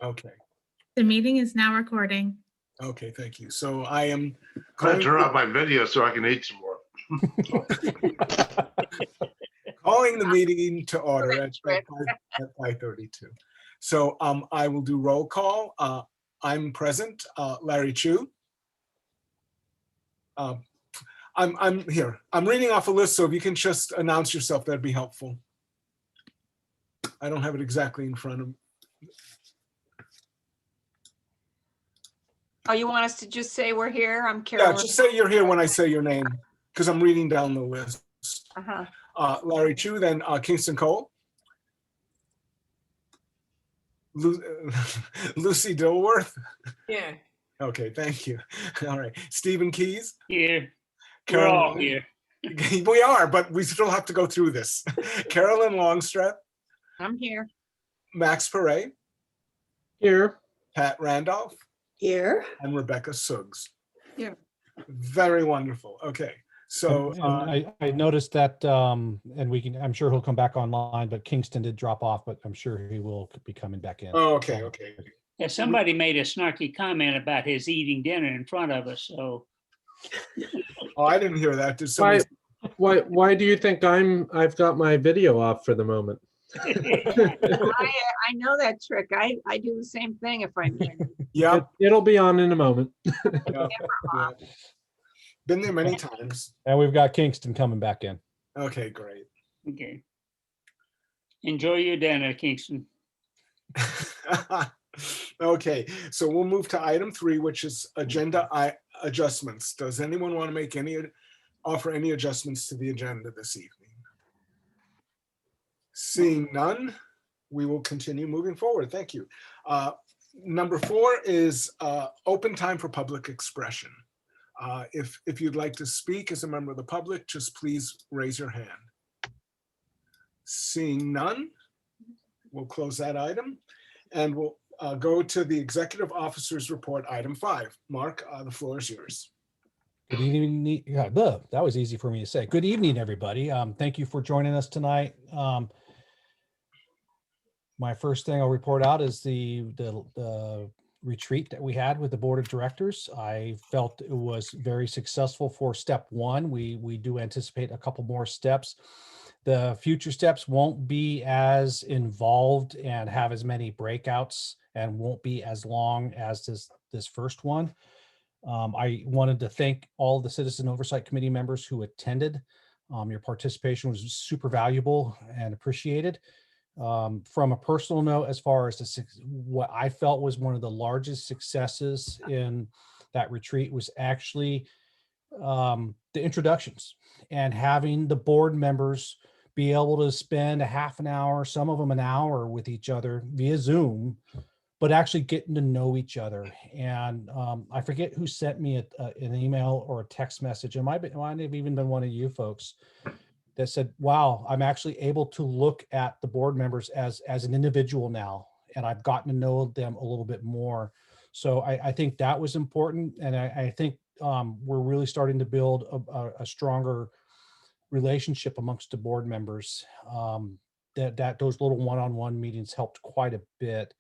Okay. The meeting is now recording. Okay, thank you. So I am I turn off my video so I can eat some more. calling the meeting to order at 5:32. So I will do roll call. I'm present. Larry Chu. I'm here. I'm reading off a list, so if you can just announce yourself, that'd be helpful. I don't have it exactly in front of me. Oh, you want us to just say we're here? I'm Carolyn. Yeah, just say you're here when I say your name, because I'm reading down the list. Larry Chu, then Kingston Cole. Lucy Dilworth. Yeah. Okay, thank you. All right. Stephen Keys. Here. We're Carolyn, all here. We are, but we still have to go through this. Carolyn Longstreth. I'm here. Max Perret. Here. Pat Randolph. Here. And Rebecca Suggs. Here. Very wonderful. Okay. So I noticed that, and I'm sure he'll come back online, but Kingston did drop off, but I'm sure he will be coming back in. Oh, okay, okay. Yeah, somebody made a snarky comment about his eating dinner in front of us, so. Oh, I didn't hear that. Did somebody? Why do you think I've got my video off for the moment? I know that trick. I do the same thing if I'm here. Yeah. It'll be on in a moment. Yeah. Been there many times. And we've got Kingston coming back in. Okay, great. Okay. Enjoy your dinner, Kingston. Okay, so we'll move to item 3, which is agenda adjustments. Does anyone want to offer any adjustments to the agenda this evening? Seeing none, we will continue moving forward. Thank you. Number 4 is open time for public expression. If you'd like to speak as a member of the public, just please raise your hand. Seeing none, we'll close that item and we'll go to the executive officer's report, item 5. Mark, the floor is yours. Good evening. Yeah, that was easy for me to say. Good evening, everybody. Thank you for joining us tonight. My first thing I'll report out is the retreat that we had with the board of directors. I felt it was very successful for step 1. We do anticipate a couple more steps. The future steps won't be as involved and have as many breakouts and won't be as long as this first one. I wanted to thank all the Citizen Oversight Committee members who attended. Your participation was super valuable and appreciated. From a personal note, as far as what I felt was one of the largest successes in that retreat was actually the introductions and having the board members be able to spend a half an hour, some of them an hour with each other via Zoom, but actually getting to know each other. And I forget who sent me an email or a text message. It might have even been one of you folks that said, wow, I'm actually able to look at the board members as an individual now, and I've gotten to know them a little bit more. So I think that was important. And I think we're really starting to build a stronger relationship amongst the board members. That those little one-on-one meetings helped quite a bit.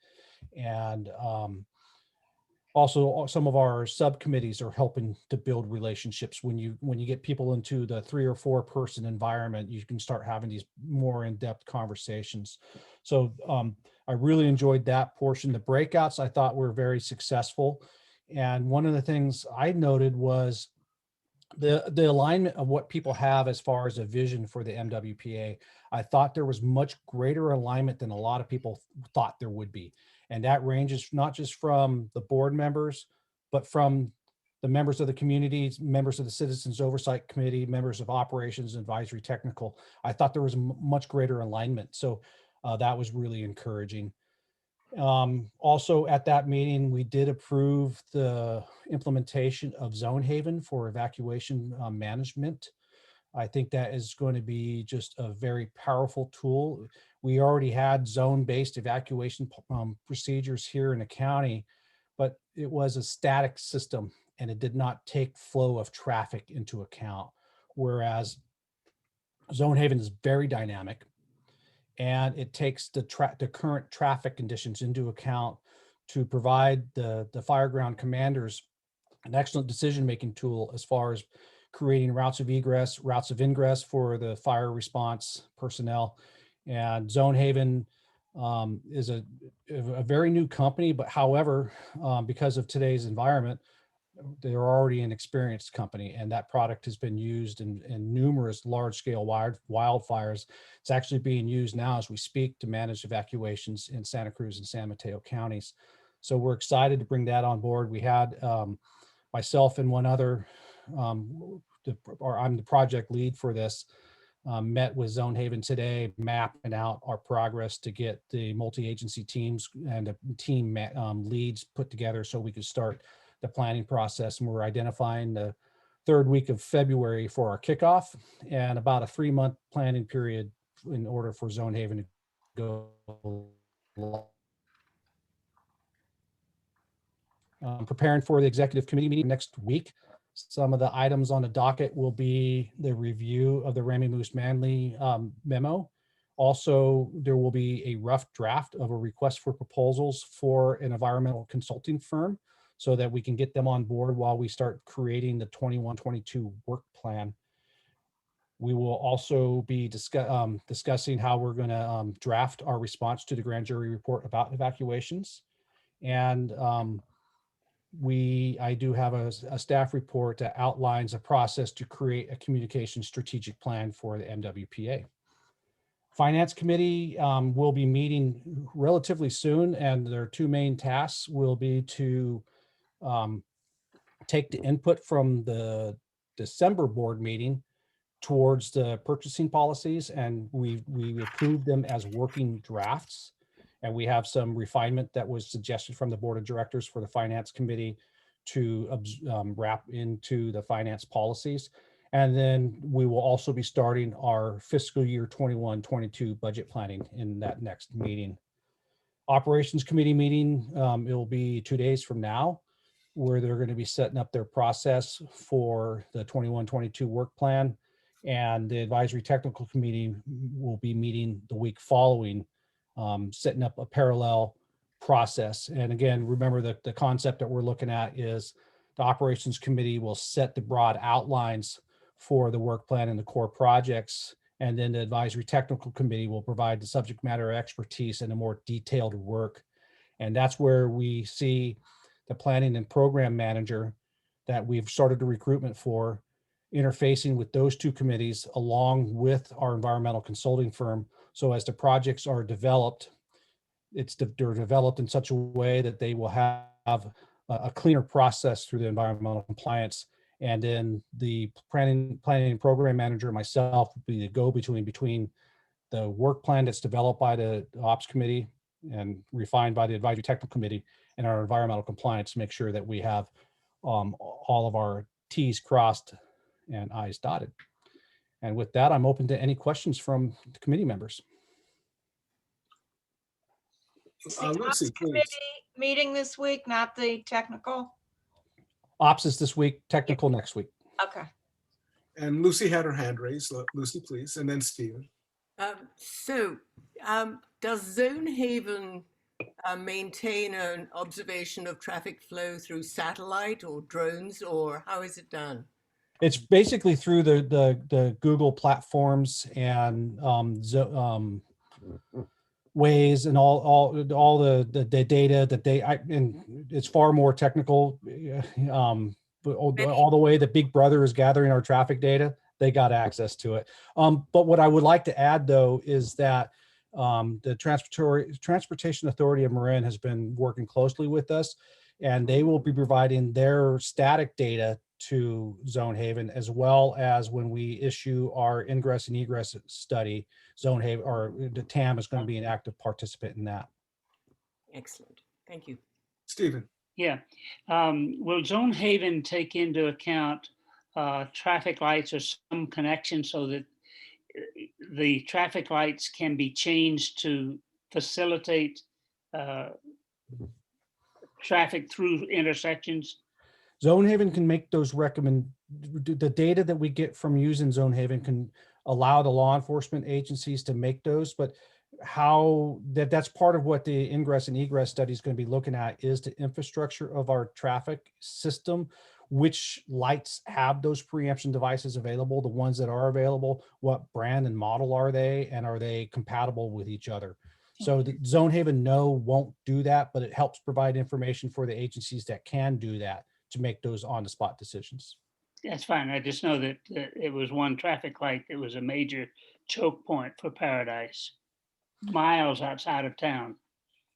And also some of our subcommittees are helping to build relationships. When you get people into the 3 or 4 person environment, you can start having these more in-depth conversations. So I really enjoyed that portion. The breakouts I thought were very successful. And one of the things I noted was the alignment of what people have as far as a vision for the MWPA. I thought there was much greater alignment than a lot of people thought there would be. And that ranges not just from the board members, but from the members of the communities, members of the Citizens Oversight Committee, members of Operations, Advisory, Technical. I thought there was much greater alignment. So that was really encouraging. Also at that meeting, we did approve the implementation of Zone Haven for evacuation management. I think that is going to be just a very powerful tool. We already had zone-based evacuation procedures here in the county, but it was a static system and it did not take flow of traffic into account. Whereas Zone Haven is very dynamic and it takes the current traffic conditions into account to provide the fireground commanders an excellent decision-making tool as far as creating routes of egress, routes of ingress for the fire response personnel. And Zone Haven is a very new company, but however, because of today's environment, they're already an experienced company, and that product has been used in numerous large-scale wildfires. It's actually being used now as we speak to manage evacuations in Santa Cruz and San Mateo counties. So we're excited to bring that on board. We had myself and one other, I'm the project lead for this, met with Zone Haven today, mapping out our progress to get the multi-agency teams and the team leads put together so we could start the planning process. And we're identifying the third week of February for our kickoff and about a 3-month planning period in order for Zone Haven to go live. Preparing for the executive committee meeting next week. Some of the items on the docket will be the review of the Ramy Moose Manley memo. Also, there will be a rough draft of a request for proposals for an environmental consulting firm so that we can get them on board while we start creating the 21-22 work plan. We will also be discussing how we're going to draft our response to the grand jury report about evacuations. And I do have a staff report that outlines a process to create a communication strategic plan for the MWPA. Finance Committee will be meeting relatively soon, and their 2 main tasks will be to take the input from the December board meeting towards the purchasing policies, and we approved them as working drafts. And we have some refinement that was suggested from the board of directors for the finance committee to wrap into the finance policies. And then we will also be starting our fiscal year 21-22 budget planning in that next meeting. Operations committee meeting, it will be 2 days from now, where they're going to be setting up their process for the 21-22 work plan. And the advisory technical committee will be meeting the week following, setting up a parallel process. And again, remember that the concept that we're looking at is the operations committee will set the broad outlines for the work plan and the core projects. And then the advisory technical committee will provide the subject matter expertise and a more detailed work. And that's where we see the planning and program manager that we've started the recruitment for interfacing with those 2 committees along with our environmental consulting firm. So as the projects are developed, they're developed in such a way that they will have a cleaner process through the environmental compliance. And then the planning and program manager, myself, will be the go-between between the work plan that's developed by the ops committee and refined by the advisory technical committee and our environmental compliance to make sure that we have all of our T's crossed and I's dotted. And with that, I'm open to any questions from the committee members. The Lucy, Ops please. committee meeting this week, not the technical? Ops is this week, technical next week. Okay. And Lucy had her hand raised. Lucy, please. And then Stephen. Does Zone Haven maintain an observation of traffic flow through satellite or drones, or how is it done? It's basically through the Google platforms and Waze and all the data that and it's far more technical. But all the way that Big Brother is gathering our traffic data, they got access to it. But what I would like to add, though, is that the Transportation Authority of Marin has been working closely with us, and they will be providing their static data to Zone Haven, as well as when we issue our ingress and egress study, Zone Haven, or the TAM is going to be an active participant in that. Excellent. Thank you. Stephen. Yeah. Will Zone Haven take into account traffic lights or some connection so that the traffic lights can be changed to facilitate traffic through intersections? Zone Haven can make those the data that we get from using Zone Haven can allow the law enforcement agencies to make those, but how that's part of what the ingress and egress study is going to be looking at, is the infrastructure of our traffic system, which lights have those preemption devices available, the ones that are available, what brand and model are they, and are they compatible with each other? So the Zone Haven won't do that, but it helps provide information for the agencies that can do that to make those on-the-spot decisions. That's fine. I just know that it was one traffic light that was a major choke point for Paradise, miles outside of town.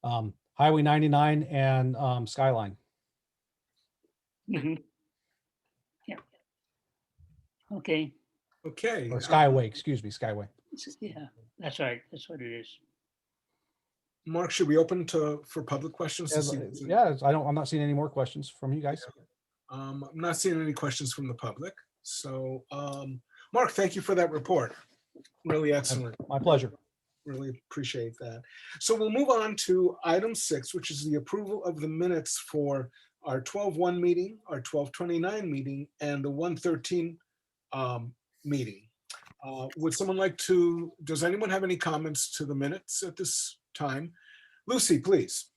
Highway 99 and Skyline. Mhm. Yeah. Okay. Okay. Or Skyway, excuse me, Skyway. Yeah, that's right. That's what it is. Mark, should we open for public questions? to see what's in- I'm not seeing any more questions from you guys. I'm not seeing any questions from the public. So, Mark, thank you for that report. Really excellent. My pleasure. Really appreciate that. So we'll move on to item 6, which is the approval of the minutes for our 12/1 meeting, our 12/29 meeting, and the 1/13 meeting. Does anyone have any comments to the minutes at this time? Lucy, please.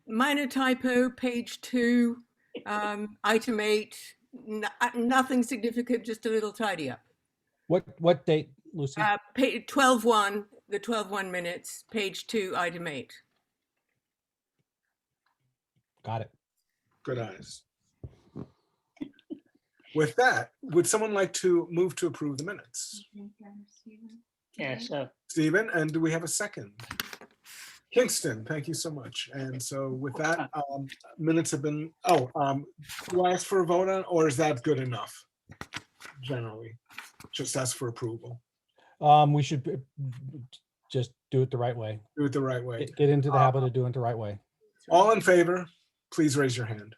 Minor typo, page 2, item 8, nothing significant, just a little tidy up. What date, Lucy? 12/1, the 12/1 minutes, page 2, item 8. Got it. Good eyes. With that, would someone like to move to approve the minutes? Yeah, so Stephen, and do we have a second? Kingston, thank you so much. And so with that, minutes have been, do I ask for a vote on, or is that good enough? Generally, just ask for approval. We should just do it the right way. Do it the right way. Get into the habit of doing it the right way. All in favor, please raise your hand.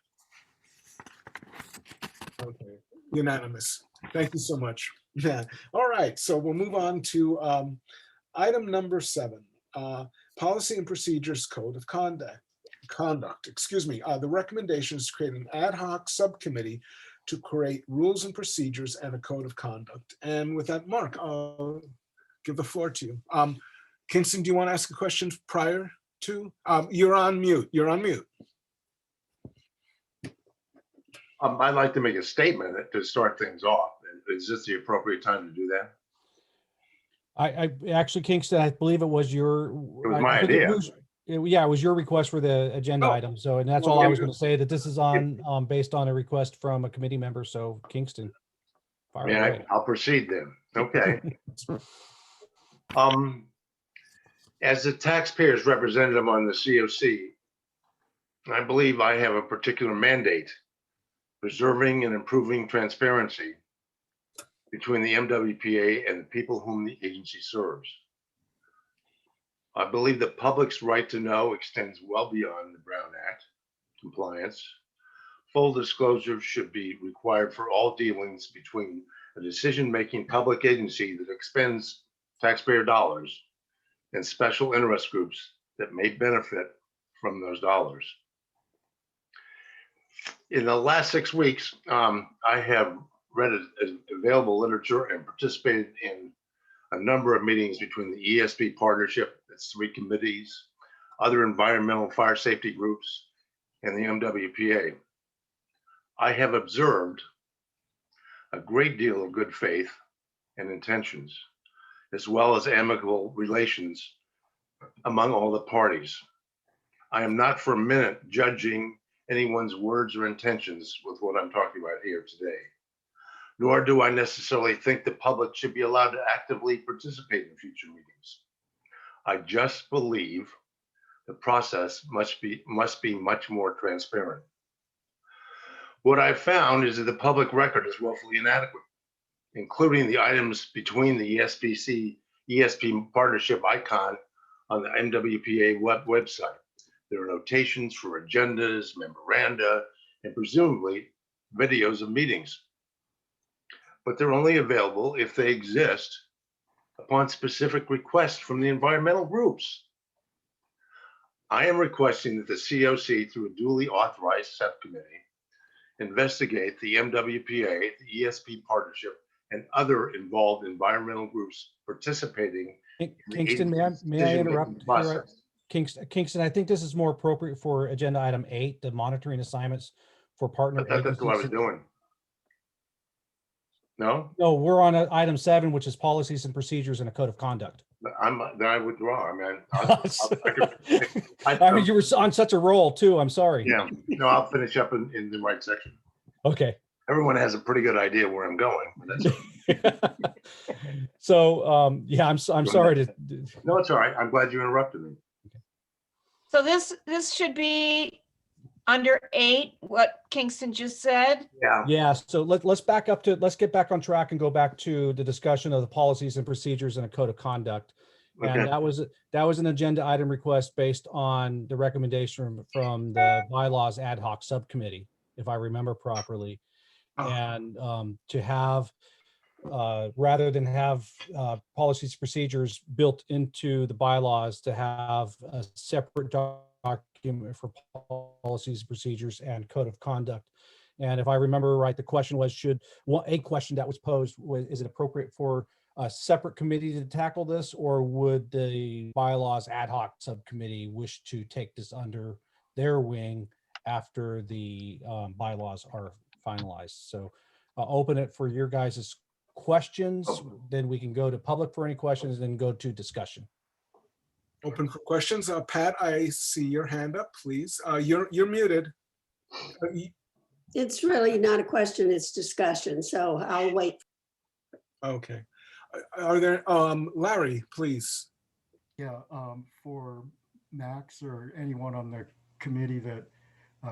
Okay, unanimous. Thank you so much. Yeah. All right, so we'll move on to item number 7, Policy and Procedures Code of Conduct. The recommendation is to create an ad hoc subcommittee to create rules and procedures and a code of conduct. And with that, Mark, I'll give the floor to you. Kingston, do you want to ask a question prior to? You're on mute. You're on mute. I'd like to make a statement to start things off. Is this the appropriate time to do that? I actually, Kingston, I believe it was your. It was my idea. It was your request for the agenda Oh. item. So, and that's Well, all I yeah, was going to say, that this is on based on a request from a committee member. So Kingston, fire away. I'll proceed then. Okay. As the taxpayers representative on the COC, I believe I have a particular mandate preserving and improving transparency between the MWPA and the people whom the agency serves. I believe the public's right to know extends well beyond the Brown Act compliance. Full disclosure should be required for all dealings between a decision-making public agency that expends taxpayer dollars and special interest groups that may benefit from those dollars. In the last 6 weeks, I have read available literature and participated in a number of meetings between the ESP partnership, its 3 committees, other environmental fire safety groups, and the MWPA. I have observed a great deal of good faith and intentions, as well as amicable relations among all the parties. I am not for a minute judging anyone's words or intentions with what I'm talking about here today, nor do I necessarily think the public should be allowed to actively participate in future meetings. I just believe the process must be much more transparent. What I've found is that the public record is woefully inadequate, including the items between the ESP partnership icon on the MWPA website. There are notations for agendas, memoranda, and presumably videos of meetings. But they're only available if they exist upon specific requests from the environmental groups. I am requesting that the COC, through a duly authorized subcommittee, investigate the MWPA, the ESP partnership, and other involved environmental groups participating Kingston, may I decision-making interrupt? Here, process. Kingston, I think this is more appropriate for agenda item 8, the monitoring assignments for partner I thought that's what I was agencies. doing. No, No, we're on item 7, which is policies and procedures and a code of conduct. then I withdraw. I mean, I mean, you were on such a roll too. I'm sorry. yeah, no, I'll finish up in the right section. Okay. Everyone has a pretty good idea where I'm going. But that's, So, yeah, I'm sorry to. no, it's all right. I'm glad you interrupted me. So this should be under 8, what Kingston just said. Yeah. Yeah, so let's get back on track and go back to the discussion of the policies and procedures and a code of conduct. And Okay. that was an agenda item request based on the recommendation from the bylaws ad hoc subcommittee, if I remember properly. And to have, rather than have policies, procedures built into the bylaws, to have a separate document for policies, procedures, and code of conduct. And if I remember right, the question was, a question that was posed was, is it appropriate for a separate committee to tackle this, or would the bylaws ad hoc subcommittee wish to take this under their wing after the bylaws are finalized? So I'll open it for your guys' questions. Then we can go to public for any questions, then go to discussion. Open for questions. Pat, I see your hand up, please. You're muted. It's really not a question, it's discussion, so I'll wait. Okay. Are there, Larry, please. Yeah, for Max or anyone on the committee that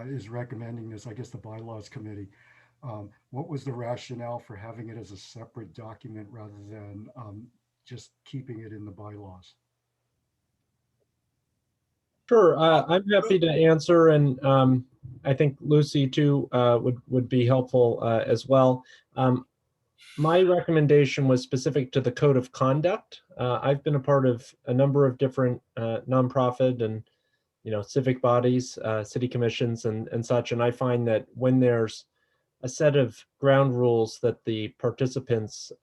is recommending this, I guess the bylaws committee, what was the rationale for having it as a separate document rather than just keeping it in the bylaws? Sure, I'm happy to answer, and I think Lucy too would be helpful as well. My recommendation was specific to the code of conduct. I've been a part of a number of different nonprofit and civic bodies, city commissions and such, and I find that when there's a set of ground rules that the participants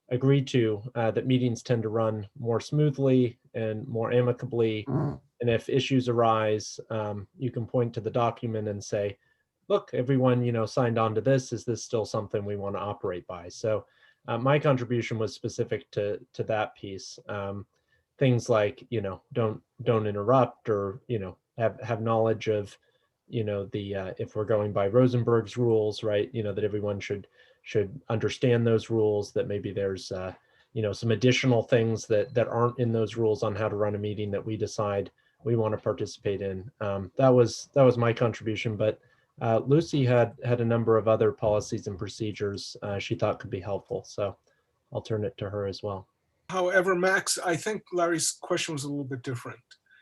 agree to, that meetings tend to run more smoothly and more amicably. And if issues arise, you can point to the document and say, look, everyone, signed on to this. Is this still something we want to operate by? So my contribution was specific to that piece. Things like, don't interrupt, or, have knowledge of, if we're going by Rosenberg's rules, right, that everyone should understand those rules, that maybe there's, some additional things that aren't in those rules on how to run a meeting that we decide we want to participate in. That was my contribution, but Lucy had a number of other policies and procedures she thought could be helpful. So I'll turn it to her as well. However, Max, I think Larry's question was a little bit different.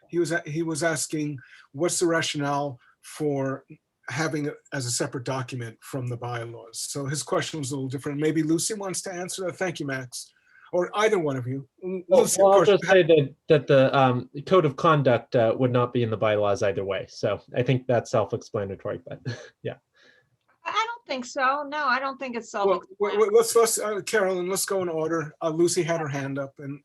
He was asking, what's the rationale for having it as a separate document from the bylaws? So his question was a little different. Maybe Lucy wants to answer that. Thank you, Max. Or either one of you. Lucy, Well, of I'll course. just say that the code of conduct would not be in the bylaws either way. So I think that's self-explanatory, but yeah. I don't think so. No, I don't think it's Well, self-explanatory. let's Carolyn, let's go in order. Lucy had her hand up, and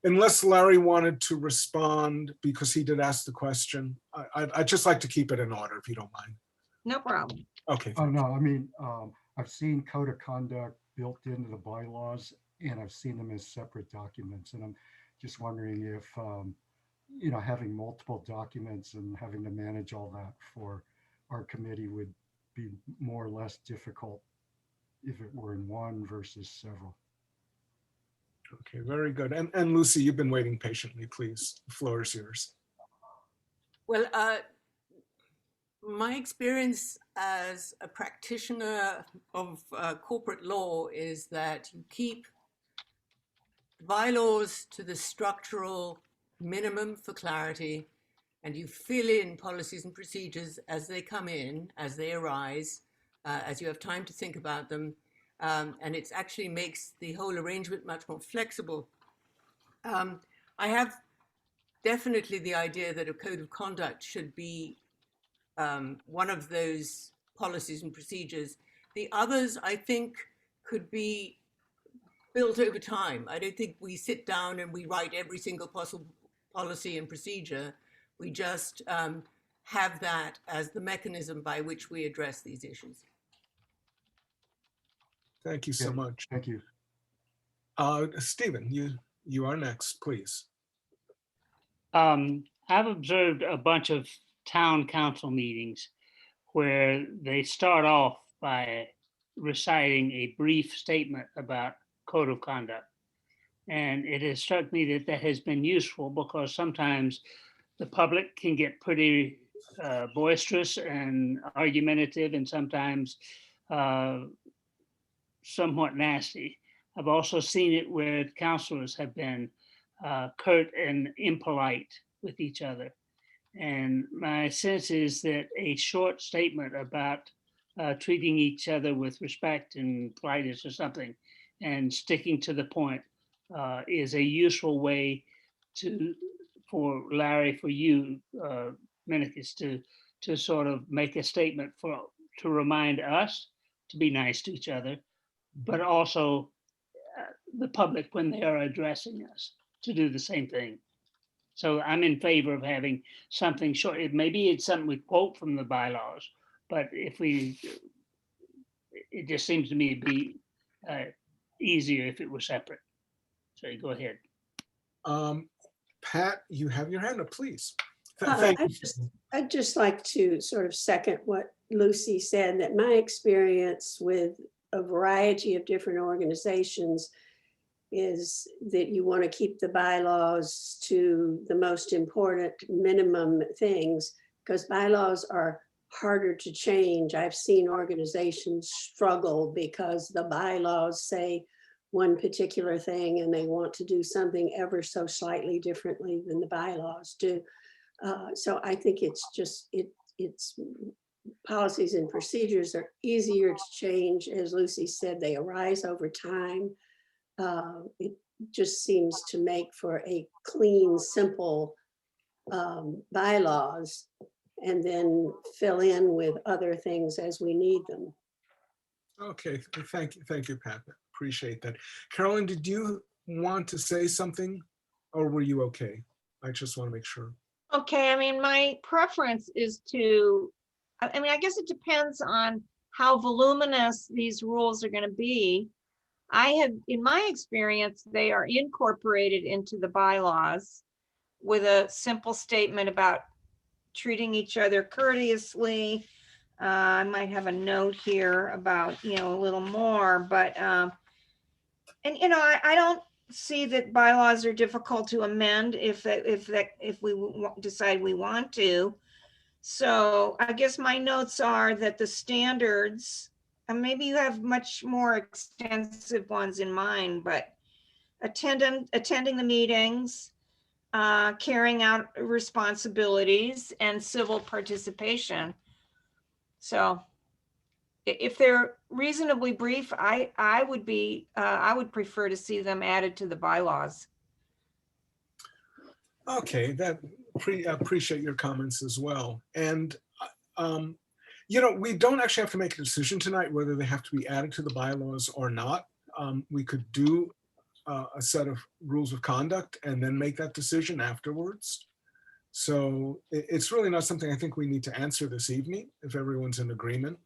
unless Larry wanted to respond because he did ask the question, I'd just like to keep it in order if you don't mind. No problem. Okay. Oh, no, I mean, I've seen code of conduct built into the bylaws, and I've seen them as separate documents. And I'm just wondering if, having multiple documents and having to manage all that for our committee would be more or less difficult if it were in one versus several. Okay, very good. And Lucy, you've been waiting patiently, please. The floor is yours. Well, my experience as a practitioner of corporate law is that you keep bylaws to the structural minimum for clarity, and you fill in policies and procedures as they come in, as they arise, as you have time to think about them. And it actually makes the whole arrangement much more flexible. I have definitely the idea that a code of conduct should be one of those policies and procedures. The others, I think, could be built over time. I don't think we sit down and we write every single possible policy and procedure. We just have that as the mechanism by which we address these issues. Thank you so Yeah, much. Thank you. Stephen, you are next, please. I've observed a bunch of town council meetings where they start off by reciting a brief statement about code of conduct. And it has struck me that that has been useful because sometimes the public can get pretty boisterous and argumentative, and sometimes somewhat nasty. I've also seen it where counselors have been curt and impolite with each other. And my sense is that a short statement about treating each other with respect and politeness or something and sticking to the point is a useful way for Larry, for you, Minikis, to sort of make a statement to remind us to be nice to each other, but also the public when they are addressing us to do the same thing. So I'm in favor of having something short. Maybe it's something we quote from the bylaws, but it just seems to me to be easier if it were separate. So go ahead. Pat, you have your hand up, please. Thank you. I'd just like to sort of second what Lucy said, that my experience with a variety of different organizations is that you want to keep the bylaws to the most important minimum things, because bylaws are harder to change. I've seen organizations struggle because the bylaws say one particular thing and they want to do something ever so slightly differently than the bylaws do. So I think it's just, it's policies and procedures are easier to change. As Lucy said, they arise over time. It just seems to make for a clean, simple bylaws, and then fill in with other things as we need them. Okay, thank you, Pat. Appreciate that. Carolyn, did you want to say something, or were you okay? I just want to make sure. Okay, I mean, my preference is to, I mean, I guess it depends on how voluminous these rules are going to be. In my experience, they are incorporated into the bylaws with a simple statement about treating each other courteously. I might have a note here about, a little more, but, and, I don't see that bylaws are difficult to amend if we decide we want to. So I guess my notes are that the standards, and maybe you have much more extensive ones in mind, but attending the meetings, carrying out responsibilities, and civil participation. So if they're reasonably brief, I would prefer to see them added to the bylaws. Okay, appreciate your comments as well. And we don't actually have to make a decision tonight whether they have to be added to the bylaws or not. We could do a set of rules of conduct and then make that decision afterwards. So it's really not something I think we need to answer this evening, if everyone's in agreement.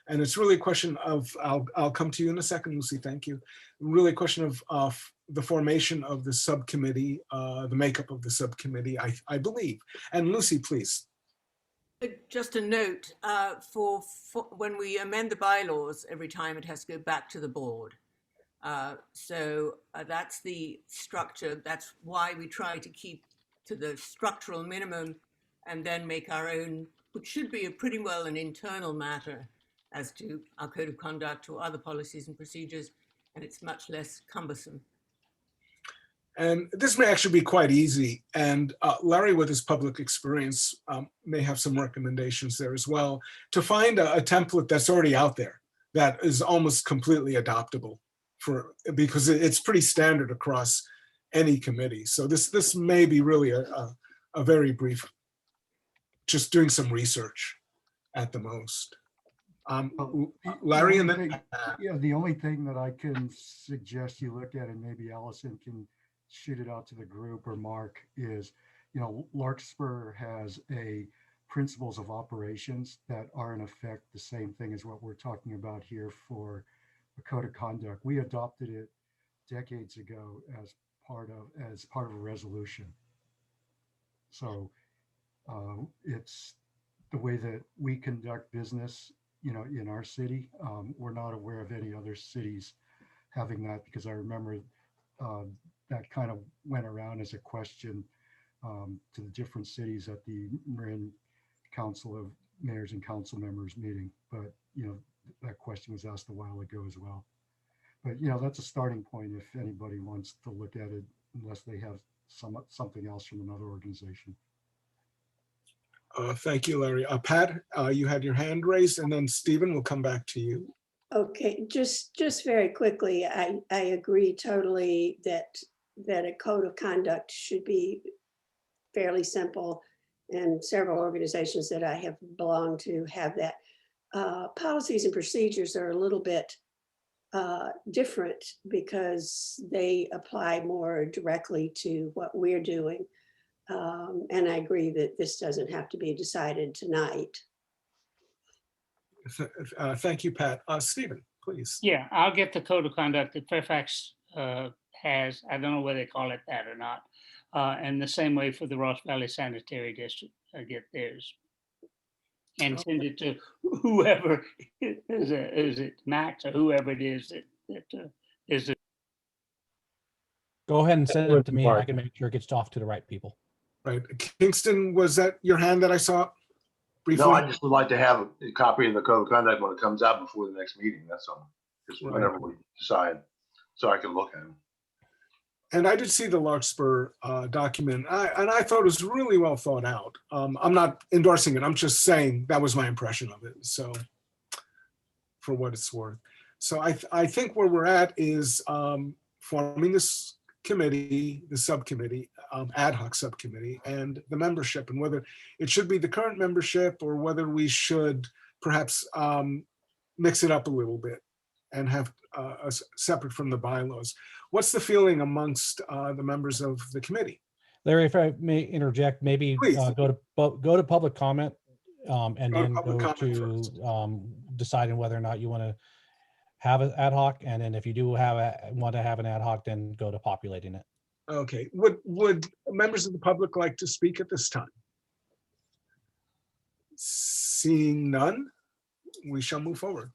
And it's really a question of, I'll come to you in a second, Lucy, thank you. Really a question of the formation of the subcommittee, the makeup of the subcommittee, I believe. And Lucy, please. Just a note, for when we amend the bylaws, every time it has to go back to the board. So that's the structure. That's why we try to keep to the structural minimum and then make our own, which should be a pretty well an internal matter as to our code of conduct or other policies and procedures, and it's much less cumbersome. And this may actually be quite easy. And Larry, with his public experience, may have some recommendations there as well, to find a template that's already out there that is almost completely adoptable, because it's pretty standard across any committee. So this may be really a very brief, just doing some research at the most. Larry and The then only thing- Yeah, the only thing that I can suggest you look at, and maybe Allison can shoot it out to the group or Mark, is, Larkspur has a principles of operations that are in effect the same thing as what we're talking about here for the code of conduct. We adopted it decades ago as part of a resolution. So it's the way that we conduct business, in our city. We're not aware of any other cities having that, because I remember that kind of went around as a question to the different cities at the Marin Council of Mayors and Council Members meeting. But, that question was asked a while ago as well. But, that's a starting point if anybody wants to look at it, unless they have something else from another organization. thank you, Larry. Pat, you had your hand raised, and then Stephen, we'll come back to you. Okay, just very quickly, I agree totally that a code of conduct should be fairly simple, and several organizations that I have belonged to have that. Policies and procedures are a little bit different because they apply more directly to what we're doing. And I agree that this doesn't have to be decided tonight. Thank you, Pat. Stephen, please. Yeah, I'll get the code of conduct that Fairfax has. I don't know whether they call it that or not. And the same way for the Ross Valley Sanitary District, I get theirs. And send it to whoever, is it Max or whoever it is that is it. Go ahead and send it to me. I Mark. can make sure it gets off to the right people. Right. Kingston, was that your hand that I saw briefly? No, I just would like to have a copy of the code of conduct when it comes out before the next meeting. That's all. Just Right. whenever we decide, so I can look at them. And I did see the Larkspur document, and I thought it was really well thought out. I'm not endorsing it. I'm just saying that was my impression of it. So, for what it's worth. So I think where we're at is forming this committee, the subcommittee, ad hoc subcommittee, and the membership, and whether it should be the current membership or whether we should perhaps mix it up a little bit and have separate from the bylaws. What's the feeling amongst the members of the committee? Larry, if I may interject, maybe Please. go to public comment and Go to then public go comment to first. deciding whether or not you want to have an ad hoc. And then if you do want to have an ad hoc, then go to populating it. Okay. Would members of the public like to speak at this time? Seeing none, we shall move forward.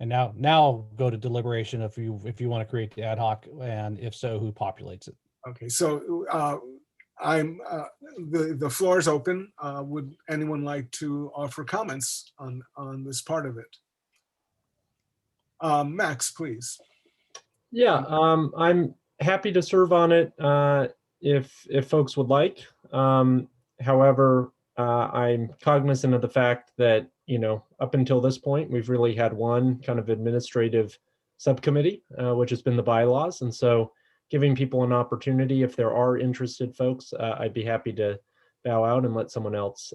And now go to deliberation if you want to create the ad hoc, and if so, who populates it. Okay, so the floor is open. Would anyone like to offer comments on this part of it? Max, please. Yeah, I'm happy to serve on it if folks would like. However, I'm cognizant of the fact that, up until this point, we've really had one kind of administrative subcommittee, which has been the bylaws. And so giving people an opportunity, if there are interested folks, I'd be happy to bow out and let someone else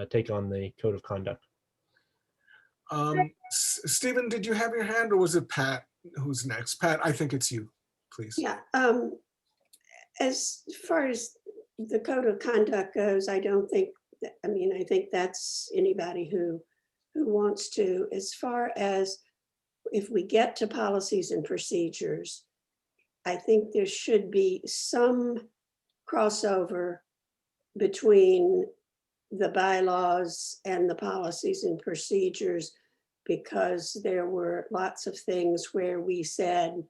take on the code of conduct. Stephen, did you have your hand, or was it Pat who's next? Pat, I think it's you, please. Yeah, as far as the code of conduct goes, I don't think, I think that's anybody who wants to. As far as if we get to policies and procedures, I think there should be some crossover between the bylaws and the policies and procedures, because there were lots of things where we said,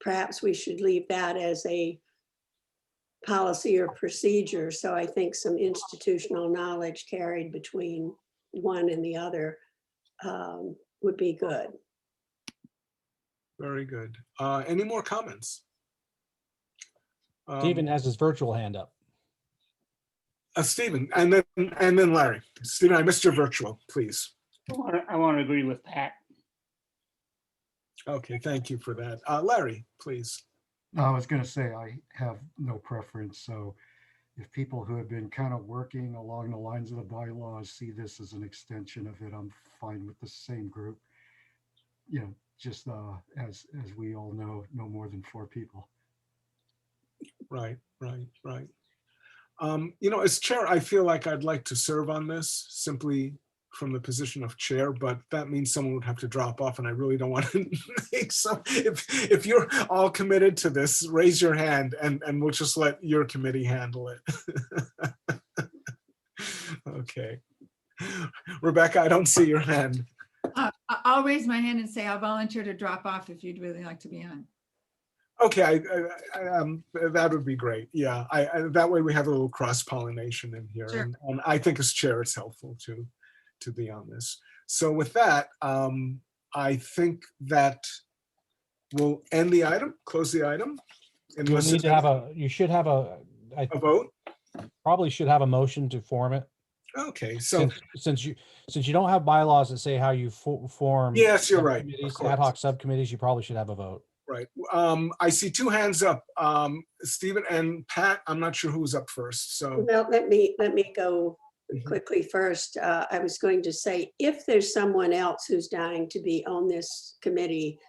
perhaps we should leave that as a policy or procedure. So I think some institutional knowledge carried between one and the other would be good. Very good. Any more comments? Stephen has his virtual hand up. Stephen, and then Larry. Stephen, I missed your virtual, please. I want to agree with Pat. Okay, thank you for that. Larry, please. No, I was going to say I have no preference. So if people who have been kind of working along the lines of the bylaws see this as an extension of it, I'm fine with the same group. You know, just as we all know, no more than 4 people. Right. As chair, I feel like I'd like to serve on this simply from the position of chair, but that means someone would have to drop off, and I really don't want to make some. If you're all committed to this, raise your hand, and we'll just let your committee handle it. Okay. Rebecca, I don't see your hand. I'll raise my hand and say I'll volunteer to drop off if you'd really like to be on. Okay, that would be great. Yeah, that way we have a little cross-pollination in here. Sure. And I think as chair, it's helpful to be on this. So with that, I think that we'll end the item, close the item. You need to have you should have a vote. Probably should have a motion to form it. Okay, so since you don't have bylaws that say how you form. Yes, you're right. Ad hoc subcommittees, you probably should have a vote. Right. I see 2 hands up. Stephen and Pat, I'm not sure who's up first. So Well, let me go quickly first. I was going to say, if there's someone else who's dying to be on this committee,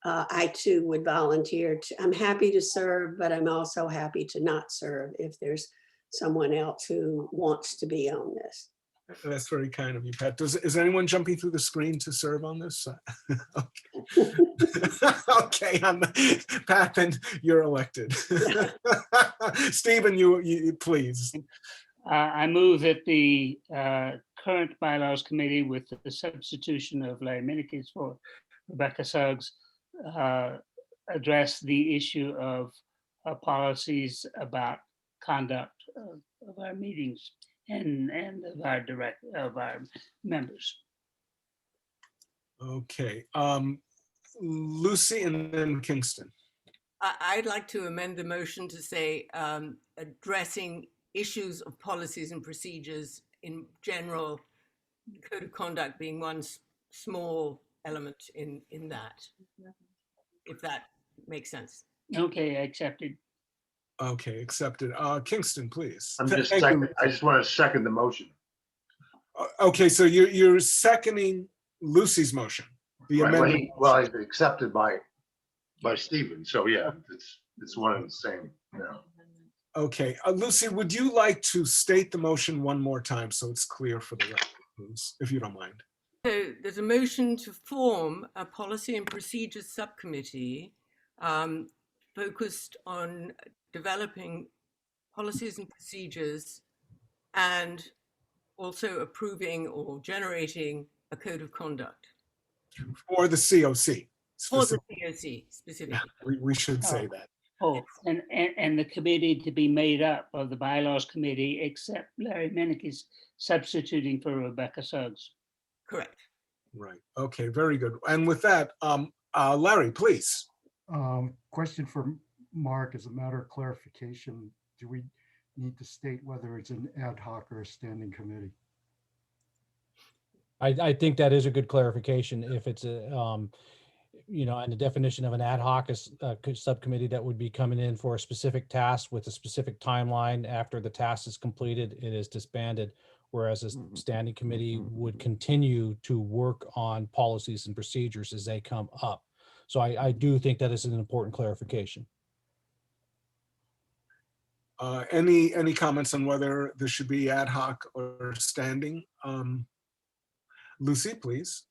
I too would volunteer. I'm happy to serve, but I'm also happy to not serve if there's someone else who wants to be on this. That's very kind of you, Pat. Is anyone jumping through the screen to serve on this? Okay, Pat, then you're elected. Stephen, you please. I move that the current bylaws committee, with the substitution of Larry Minikis for Rebecca Suggs, address the issue of policies about conduct of our meetings and of our members. Okay, Lucy and then Kingston. I'd like to amend the motion to say addressing issues of policies and procedures in general, code of conduct being one small element in that, if that makes sense. Okay, accepted. Okay, accepted. Kingston, please. I just want to second the motion. Okay, so you're seconding Lucy's motion. The Right, amendment. well, it's been accepted by Stephen. So yeah, it's one and the same. Yeah. Okay, Lucy, would you like to state the motion one more time so it's clear for the record, please, if you don't mind? So there's a motion to form a policy and procedures subcommittee focused on developing policies and procedures and also approving or generating a code of conduct. For the COC. For the COC specifically. Yeah, we should say that. Oh, and the committee to be made up of the bylaws committee, except Larry Minikis substituting for Rebecca Suggs. Correct. Right. Okay, very good. And with that, Larry, please. Question for Mark, as a matter of clarification, do we need to state whether it's an ad hoc or a standing committee? I think that is a good clarification. If it's a, and the definition of an ad hoc is a subcommittee that would be coming in for a specific task with a specific timeline. After the task is completed, it is disbanded. Whereas a standing committee would continue to work on policies and procedures as they come up. So I do think that is an important clarification. Any comments on whether this should be ad hoc or standing? Lucy, please.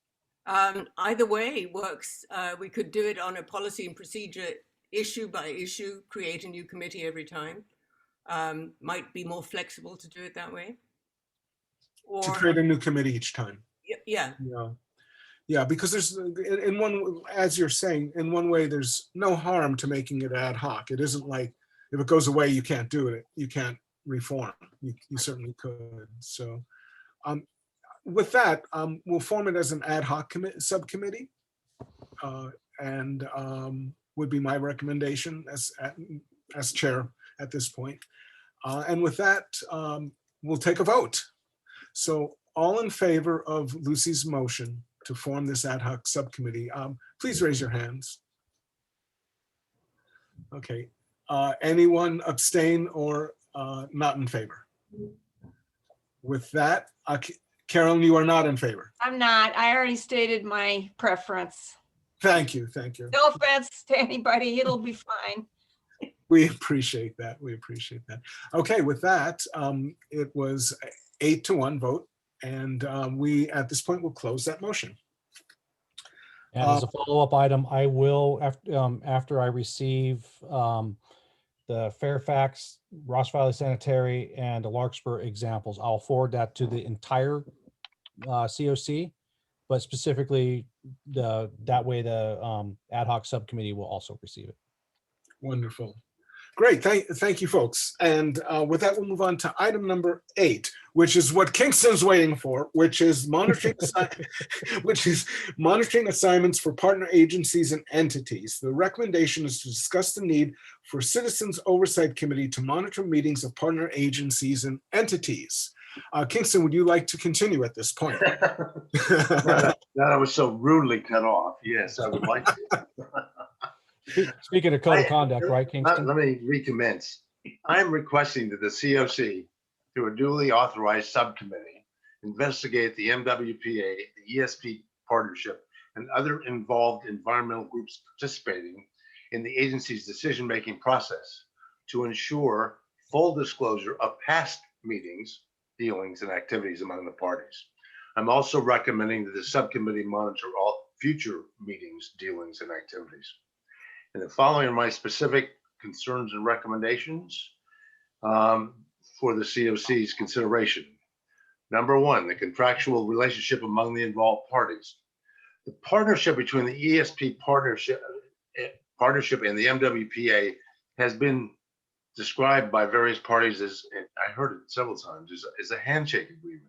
Either way works. We could do it on a policy and procedure issue by issue, create a new committee every time. Might be more flexible to do it that way. Or to create a new committee each time. Yeah. Yeah, because there's, in one, as you're saying, in one way, there's no harm to making it ad hoc. It isn't like if it goes away, you can't do it. You can't reform. You certainly could. So with that, we'll form it as an ad hoc subcommittee, and would be my recommendation as chair at this point. And with that, we'll take a vote. So all in favor of Lucy's motion to form this ad hoc subcommittee, please raise your hands. Okay. Anyone abstain or not in favor. With that, Carolyn, you are not in favor. I'm not. I already stated my preference. Thank you, thank you. No offense to anybody, it'll be fine. We appreciate that. We appreciate that. Okay, with that, it was 8-1 vote, and we at this point will close that motion. And as a follow-up item, I will, after I receive the Fairfax, Ross Valley Sanitary, and the Larkspur examples, I'll forward that to the entire COC, but specifically that way the ad hoc subcommittee will also receive it. Wonderful. Great, thank you, folks. And with that, we'll move on to item number 8, which is what Kingston's waiting for, which is monitoring, monitoring assignments for partner agencies and entities. The recommendation is to discuss the need for Citizens Oversight Committee to monitor meetings of partner agencies and entities. Kingston, would you like to continue at this point? Now I was so rudely cut off. Yes, I would like to. Speaking of code of conduct, right, Kingston? Let me recommence. I'm requesting that the COC, through a duly authorized subcommittee, investigate the MWPA, the ESP partnership, and other involved environmental groups participating in the agency's decision-making process to ensure full disclosure of past meetings, dealings, and activities among the parties. I'm also recommending that the subcommittee monitor all future meetings, dealings, and activities. And the following are my specific concerns and recommendations for the COC's consideration. Number 1, the contractual relationship among the involved parties. The partnership between the ESP partnership and the MWPA has been described by various parties as, and I heard it several times, as a handshake agreement.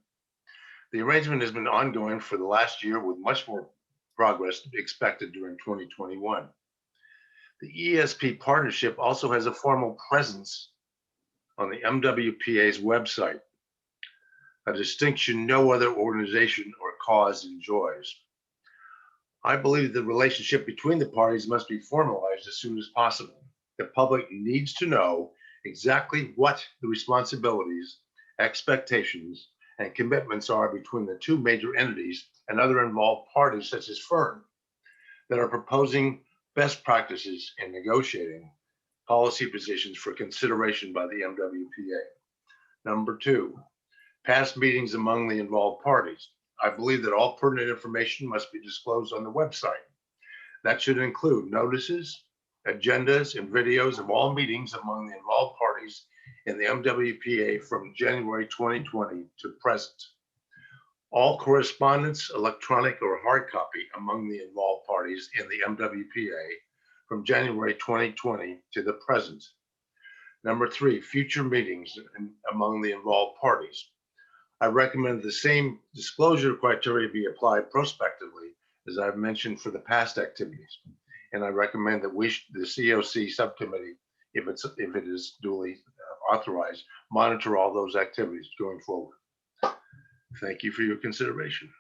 The arrangement has been ongoing for the last year with much more progress expected during 2021. The ESP partnership also has a formal presence on the MWPA's website, a distinction no other organization or cause enjoys. I believe the relationship between the parties must be formalized as soon as possible. The public needs to know exactly what the responsibilities, expectations, and commitments are between the two major entities and other involved parties, such as FERN, that are proposing best practices in negotiating policy positions for consideration by the MWPA. Number 2, past meetings among the involved parties. I believe that all pertinent information must be disclosed on the website. That should include notices, agendas, and videos of all meetings among the involved parties in the MWPA from January 2020 to present. All correspondence, electronic or hard copy, among the involved parties in the MWPA from January 2020 to the present. Number 3, future meetings among the involved parties. I recommend the same disclosure criteria be applied prospectively as I've mentioned for the past activities. And I recommend that the COC subcommittee, if it is duly authorized, monitor all those activities going forward. Thank you for your consideration.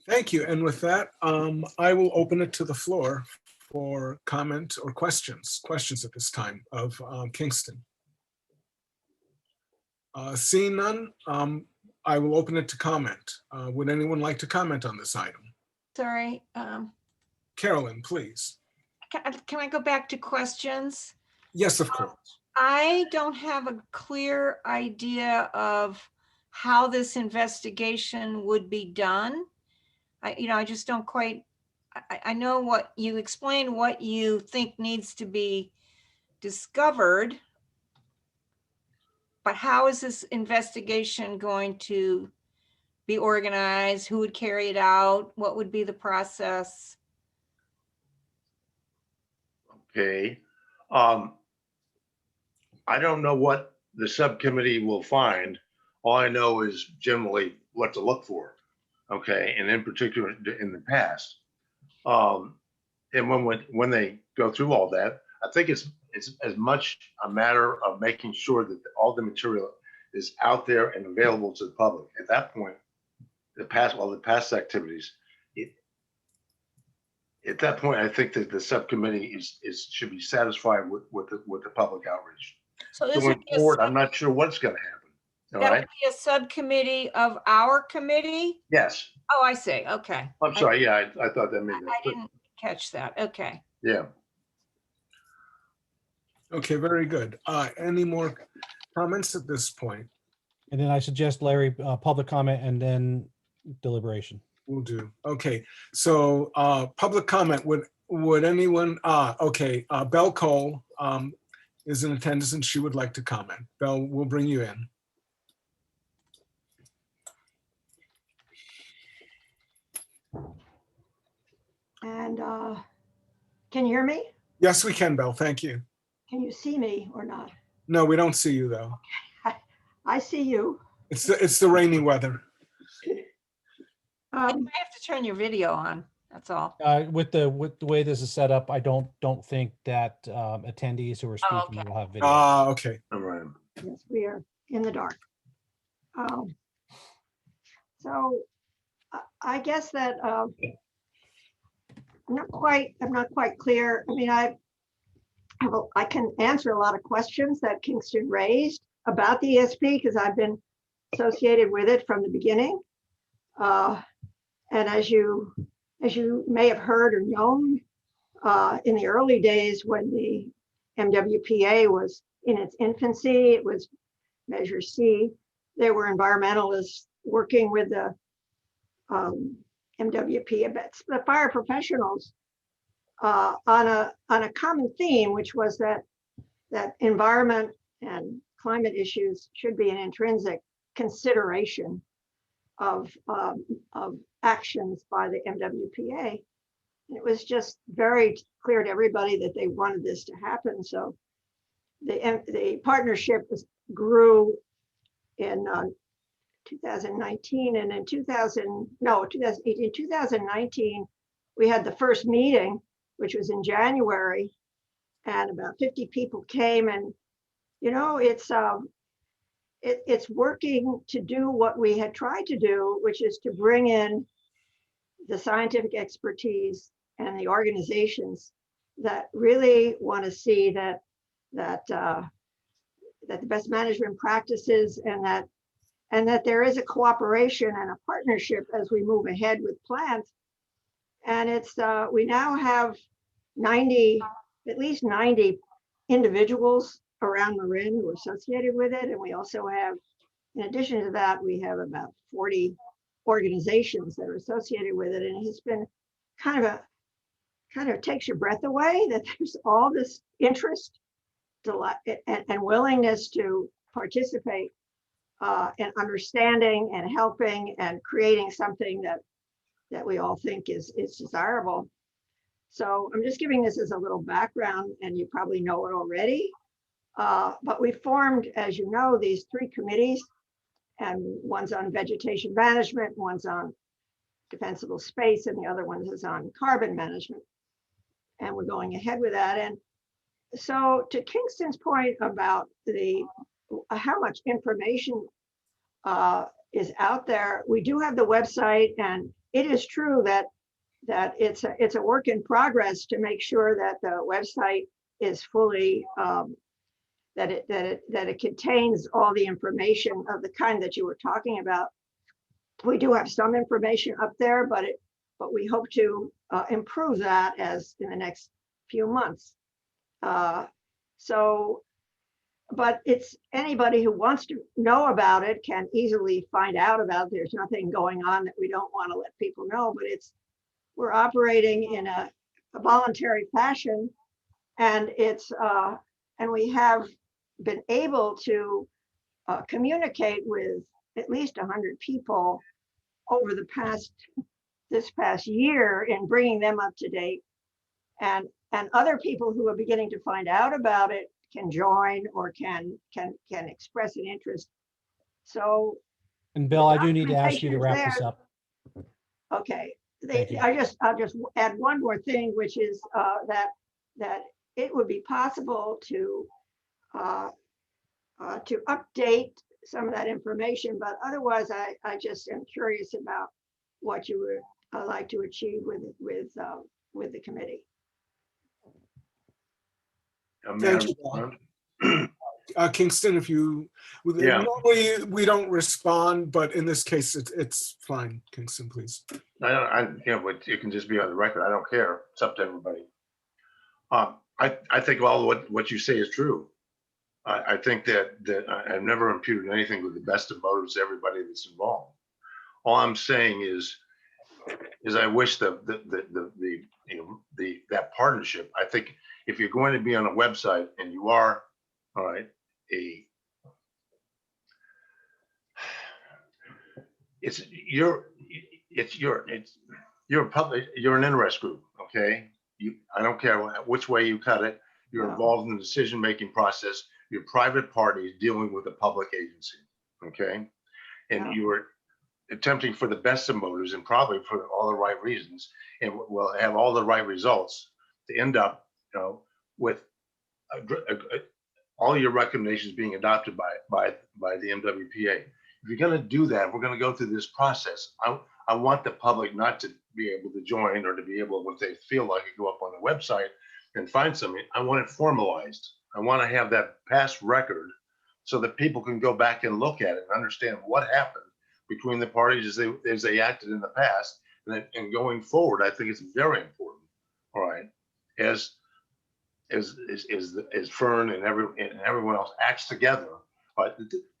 Thank you. And with that, I will open it to the floor for comment or questions at this time of Kingston. Seeing none, I will open it to comment. Would anyone like to comment on this item? Sorry. Carolyn, please. Can I go back to questions? Yes, of course. I don't have a clear idea of how this investigation would be done. I just don't quite, I know what you explained, what you think needs to be discovered, but how is this investigation going to be organized? Who would carry it out? What would be the process? Okay. I don't know what the subcommittee will find. All I know is generally what to look for. Okay, and in particular in the past. And when they go through all that, I think it's as much a matter of making sure that all the material is out there and available to the public. At that point, the past activities, at that point, I think that the subcommittee should be satisfied with the public outreach. So this would Going be a forward, I'm not sure what's going to happen. All that would right? be a subcommittee of our committee? Yes. Oh, I see. Okay. I'm sorry. Yeah, I thought that made I that clear. didn't catch that. Okay. Yeah. Okay, very good. Any more comments at this point? And then I suggest, Larry, public comment and then deliberation. Will do. Okay, so public comment, would anyone, okay, Belle Cole is in attendance and she would like to comment. Belle, we'll bring you in. And can you hear me? Yes, we can, Belle, thank you. Can you see me or not? No, we don't see you though. I see you. It's the rainy weather. You might have to turn your video on. That's all. With the way this is set up, I don't think that attendees who are Oh, speaking okay. will have video. Okay. All right. Yes, we are in the dark. So I guess that I'm not quite clear. I mean, I can answer a lot of questions that Kingston raised about the ESP because I've been associated with it from the beginning. And as you may have heard or known, in the early days when the MWPA was in its infancy, it was Measure C. There were environmentalists working with the MWPA, but the fire professionals on a common theme, which was that environment and climate issues should be an intrinsic consideration of actions by the MWPA. It was just very clear to everybody that they wanted this to happen. So the partnership grew in 2019, and in 2019, we had the first meeting, which was in January, and about 50 people came, and you know, it's working to do what we had tried to do, which is to bring in the scientific expertise and the organizations that really want to see that the best management practices and that there is a cooperation and a partnership as we move ahead with plants. And it's we now have at least 90 individuals around Marin who are associated with it. And we also have, in addition to that, we have about 40 organizations that are associated with it. And it's been kind of takes your breath away that there's all this interest and willingness to participate in understanding and helping and creating something that we all think is desirable. So I'm just giving this as a little background, and you probably know it already. But we formed, as you know, these 3 committees, and one's on vegetation management, one's on defensible space, and the other one is on carbon management. And we're going ahead with that. And so to Kingston's point about how much information is out there, we do have the website, and it is true that it's a work in progress to make sure that the website is fully that it contains all the information of the kind that you were talking about. We do have some information up there, but we hope to improve that as in the next few months. But it's anybody who wants to know about it can easily find out about it. There's nothing going on that we don't want to let people know, but we're operating in a voluntary fashion, and and we have been able to communicate with at least 100 people over this past year in bringing them up to date, and other people who are beginning to find out about it can join or can express an interest. So, And Bill, I do need to ask you to wrap this up. Okay. Thank you. I'll just add one more thing, which is that it would be possible to update some of that information, but otherwise, I just am curious about what you would like to achieve with the committee. Thank you, Kingston, if you, Yeah. normally we don't respond, but in this case, it's fine. Kingston, please. But it can just be on the record. I don't care. It's up to everybody. I think all what you say is true. I think that I've never imputed anything with the best of motives to everybody that's involved. All I'm saying is I wish that partnership. I think if you're going to be on a website and you are, all right, you're an interest group, okay? I don't care which way you cut it. You're No. involved in the decision-making process. You're private parties dealing with a public agency, okay? And Yeah. you were attempting for the best of motives and probably for all the right reasons, and will have all the right results to end up, with all your recommendations being adopted by the MWPA. If you're going to do that, we're going to go through this process. I want the public not to be able to join or to be able, when they feel like it, go up on the website and find something. I want it formalized. I want to have that past record so that people can go back and look at it and understand what happened between the parties as they acted in the past. And going forward, I think it's very important. All right, as Fern and everyone else acts together,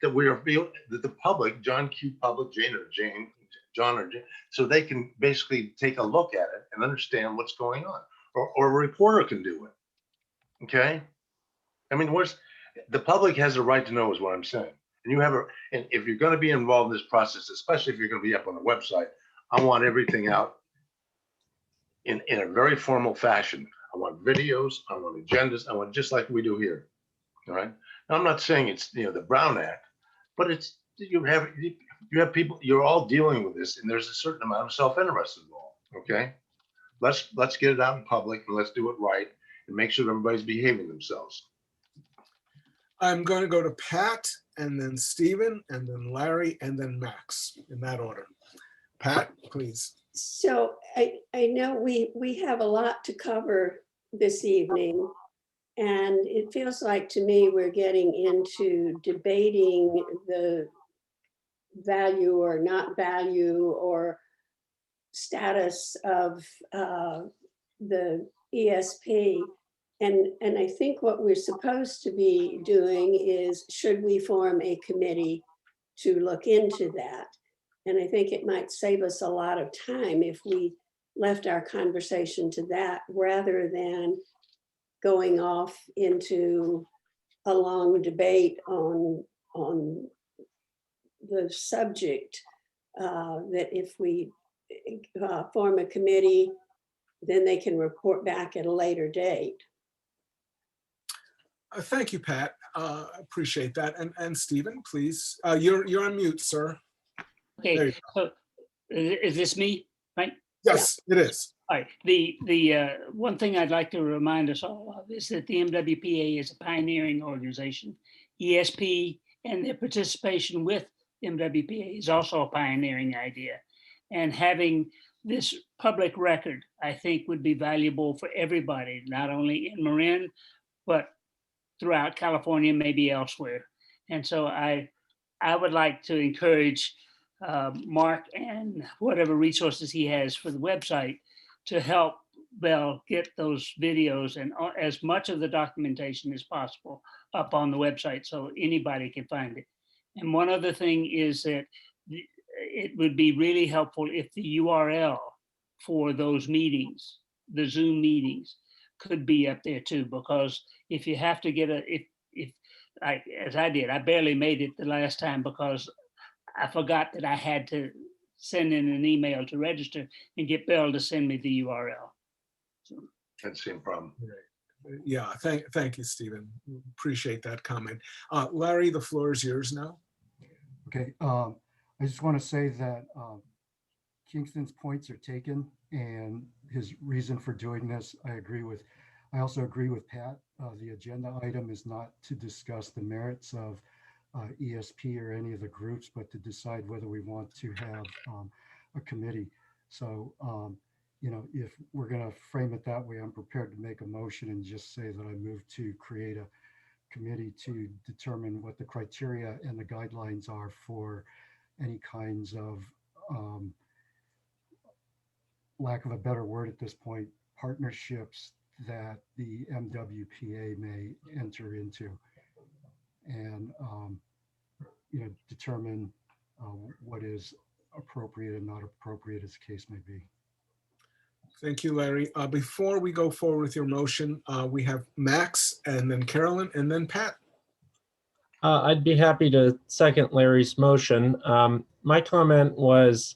that we are that the public, John Q. Public, John or Jane, so they can basically take a look at it and understand what's going on, or a reporter can do it. Okay, I mean, the public has a right to know, is what I'm saying. And and if you're going to be involved in this process, especially if you're going to be up on the website, I want everything out in a very formal fashion. I want videos, I want agendas, I want just like we do here. All right. Now, I'm not saying it's the Brown Act, but it's you have people, you're all dealing with this, and there's a certain amount of self-interest involved. Okay. Let's get it out in public and let's do it right and make sure that everybody's behaving themselves. I'm going to go to Pat, and then Stephen, and then Larry, and then Max, in that order. Pat, please. So I know we have a lot to cover this evening, and it feels like to me we're getting into debating the value or not value or status of the ESP. And I think what we're supposed to be doing is, should we form a committee to look into that? And I think it might save us a lot of time if we left our conversation to that, rather than going off into a long debate on the subject. That if we form a committee, then they can report back at a later date. Thank you, Pat. Appreciate that. And Stephen, please. You're on mute, sir. There you Okay, so is this me, right? Yes, it is. All right. The one thing I'd like to remind us all of is that the MWPA is a pioneering organization. ESP and their participation with MWPA is also a pioneering idea. And having this public record, I think, would be valuable for everybody, not only in Marin, but throughout California, maybe elsewhere. And so I would like to encourage Mark and whatever resources he has for the website to help Bell get those videos and as much of the documentation as possible up on the website so anybody can find it. And one other thing is that it would be really helpful if the URL for those meetings, the Zoom meetings, could be up there too, because if you have to get as I did, I barely made it the last time because I forgot that I had to send in an email to register and get Bell to send me the URL. So. That's the same problem. Yeah, thank you, Stephen. Appreciate that comment. Larry, the floor is yours now. Okay, I just want to say that Kingston's points are taken, and his reason for doing this, I also agree with Pat. The agenda item is not to discuss the merits of ESP or any of the groups, but to decide whether we want to have a committee. So, if we're going to frame it that way, I'm prepared to make a motion and just say that I move to create committee to determine what the criteria and the guidelines are for any kinds of, lack of a better word at this point, partnerships that the MWPA may enter into, and determine what is appropriate and not appropriate as the case may be. Thank you, Larry. Before we go forward with your motion, we have Max and then Carolyn and then Pat. I'd be happy to second Larry's motion. My comment was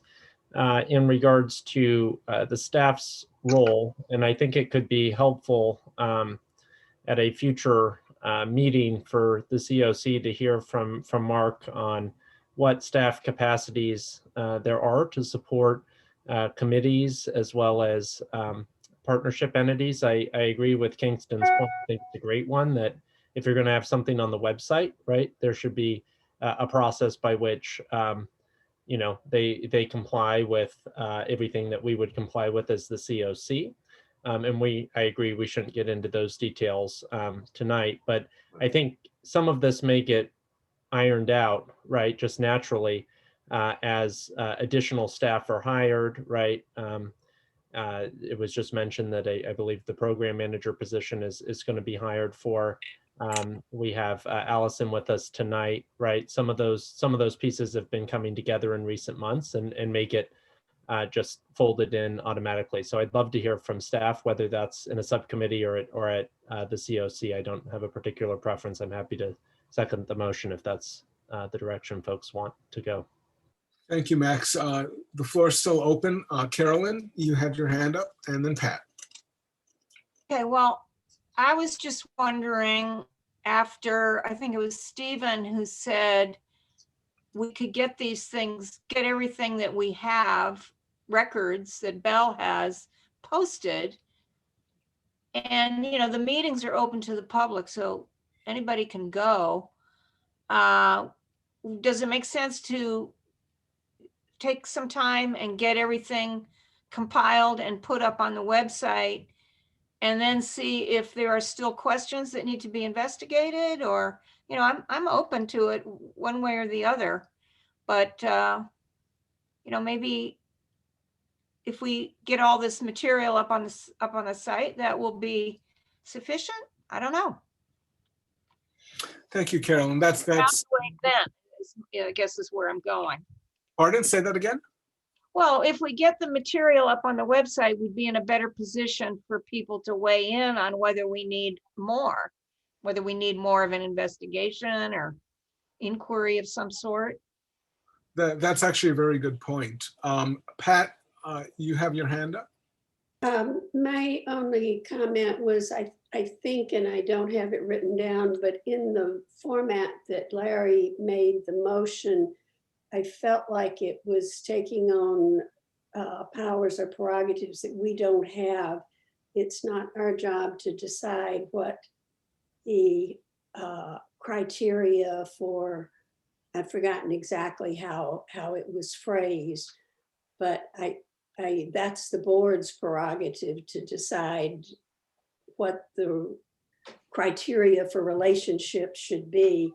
in regards to the staff's role, and I think it could be helpful at a future meeting for the COC to hear from Mark on what staff capacities there are to support committees as well as partnership entities. I agree with Kingston's point. I think it's a great one that if you're going to have something on the website, right, there should be a process by which they comply with everything that we would comply with as the COC. And I agree we shouldn't get into those details tonight, but I think some of this may get ironed out, right, just naturally as additional staff are hired, right? It was just mentioned that I believe the program manager position is going to be hired for. We have Allison with us tonight, right? Some of those pieces have been coming together in recent months and make it just folded in automatically. So I'd love to hear from staff, whether that's in a subcommittee or at the COC. I don't have a particular preference. I'm happy to second the motion if that's the direction folks want to go. Thank you, Max. The floor is still open. Carolyn, you had your hand up, and then Pat. Okay, well, I was just wondering after, I think it was Stephen who said we could get these things, get everything that we have, records that Bell has posted. And, the meetings are open to the public, so anybody can go. Does it make sense to take some time and get everything compiled and put up on the website and then see if there are still questions that need to be investigated? Or, I'm open to it one way or the other, but maybe if we get all this material up on the site, that will be sufficient. I don't know. Thank you, Carolyn. That's Then I guess is where I'm going. Pardon, say that again? Well, if we get the material up on the website, we'd be in a better position for people to weigh in on whether we need more, whether we need more of an investigation or inquiry of some sort. That's actually a very good point. Pat, you have your hand up. My only comment was, I think, and I don't have it written down, but in the format that Larry made the motion, I felt like it was taking on powers or prerogatives that we don't have. It's not our job to decide what the criteria for, I've forgotten exactly how it was phrased, but that's the board's prerogative to decide what the criteria for relationships should be.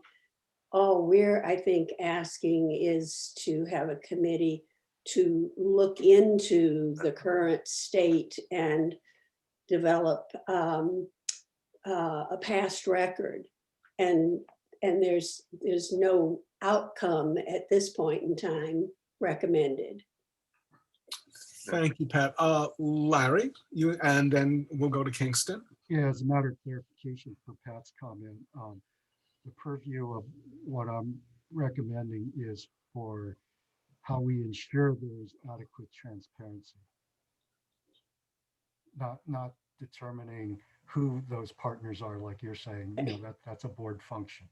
All we're, I think, asking is to have a committee to look into the current state and develop a past record. And there's no outcome at this point in time recommended. Thank you, Pat. Larry, you, and then we'll go to Kingston. Yeah, as a matter of clarification for Pat's comment, the purview of what I'm recommending is for how we ensure there is adequate transparency. Not determining who those partners are, like you're saying, that's a board function.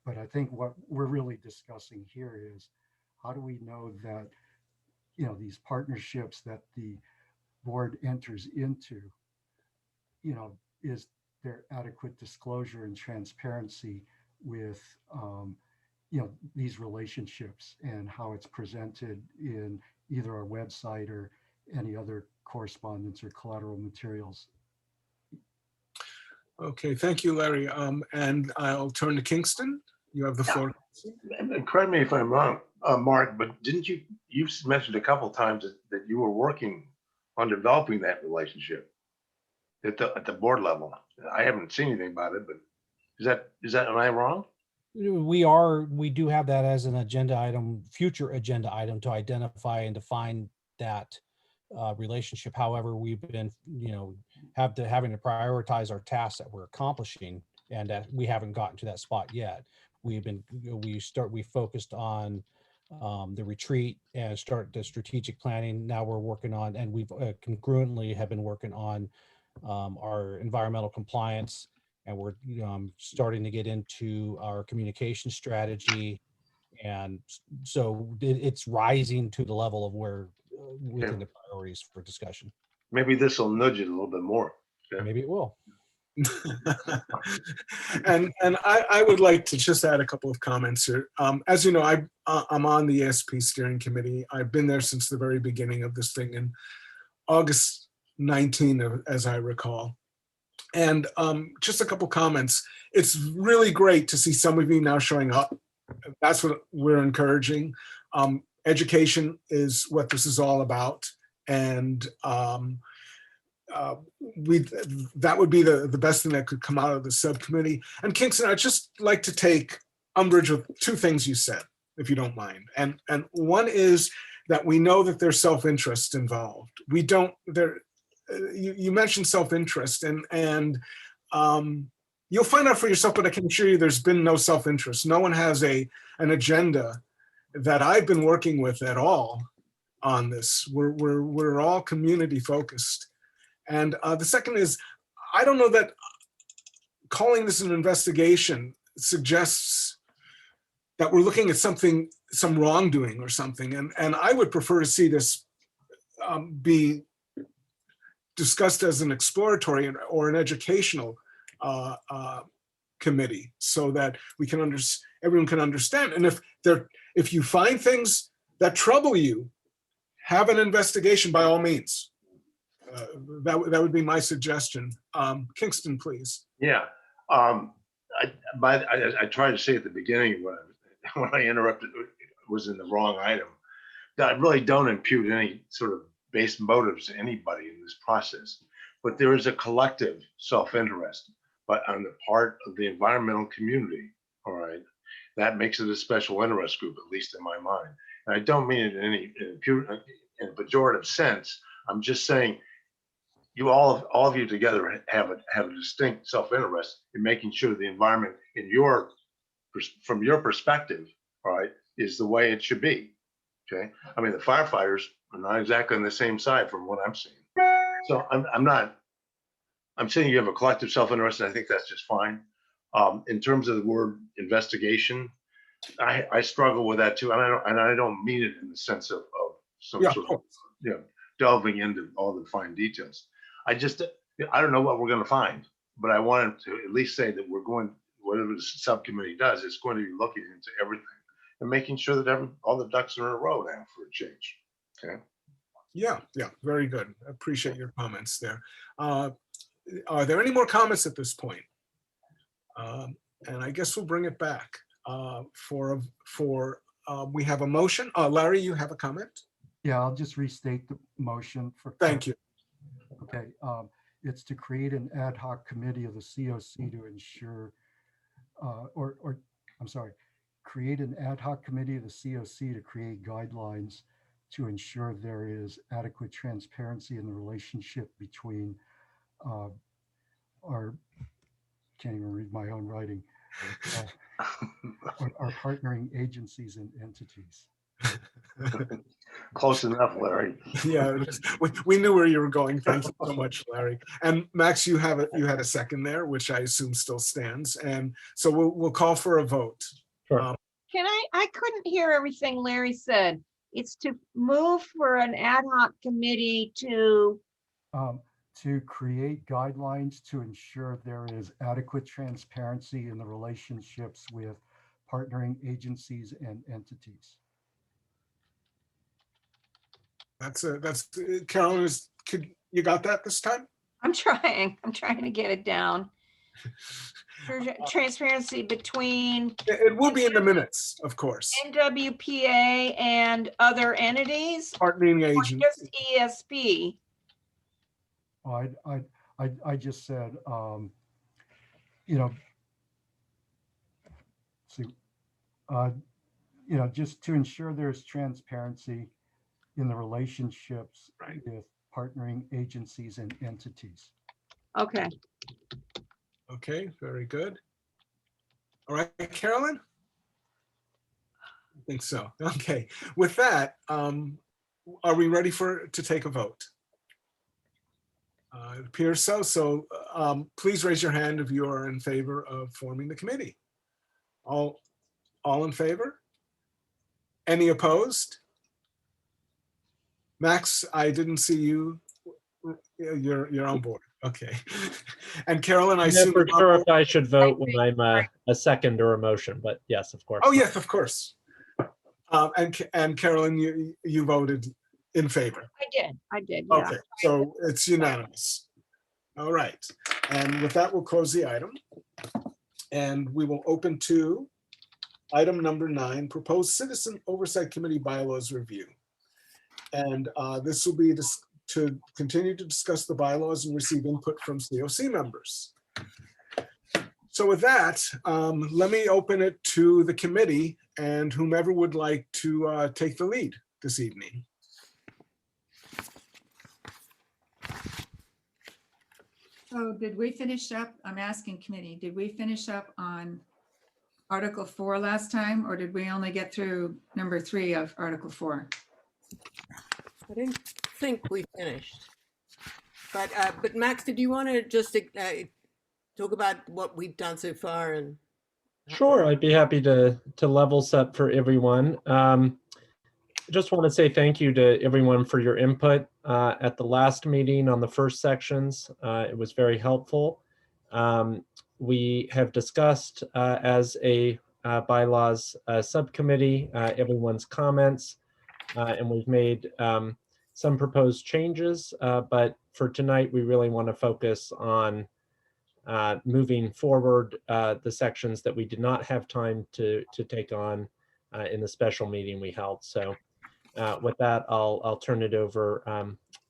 But I think what we're really discussing here is how do we know that, these partnerships that the board enters into, is there adequate disclosure and transparency with, these relationships and how it's presented in either our website or any other correspondence or collateral materials. Okay, thank you, Larry. And I'll turn to Kingston. You have the floor. And correct me if I'm wrong, Mark, but didn't you mentioned a couple times that you were working on developing that relationship at the board level? I haven't seen anything about it, but am I wrong? We do have that as an agenda item, future agenda item, to identify and define that relationship. However, we've been, having to prioritize our tasks that we're accomplishing, and that we haven't gotten to that spot yet. We focused on the retreat and start the strategic planning. Now we're working on, and we've congruently have been working on our environmental compliance, and we're starting to get into our communication strategy. And so it's rising to the level of where within the priorities for discussion. Maybe this will nudge it a little bit more. Okay? Maybe it will. and I would like to just add a couple of comments here. As you know, I'm on the ESP steering committee. I've been there since the very beginning of this thing in August 19, as I recall. And just a couple comments. It's really great to see some of you now showing up. That's what we're encouraging. Education is what this is all about. And that would be the best thing that could come out of the subcommittee. And Kingston, I'd just like to take umbrage with two things you said, if you don't mind. And one is that we know that there's self-interest involved. We don't, you mentioned self-interest, and you'll find out for yourself, but I can assure you there's been no self-interest. No one has an agenda that I've been working with at all on this. We're all community focused. And the second is, I don't know that calling this an investigation suggests that we're looking at some wrongdoing or something. And I would prefer to see this be discussed as an exploratory or an educational committee, so that everyone can understand. And if you find things that trouble you, have an investigation by all means. That would be my suggestion. Kingston, please. Yeah, I tried to say at the beginning when I interrupted, was in the wrong item. I really don't impute any sort of base motives to anybody in this process, but there is a collective self-interest, but on the part of the environmental community. All right, that makes it a special interest group, at least in my mind. And I don't mean it in a pejorative sense. I'm just saying, you all of you together have a distinct self-interest in making sure the environment from your perspective, all right, is the way it should be. Okay, I mean, the firefighters are not exactly on the same side from what I'm seeing. So I'm saying you have a collective self-interest, and I think that's just fine. In terms of the word investigation, I struggle with that too, and I don't mean it in the sense of some sort of delving into all the fine details. I don't know what we're going to find, but I wanted to at least say that whatever the subcommittee does, it's going to be looking into everything and making sure that all the ducks are in a row now for a change. Okay. Yeah, very good. I appreciate your comments there. Are there any more comments at this point? And I guess we'll bring it back we have a motion. Larry, you have a comment? Yeah, I'll just restate the motion for. Thank you. Okay, it's to create an ad hoc committee of the COC to ensure, create an ad hoc committee of the COC to create guidelines to ensure there is adequate transparency in the relationship between can't even read my own writing, our partnering agencies and entities. Close enough, Larry. Yeah, we knew where you were going. Thank you so much, Larry. And Max, you had a second there, which I assume still stands. And so we'll call for a vote. Sure. I couldn't hear everything Larry said. It's to move for an ad hoc committee to create guidelines to ensure there is adequate transparency in the relationships with partnering agencies and entities. That's Carolyn, you got that this time? I'm trying to get it down. Transparency between It will be in the minutes, of course. MWPA and other entities, Partnering or agents. just ESP? Oh, I just said, you know, see, you know, just to ensure there's transparency in the relationships Right. with partnering agencies and entities. Okay. Okay, very good. All right, Carolyn? I think so. Okay, with that, are we ready to take a vote? It appears so. So please raise your hand if you are in favor of forming the committee. All in favor? Any opposed? Max, I didn't see you. You're on board. Okay. And Carolyn, I I'm assume. never sure if I should vote when I'm a second or a motion, but yes, of course. Oh, yes, of course. And Carolyn, you voted in favor. I did, yeah. Okay, so it's unanimous. All right, and with that, we'll close the item. And we will open to item number 9, Proposed Citizen Oversight Committee Bylaws Review. And this will be to continue to discuss the bylaws and receive input from COC members. So with that, let me open it to the committee and whomever would like to take the lead this evening. So did we finish up? I'm asking committee, did we finish up on Article 4 last time, or did we only get through number 3 of Article 4? I didn't think we finished. But Max, did you want to just talk about what we've done so far? And Sure, I'd be happy to level set for everyone. I just want to say thank you to everyone for your input at the last meeting on the first sections. It was very helpful. We have discussed as a bylaws subcommittee everyone's comments, and we've made some proposed changes, but for tonight we really want to focus on moving forward the sections that we did not have time to take on in the special meeting we held. So with that, I'll turn it over.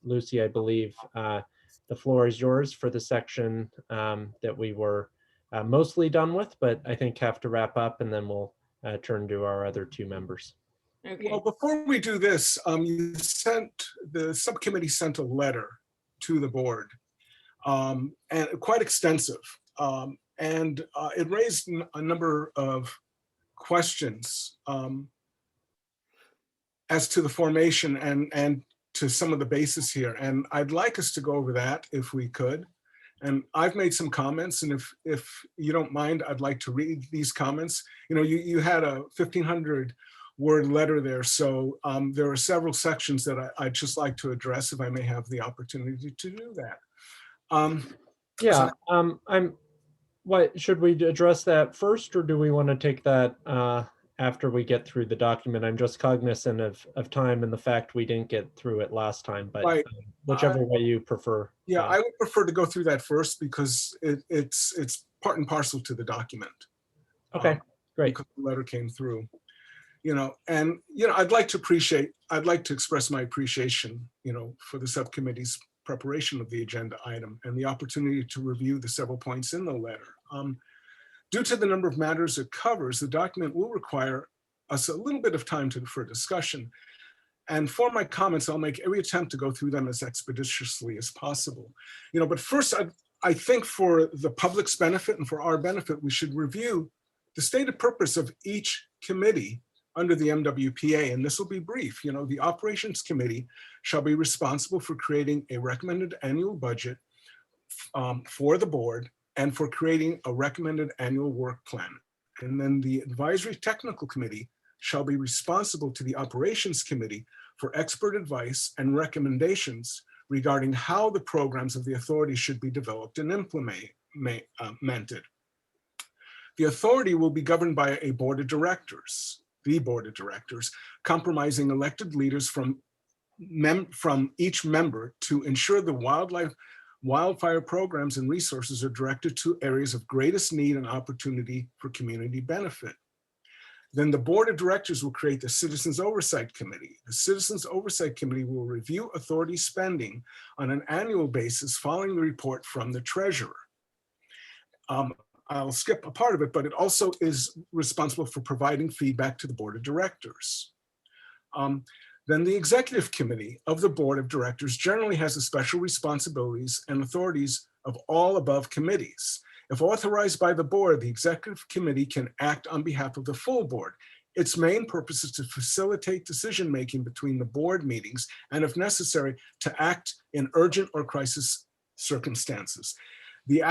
Lucy, I believe the floor is yours for the section that we were mostly done with, but I think have to wrap up, and then we'll turn to our other 2 members. okay. Well, before we do this, the subcommittee sent a letter to the board, and quite extensive. And it raised a number of questions as to the formation and to some of the basis here. And I'd like us to go over that if we could. And I've made some comments, and if you don't mind, I'd like to read these comments. You know, you had a 1,500 word letter there, so there are several sections that I'd just like to address if I may have the opportunity to do that. Yeah, what should we address that first, or do we want to take that after we get through the document? I'm just cognizant of time and the fact we didn't get through it last time, but Right. Whichever way you prefer. Yeah, I would prefer to go through that first because it's part and parcel to the document. Okay, great. Because the letter came through, you know, and, you know, I'd like to express my appreciation, you know, for the subcommittee's preparation of the agenda item and the opportunity to review the several points in the letter. Due to the number of matters it covers, the document will require us a little bit of time for discussion. And for my comments, I'll make every attempt to go through them as expeditiously as possible. You know, but first, I think for the public's benefit and for our benefit, we should review the stated purpose of each committee under the MWPA, and this will be brief. You know, the Operations Committee shall be responsible for creating a recommended annual budget for the board and for creating a recommended annual work plan. And then the Advisory Technical Committee shall be responsible to the Operations Committee for expert advice and recommendations regarding how the programs of the authority should be developed and implemented. The authority will be governed by a board of directors, comprising elected leaders from each member to ensure the wildlife wildfire programs and resources are directed to areas of greatest need and opportunity for community benefit. Then the board of directors will create the Citizens Oversight Committee. The Citizens Oversight Committee will review authority spending on an annual basis following the report from the treasurer. I'll skip a part of it, but it also is responsible for providing feedback to the board of directors. Then the executive committee of the board of directors generally has the special responsibilities and authorities of all above committees. If authorized by the board, the executive committee can act on behalf of the full board. Its main purpose is to facilitate decision-making between the board meetings and, if necessary, to act in urgent or crisis circumstances. The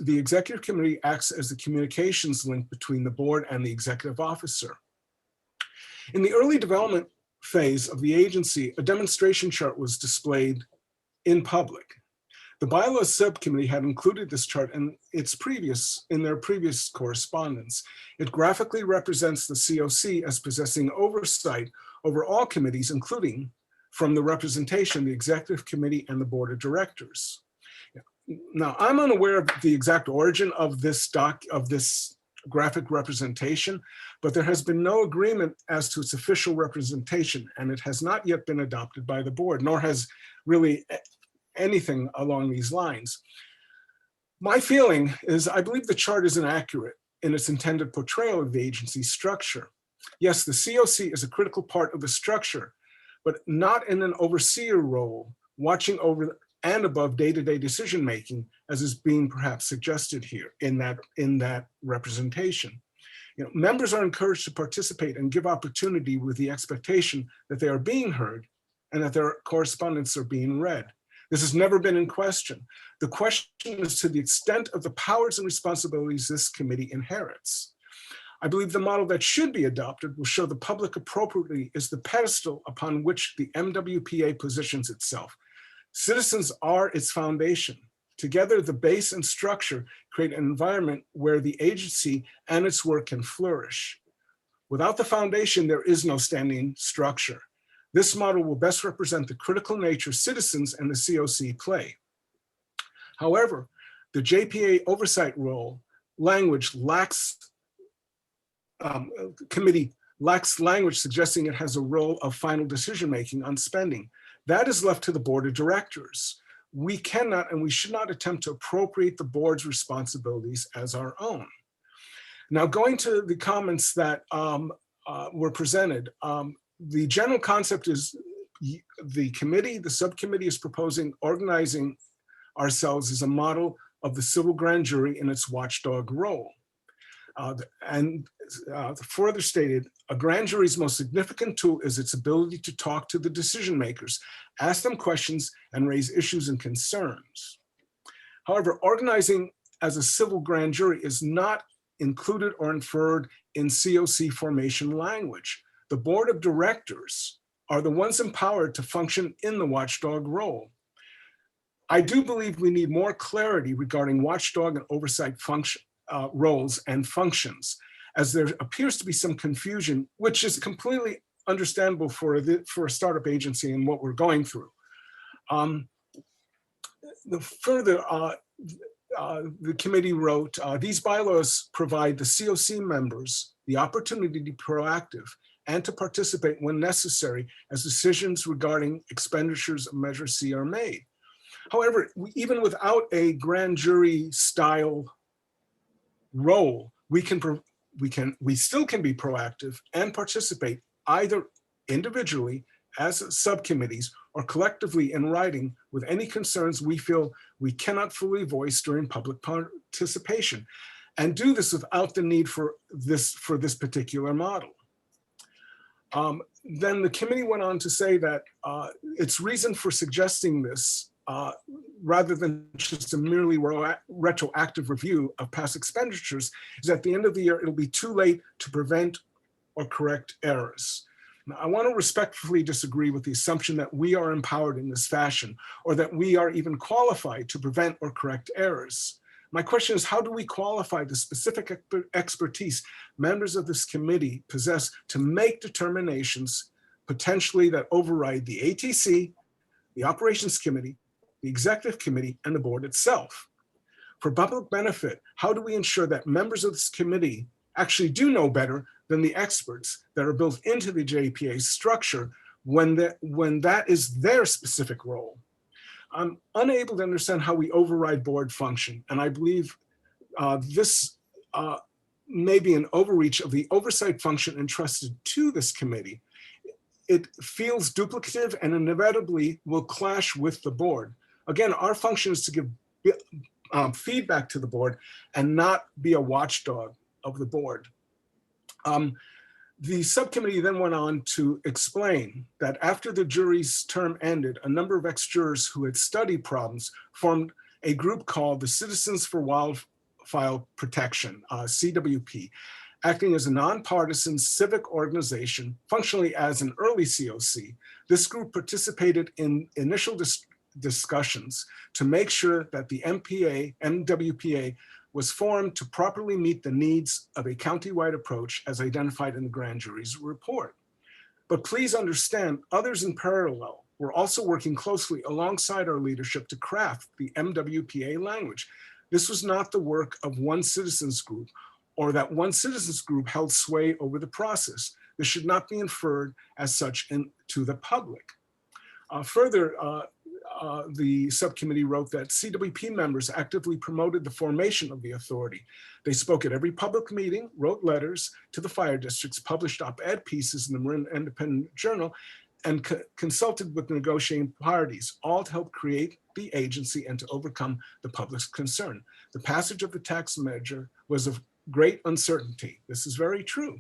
executive committee acts as the communications link between the board and the executive officer. In the early development phase of the agency, a demonstration chart was displayed in public. The bylaws subcommittee had included this chart in their previous correspondence. It graphically represents the COC as possessing oversight over all committees, including from the representation, the executive committee and the board of directors. Now, I'm unaware of the exact origin of this graphic representation, but there has been no agreement as to its official representation, and it has not yet been adopted by the board, nor has really anything along these lines. My feeling is I believe the chart is inaccurate in its intended portrayal of the agency's structure. Yes, the COC is a critical part of the structure, but not in an overseer role, watching over and above day-to-day decision-making, as is being perhaps suggested here in that representation. Members are encouraged to participate and give opportunity with the expectation that they are being heard and that their correspondence are being read. This has never been in question. The question is to the extent of the powers and responsibilities this committee inherits. I believe the model that should be adopted will show the public appropriately is the pedestal upon which the MWPA positions itself. Citizens are its foundation. Together, the base and structure create an environment where the agency and its work can flourish. Without the foundation, there is no standing structure. This model will best represent the critical nature citizens and the COC play. However, the JPA oversight role language lacks, committee lacks language suggesting it has a role of final decision-making on spending. That is left to the board of directors. We cannot and we should not attempt to appropriate the board's responsibilities as our own. Now, going to the comments that were presented, the general concept is the subcommittee is proposing organizing ourselves as a model of the civil grand jury in its watchdog role. Further stated, a grand jury's most significant tool is its ability to talk to the decision makers, ask them questions, and raise issues and concerns. However, organizing as a civil grand jury is not included or inferred in COC formation language. The board of directors are the ones empowered to function in the watchdog role. I do believe we need more clarity regarding watchdog and oversight roles and functions, as there appears to be some confusion, which is completely understandable for a startup agency and what we're going through. The committee wrote, these bylaws provide the COC members the opportunity to be proactive and to participate when necessary as decisions regarding expenditures of Measure C are made. However, even without a grand jury style role, we still can be proactive and participate either individually as subcommittees or collectively in writing with any concerns we feel we cannot fully voice during public participation, and do this without the need for this particular model. Then the committee went on to say that its reason for suggesting this, rather than just a merely retroactive review of past expenditures, is at the end of the year, it'll be too late to prevent or correct errors. Now, I want to respectfully disagree with the assumption that we are empowered in this fashion, or that we are even qualified to prevent or correct errors. My question is, how do we qualify the specific expertise members of this committee possess to make determinations potentially that override the ATC, the Operations Committee, the executive committee, and the board itself. For public benefit, how do we ensure that members of this committee actually do know better than the experts that are built into the JPA structure when that is their specific role? I'm unable to understand how we override board function, and I believe this may be an overreach of the oversight function entrusted to this committee. It feels duplicative and inevitably will clash with the board. Again, our function is to give feedback to the board and not be a watchdog of the board. The subcommittee then went on to explain that after the jury's term ended, a number of ex-jurors who had studied problems formed a group called the Citizens for Wildfire Protection, CWP, acting as a nonpartisan civic organization, functionally as an early COC. This group participated in initial discussions to make sure that the MWPA was formed to properly meet the needs of a county-wide approach as identified in the grand jury's report. But please understand, others in parallel were also working closely alongside our leadership to craft the MWPA language. This was not the work of one citizens group, or that one citizens group held sway over the process. This should not be inferred as such to the public. Further, the subcommittee wrote that CWP members actively promoted the formation of the authority. They spoke at every public meeting, wrote letters to the fire districts, published op-ed pieces in the Marin Independent Journal, and consulted with negotiating parties, all to help create the agency and to overcome the public's concern. The passage of the tax measure was of great uncertainty. This is very true.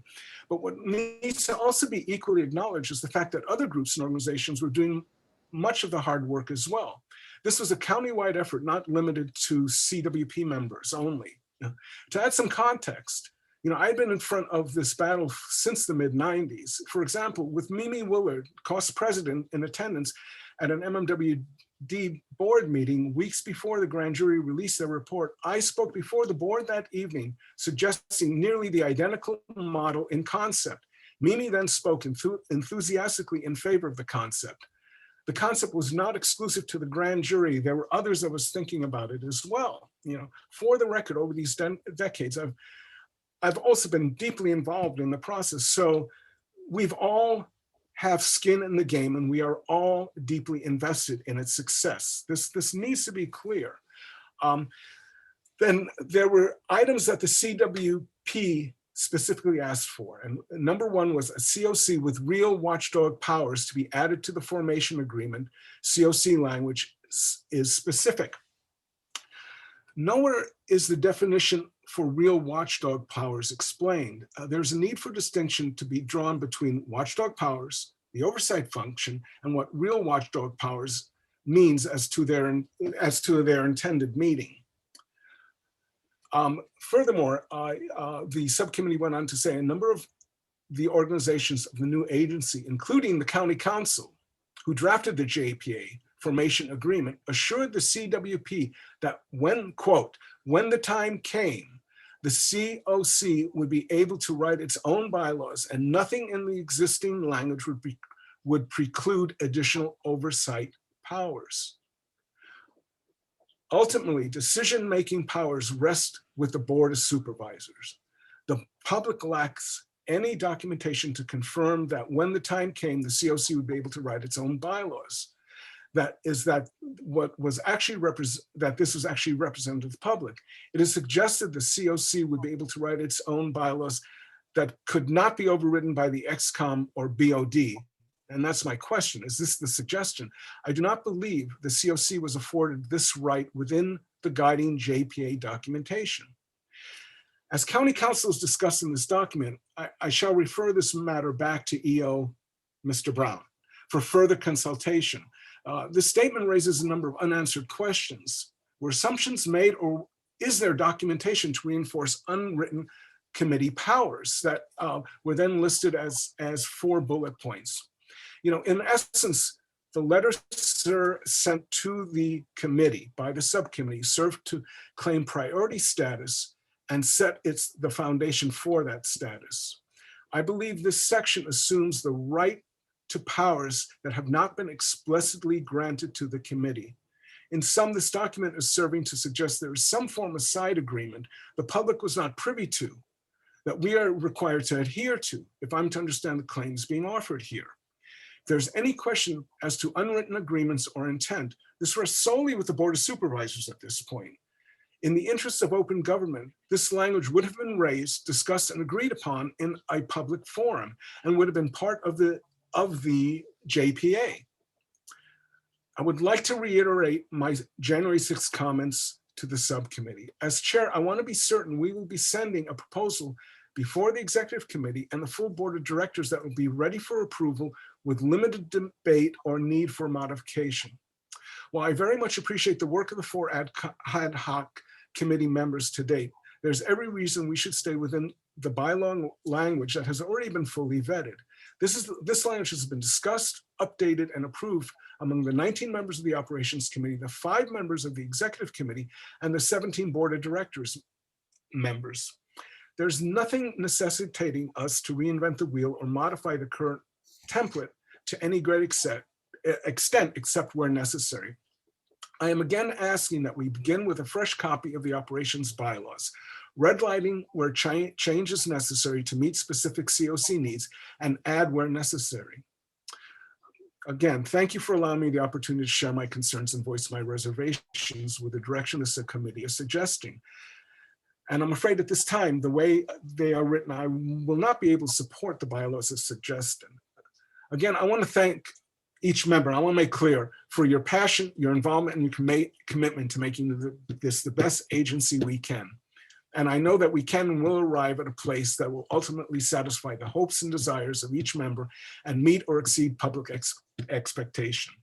But what needs to also be equally acknowledged is the fact that other groups and organizations were doing much of the hard work as well. This was a countywide effort, not limited to CWP members only. To add some context, I've been in front of this battle since the mid-90s. For example, with Mimi Willard, cost president, in attendance at an MMWD board meeting weeks before the grand jury released their report, I spoke before the board that evening, suggesting nearly the identical model in concept. Mimi then spoke enthusiastically in favor of the concept. The concept was not exclusive to the grand jury. There were others that was thinking about it as well. For the record, over these decades, I've also been deeply involved in the process. So we've all have skin in the game, and we are all deeply invested in its success. This needs to be clear. Then there were items that the CWP specifically asked for. And number one was a COC with real watchdog powers to be added to the formation agreement. COC language is specific. Nowhere is the definition for real watchdog powers explained. There's a need for distinction to be drawn between watchdog powers, the oversight function, and what real watchdog powers means as to their intended meaning. Furthermore, the subcommittee went on to say a number of the organizations of the new agency, including the county council, who drafted the JPA formation agreement, assured the CWP that when, quote, when the time came, the COC would be able to write its own bylaws and nothing in the existing language would preclude additional oversight powers. Ultimately, decision-making powers rest with the Board of Supervisors. The public lacks any documentation to confirm that when the time came, the COC would be able to write its own bylaws. That this was actually represented to the public. It is suggested the COC would be able to write its own bylaws that could not be overridden by the XCOM or BOD. And that's my question. Is this the suggestion? I do not believe the COC was afforded this right within the guiding JPA documentation. As county councils discussed in this document, I shall refer this matter back to EO Mr. Brown for further consultation. This statement raises a number of unanswered questions. Were assumptions made, or is there documentation to reinforce unwritten committee powers that were then listed as 4 bullet points? In essence, the letters sent to the committee by the subcommittee served to claim priority status and set the foundation for that status. I believe this section assumes the right to powers that have not been explicitly granted to the committee. In sum, this document is serving to suggest there is some form of side agreement the public was not privy to, that we are required to adhere to, if I'm to understand the claims being offered here. If there's any question as to unwritten agreements or intent, this rests solely with the Board of Supervisors at this point. In the interest of open government, this language would have been raised, discussed, and agreed upon in a public forum and would have been part of the JPA. I would like to reiterate my January 6th comments to the subcommittee. As chair, I want to be certain we will be sending a proposal before the executive committee and the full board of directors that will be ready for approval with limited debate or need for modification. While I very much appreciate the work of the 4 ad hoc committee members to date, there's every reason we should stay within the bylaw language that has already been fully vetted. This language has been discussed, updated, and approved among the 19 members of the Operations Committee, the 5 members of the Executive Committee, and the 17 Board of Directors members. There's nothing necessitating us to reinvent the wheel or modify the current template to any great extent except where necessary. I am again asking that we begin with a fresh copy of the operations bylaws, redlining where change is necessary to meet specific COC needs, and add where necessary. Again, thank you for allowing me the opportunity to share my concerns and voice my reservations with the direction the subcommittee is suggesting. And I'm afraid at this time, the way they are written, I will not be able to support the bylaws as suggested. Again, I want to thank each member. I want to make clear for your passion, your involvement, and your commitment to making this the best agency we can. And I know that we can and will arrive at a place that will ultimately satisfy the hopes and desires of each member and meet or exceed public expectation.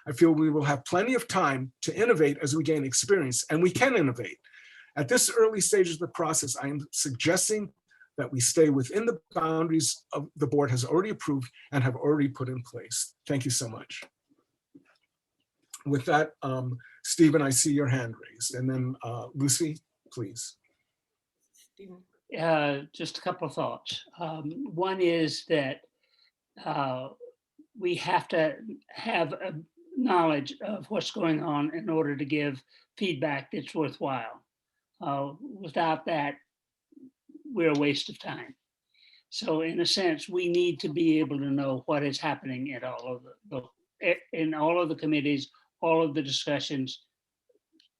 I feel we will have plenty of time to innovate as we gain experience, and we can innovate. At this early stage of the process, I am suggesting that we stay within the boundaries of the board has already approved and have already put in place. Thank you so much. With that, Stephen, I see your hand raised, and then Lucy, please. Just a couple of thoughts. One is that we have to have a knowledge of what's going on in order to give feedback that's worthwhile. Without that, we're a waste of time. So in a sense, we need to be able to know what is happening at in all of the committees, all of the discussions,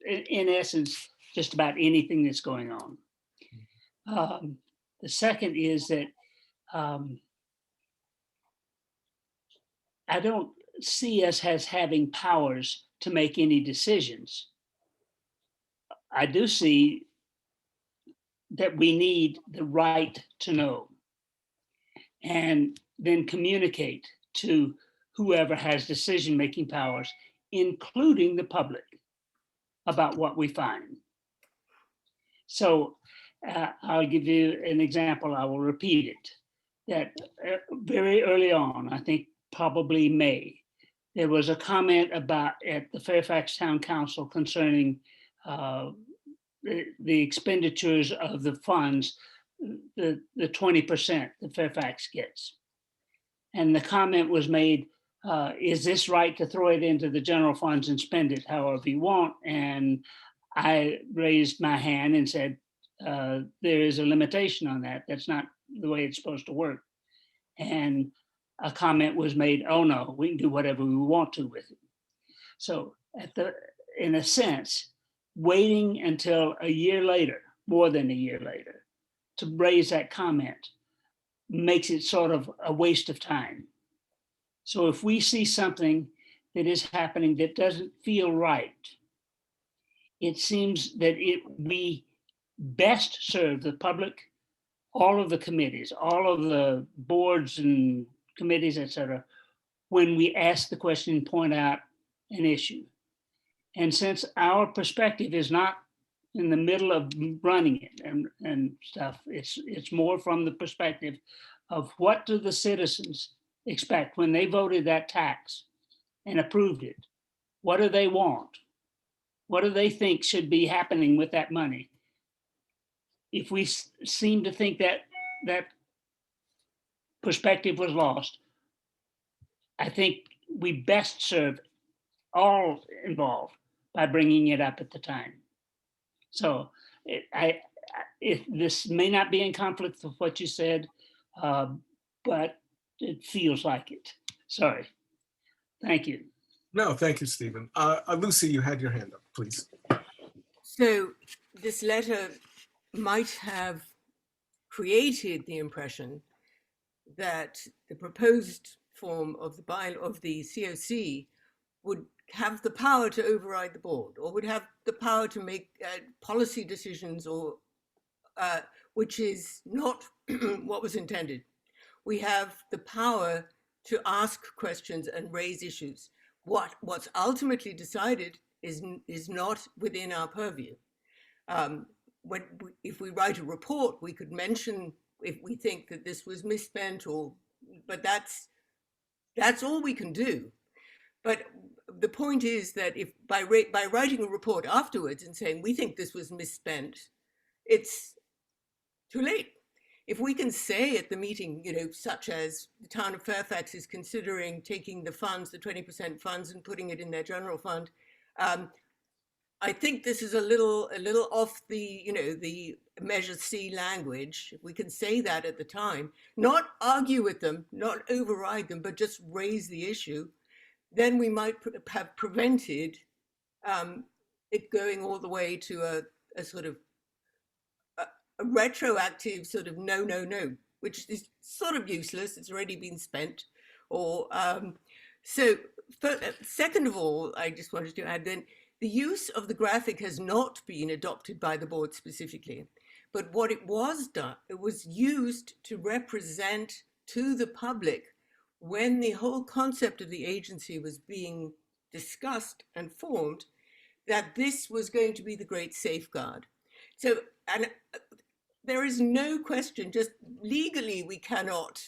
in essence, just about anything that's going on. The second is that I don't see us as having powers to make any decisions. I do see that we need the right to know and then communicate to whoever has decision-making powers, including the public, about what we find. So I'll give you an example. I will repeat it. That very early on, I think probably May, there was a comment about at the Fairfax Town Council concerning the expenditures of the funds, the 20% that Fairfax gets. And the comment was made, is this right to throw it into the general funds and spend it however you want? And I raised my hand and said, there is a limitation on that. That's not the way it's supposed to work. And a comment was made, oh no, we can do whatever we want to with it. So in a sense, waiting until a year later, more than a year later, to raise that comment makes it sort of a waste of time. So if we see something that is happening that doesn't feel right, it seems that we best serve the public, all of the committees, all of the boards and committees, et cetera, when we ask the question and point out an issue. And since our perspective is not in the middle of running it and stuff, it's more from the perspective of what do the citizens expect when they voted that tax and approved it? What do they want? What do they think should be happening with that money? If we seem to think that that perspective was lost, I think we best serve all involved, by bringing it up at the time. So this may not be in conflict with what you said, but it feels like it. Sorry. Thank you. No, thank you, Stephen. Lucy, you had your hand up, please. So this letter might have created the impression that the proposed form of the COC would have the power to override the board, or would have the power to make policy decisions, or which is not what was intended. We have the power to ask questions and raise issues. What's ultimately decided is not within our purview. If we write a report, we could mention if we think that this was misspent, but that's all we can do. But the point is that if by writing a report afterwards and saying we think this was misspent, it's too late. If we can say at the meeting, such as the town of Fairfax is considering taking the funds, the 20% funds, and putting it in their general fund, I think this is a little off the Measure C language. If we can say that at the time, not argue with them, not override them, but just raise the issue, then we might have prevented it going all the way to a sort of a retroactive sort of no, which is sort of useless. It's already been spent. Second of all, I just wanted to add then, the use of the graphic has not been adopted by the board specifically, but what it was done, it was used to represent to the public when the whole concept of the agency was being discussed and formed, that this was going to be the great safeguard. So, and there is no question, just legally, we cannot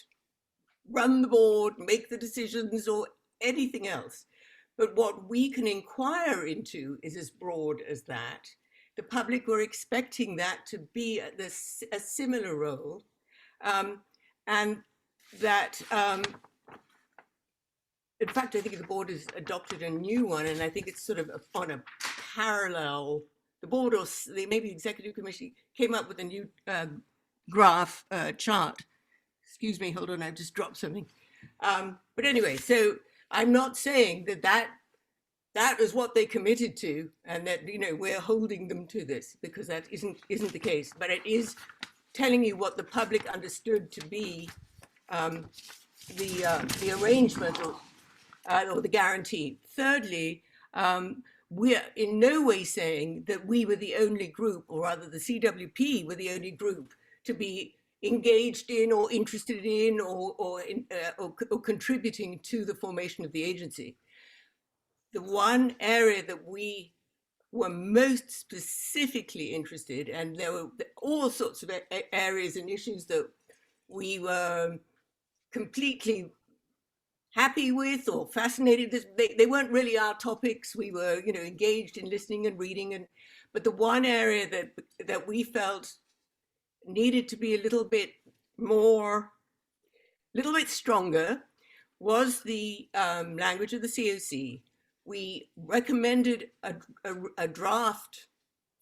run the board, make the decisions or anything else. But what we can inquire into is as broad as that. The public were expecting that to be a similar role, and that, in fact, I think the board has adopted a new one, and I think it's sort of on a parallel. The board or maybe the executive committee came up with a new graph chart. Excuse me, hold on, I just dropped something. But anyway, so I'm not saying that is what they committed to, and that we're holding them to this, because that isn't the case. But it is telling you what the public understood to be the arrangement or the guarantee. Thirdly, we're in no way saying that we were the only group, or rather the CWP were the only group to be engaged in or interested in or contributing to the formation of the agency. The one area that we were most specifically interested, and there were all sorts of areas and issues that we were completely happy with or fascinated. They weren't really our topics. We were, engaged in listening and reading, but the one area that we felt needed to be a little bit stronger was the language of the COC. We recommended a draft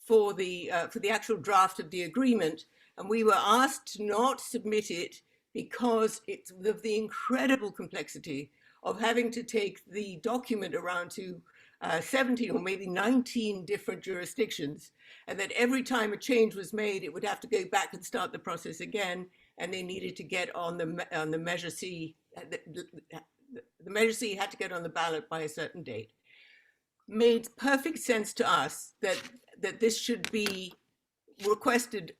for the actual draft of the agreement, and we were asked to not submit it because it's of the incredible complexity of having to take the document around to 17 or maybe 19 different jurisdictions, and that every time a change was made, it would have to go back and start the process again, and they needed to get on the Measure C. The Measure C had to get on the ballot by a certain date. Made perfect sense to us that this should be requested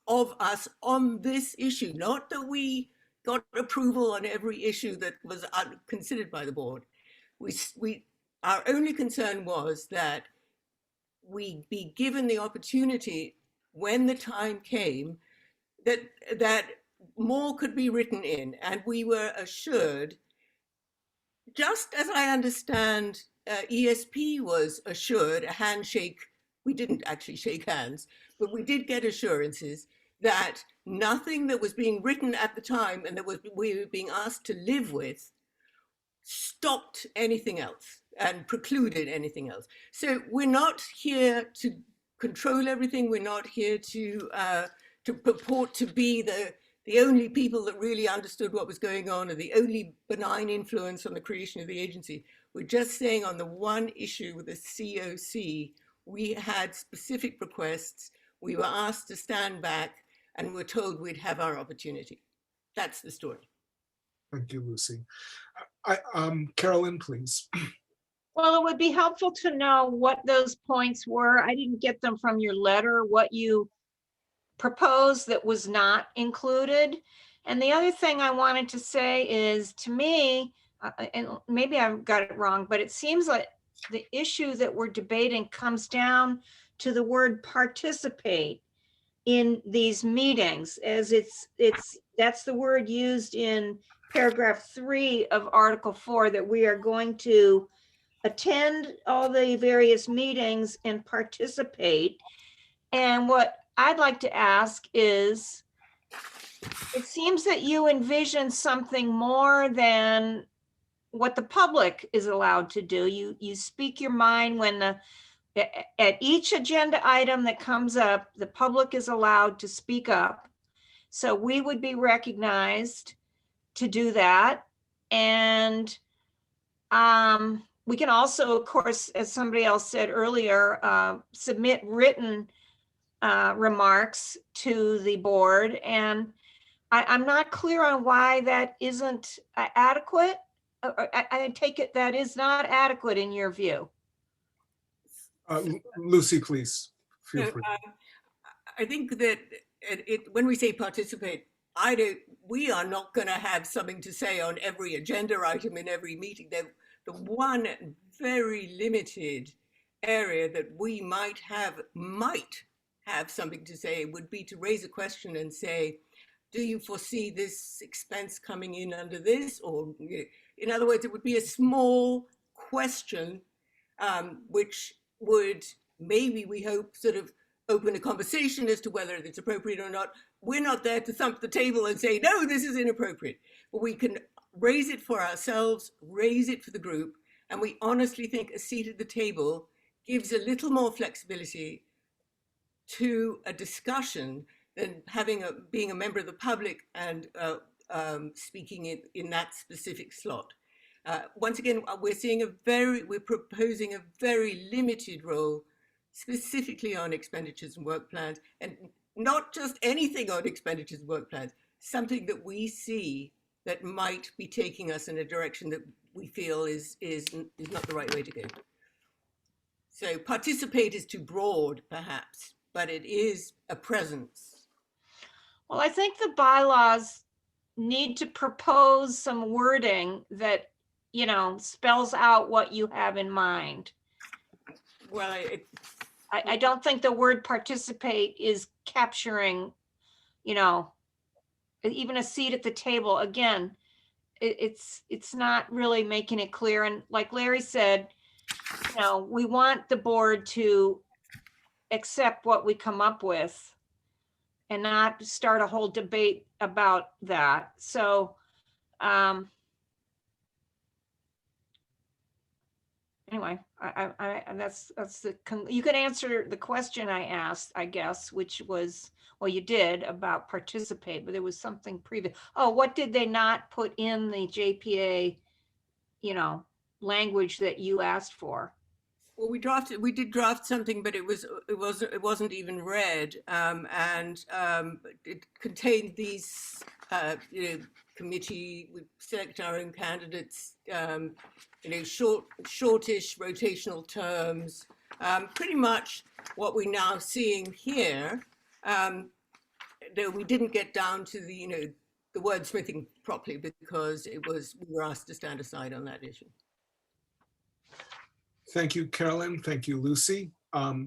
of us on this issue, not that we got approval on every issue that was considered by the board. Our only concern was that we be given the opportunity when the time came that more could be written in, and we were assured, just as I understand ESP was assured, a handshake, we didn't actually shake hands, but we did get assurances that nothing that was being written at the time and that we were being asked to live with stopped anything else. and precluded anything else. So we're not here to control everything. We're not here to purport to be the only people that really understood what was going on or the only benign influence on the creation of the agency. We're just saying on the one issue with the COC, we had specific requests. We were asked to stand back and we're told we'd have our opportunity. That's the story. Thank you, Lucy. Carolyn, please. Well, it would be helpful to know what those points were. I didn't get them from your letter, what you proposed that was not included. And the other thing I wanted to say is, to me, and maybe I've got it wrong, but it seems like the issue that we're debating comes down to the word participate in these meetings, as that's the word used in paragraph 3 of Article 4, that we are going to attend all the various meetings and participate. And what I'd like to ask is, it seems that you envision something more than what the public is allowed to do. You speak your mind when at each agenda item that comes up, the public is allowed to speak up. So we would be recognized to do that. And we can also, of course, as somebody else said earlier, submit written remarks to the board. And I'm not clear on why that isn't adequate. I take it that is not adequate in your view. Lucy, please, feel free. I think that when we say participate, we are not going to have something to say on every agenda item in every meeting. The one very limited area that we might have something to say would be to raise a question and say, do you foresee this expense coming in under this? Or, in other words, it would be a small question, which would maybe, we hope, sort of open a conversation as to whether it's appropriate or not. We're not there to thump the table and say, no, this is inappropriate. But we can raise it for ourselves, raise it for the group. And we honestly think a seat at the table gives a little more flexibility to a discussion than being a member of the public and speaking in that specific slot. Once again, we're proposing a very limited role, specifically on expenditures and work plans, and not just anything on expenditures and work plans, something that we see that might be taking us in a direction that we feel is not the right way to go. So participate is too broad, perhaps, but it is a presence. Well, I think the bylaws need to propose some wording that, spells out what you have in mind. Well, I don't think the word participate is capturing, even a seat at the table. Again, it's not really making it clear. And like Larry said, we want the board to accept what we come up with and not start a whole debate about that. So, anyway, you could answer the question I asked, I guess, which was, well, you did, about participate, but there was something previous. Oh, what did they not put in the JPA, language that you asked for? Well, we did draft something, but it wasn't even read, and it contained these, committee, we select our own candidates, shortish rotational terms, pretty much what we're now seeing here. Though we didn't get down to the wordsmithing properly because we were asked to stand aside on that issue. Thank you, Carolyn. Thank you, Lucy.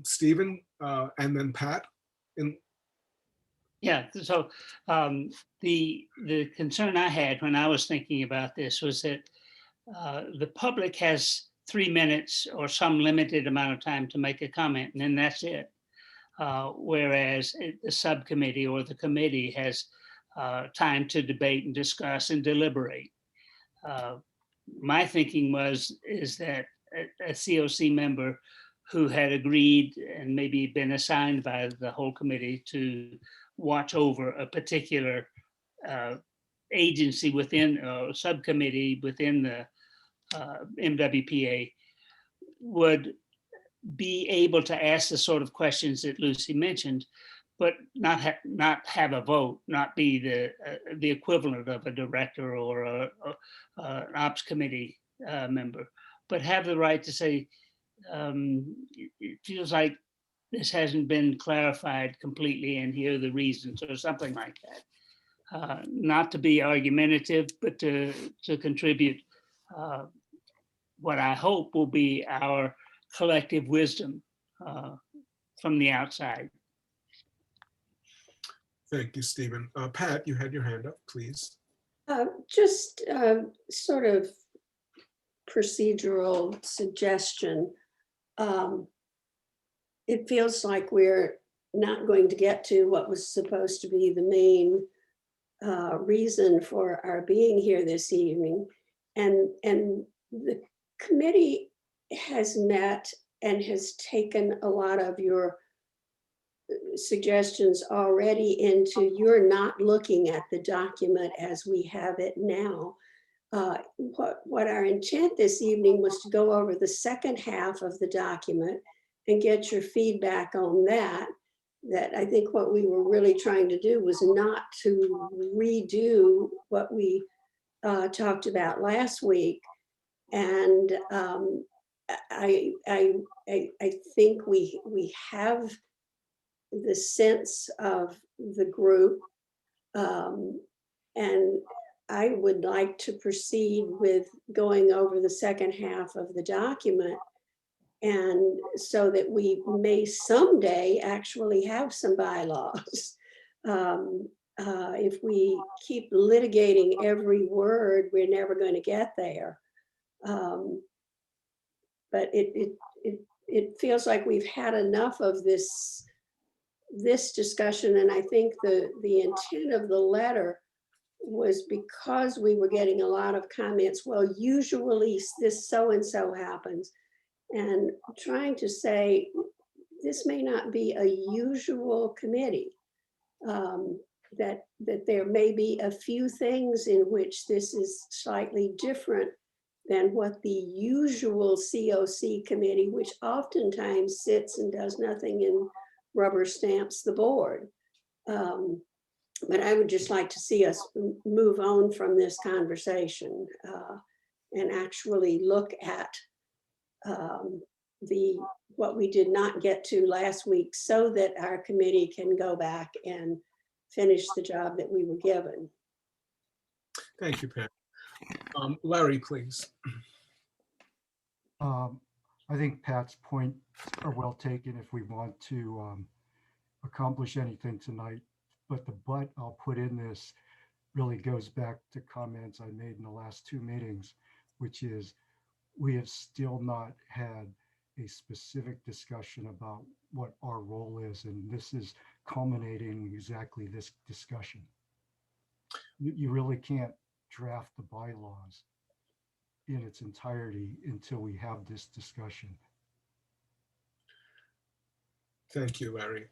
Stephen, and then Pat. Yeah, so the concern I had when I was thinking about this was that the public has 3 minutes or some limited amount of time to make a comment, and then that's it. Whereas the subcommittee or the committee has time to debate and discuss and deliberate. My thinking is that a COC member who had agreed and maybe been assigned by the whole committee to watch over a particular agency within a subcommittee within the MWPA would be able to ask the sort of questions that Lucy mentioned, but not have a vote, not be the equivalent of a director or an ops committee member, but have the right to say, it feels like this hasn't been clarified completely, and here are the reasons, or something like that. Not to be argumentative, but to contribute what I hope will be our collective wisdom from the outside. Thank you, Stephen. Pat, you had your hand up, please. Just sort of procedural suggestion. It feels like we're not going to get to what was supposed to be the main reason for our being here this evening. And the committee has met and has taken a lot of your suggestions already into, you're not looking at the document as we have it now. What our intent this evening was to go over the second half of the document and get your feedback on that. That I think what we were really trying to do was not to redo what we talked about last week. And I think we have the sense of the group, and I would like to proceed with going over the second half of the document, and so that we may someday actually have some bylaws. If we keep litigating every word, we're never going to get there. But it feels like we've had enough of this discussion, and I think the intent of the letter was because we were getting a lot of comments. Well, usually this so and so happens, and trying to say this may not be a usual committee. That there may be a few things in which this is slightly different than what the usual COC committee, which oftentimes sits and does nothing and rubber stamps the board. But I would just like to see us move on from this conversation and actually look at what we did not get to last week, so that our committee can go back and finish the job that we were given. Thank you, Pat. Larry, please. I think Pat's points are well taken if we want to accomplish anything tonight. But the but I'll put in this really goes back to comments I made in the last two meetings, which is we have still not had a specific discussion about what our role is. And this is culminating exactly this discussion. You really can't draft the bylaws in its entirety until we have this discussion. Thank you, Larry.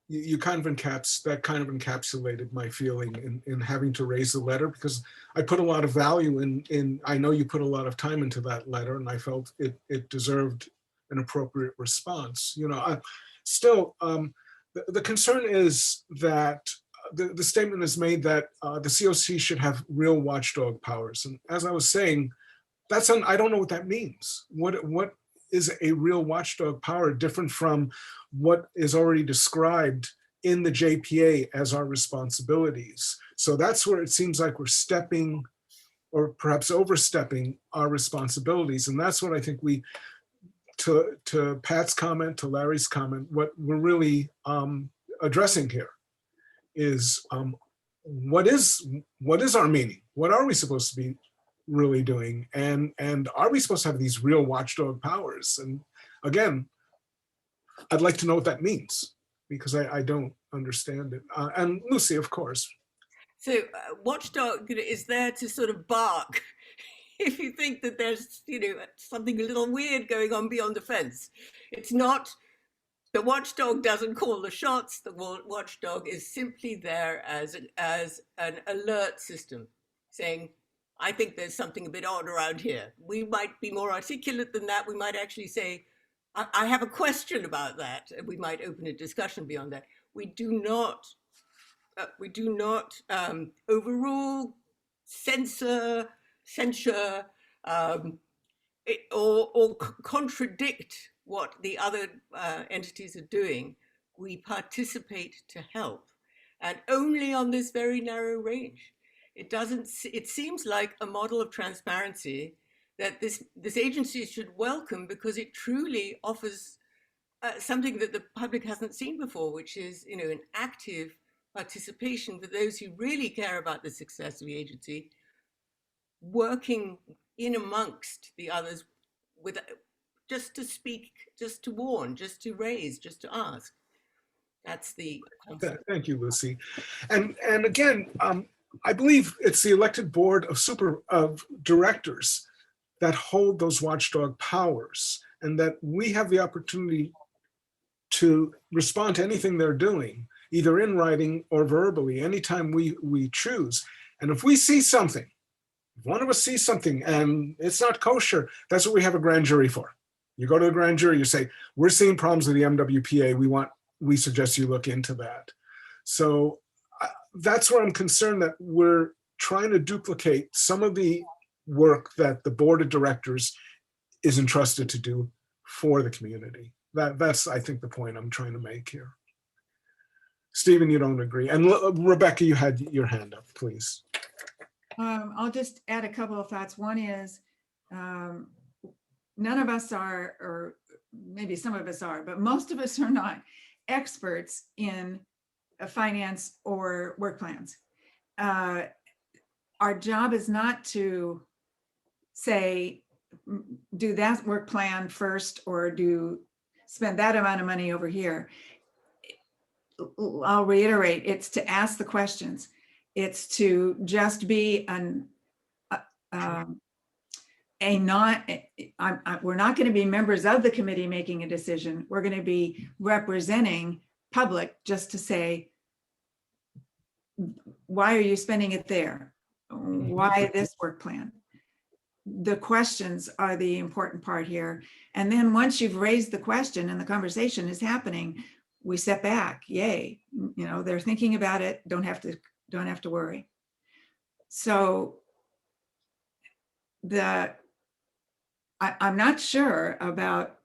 You kind of encapsulated my feeling in having to raise the letter, because I put a lot of value in I know you put a lot of time into that letter, and I felt it deserved an appropriate response. You know, the concern is that the statement is made that the COC should have real watchdog powers. And as I was saying, I don't know what that means. What is a real watchdog power different from what is already described in the JPA as our responsibilities? So that's where it seems like we're stepping, or perhaps overstepping, our responsibilities. And that's what I think to Pat's comment, to Larry's comment, what we're really addressing here is what is our meaning? What are we supposed to be really doing? And are we supposed to have these real watchdog powers? And again, I'd like to know what that means, because I don't understand it. And Lucy, of course. So watchdog is there to sort of bark if you think that there's, something a little weird going on beyond the fence. It's not, the watchdog doesn't call the shots. The watchdog is simply there as an alert system saying, I think there's something a bit odd around here. We might be more articulate than that. We might actually say, I have a question about that. And we might open a discussion beyond that. We do not overrule, censor, or contradict what the other entities are doing. We participate to help, and only on this very narrow range. It seems like a model of transparency that this agency should welcome, because it truly offers something that the public hasn't seen before, which is, an active participation for those who really care about the success of the agency, working in amongst the others with just to speak, just to warn, just to raise, just to ask. That's the concept. Thank you, Lucy. And again, I believe it's the elected board of directors that hold those watchdog powers, and that we have the opportunity to respond to anything they're doing, either in writing or verbally, anytime we choose. And if we see something, if one of us sees something and it's not kosher, that's what we have a grand jury for. You go to the grand jury, you say, we're seeing problems with the MWPA. We suggest you look into that. So that's where I'm concerned that we're trying to duplicate some of the work that the board of directors is entrusted to do for the community. That's, I think, the point I'm trying to make here. Stephen, you don't agree. And Rebecca, you had your hand up, please. I'll just add a couple of thoughts. One is none of us are, or maybe some of us are, but most of us are not experts in finance or work plans. Our job is not to say, do that work plan first or spend that amount of money over here. I'll reiterate, it's to ask the questions. It's to just be we're not going to be members of the committee making a decision. We're going to be representing public just to say, why are you spending it there? Why this work plan? The questions are the important part here. And then once you've raised the question and the conversation is happening, we step back. Yay, they're thinking about it. Don't have to worry. So I'm not sure about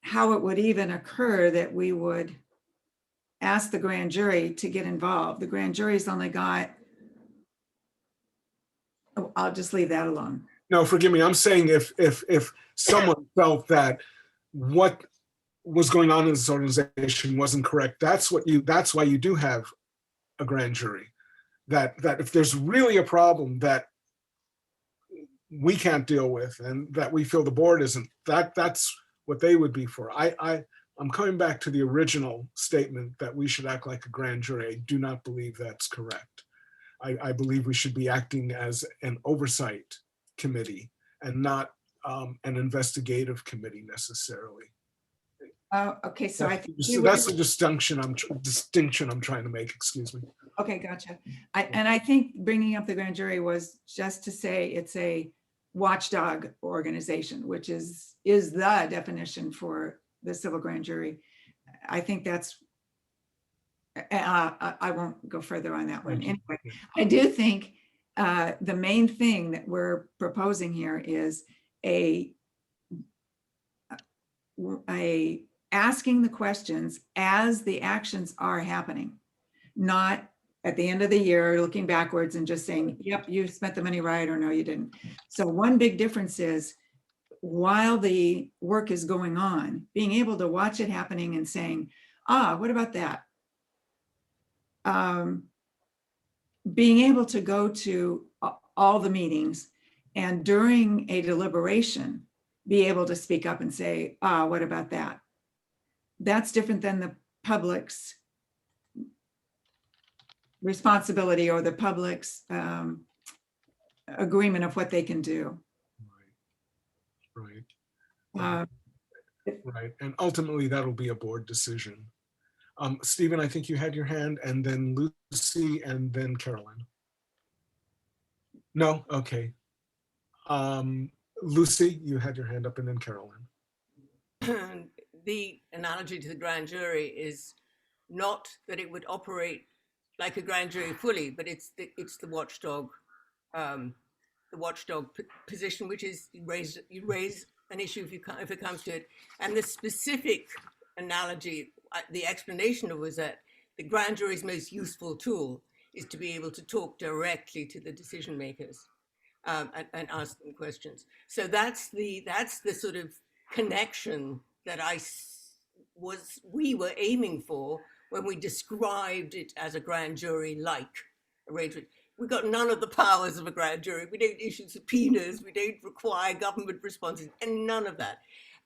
how it would even occur that we would ask the grand jury to get involved. The grand jury's only got, I'll just leave that alone. No, forgive me. I'm saying if someone felt that what was going on in this organization wasn't correct, that's why you do have a grand jury. That if there's really a problem that we can't deal with and that we feel the board isn't, that's what they would be for. I'm coming back to the original statement that we should act like a grand jury. I do not believe that's correct. I believe we should be acting as an oversight committee and not an investigative committee necessarily. Okay, so I think that's the distinction I'm trying to make. Excuse me. Okay, gotcha. I think bringing up the grand jury was just to say it's a watchdog organization, which is the definition for the civil grand jury. I think that's. I won't go further on that one. Anyway, I do think the main thing that we're proposing here is a asking the questions as the actions are happening, not at the end of the year looking backwards and just saying, yep, you spent the money right, or no, you didn't. So one big difference is while the work is going on, being able to watch it happening and saying, what about that? Being able to go to all the meetings and during a deliberation, be able to speak up and say, what about that? That's different than the public's responsibility or the public's agreement of what they can do. Right. Uh, Right. And ultimately, that'll be a board decision. Stephen, I think you had your hand, and then Lucy, and then Carolyn. No? Okay. Lucy, you had your hand up, and then Carolyn. The analogy to the grand jury is not that it would operate like a grand jury fully, but it's the watchdog, position, which is you raise an issue if it comes to it. And the specific analogy, the explanation was that the grand jury's most useful tool is to be able to talk directly to the decision makers and ask them questions. So that's the sort of connection that we were aiming for when we described it as a grand jury-like arrangement. We got none of the powers of a grand jury. We don't issue subpoenas. We don't require government responses, and none of that.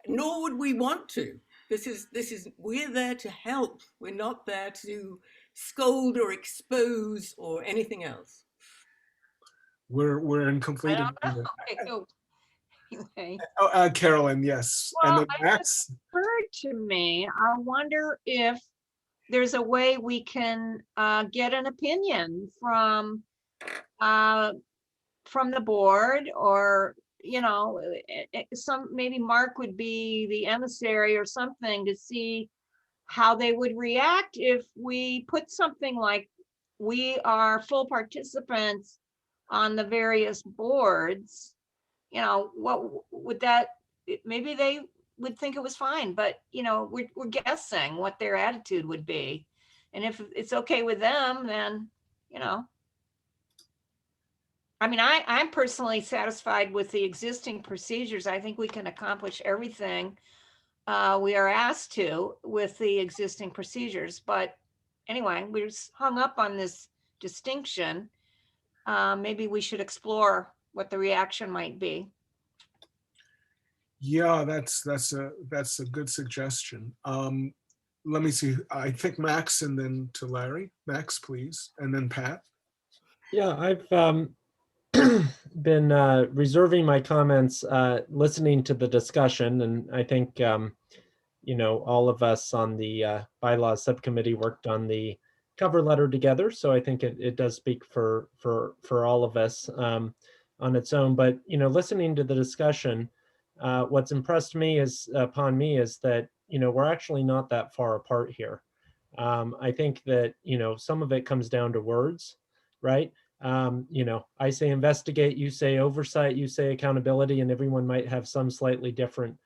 Nor would we want to. We're there to help. We're not there to scold or expose or anything else. We're in complete I don't agreement. know. Okay. Carolyn, yes. Well, And then I Max. occurred to me, I wonder if there's a way we can get an opinion from the board, or maybe Mark would be the emissary or something to see how they would react if we put something like we are full participants on the various boards. What would that, maybe they would think it was fine, but we're guessing what their attitude would be. And if it's okay with them, then, I'm personally satisfied with the existing procedures. I think we can accomplish everything we are asked to with the existing procedures. But anyway, we're just hung up on this distinction. Maybe we should explore what the reaction might be. Yeah, that's a good suggestion. Let me see. I think Max, and then to Larry. Max, please, and then Pat. Yeah, I've been reserving my comments, listening to the discussion, and I think all of us on the bylaws subcommittee worked on the cover letter together, so I think it does speak for all of us on its own. But listening to the discussion, what's impressed me is that we're actually not that far apart here. I think that some of it comes down to words, right? I say investigate, you say oversight, you say accountability, and everyone might have some slightly different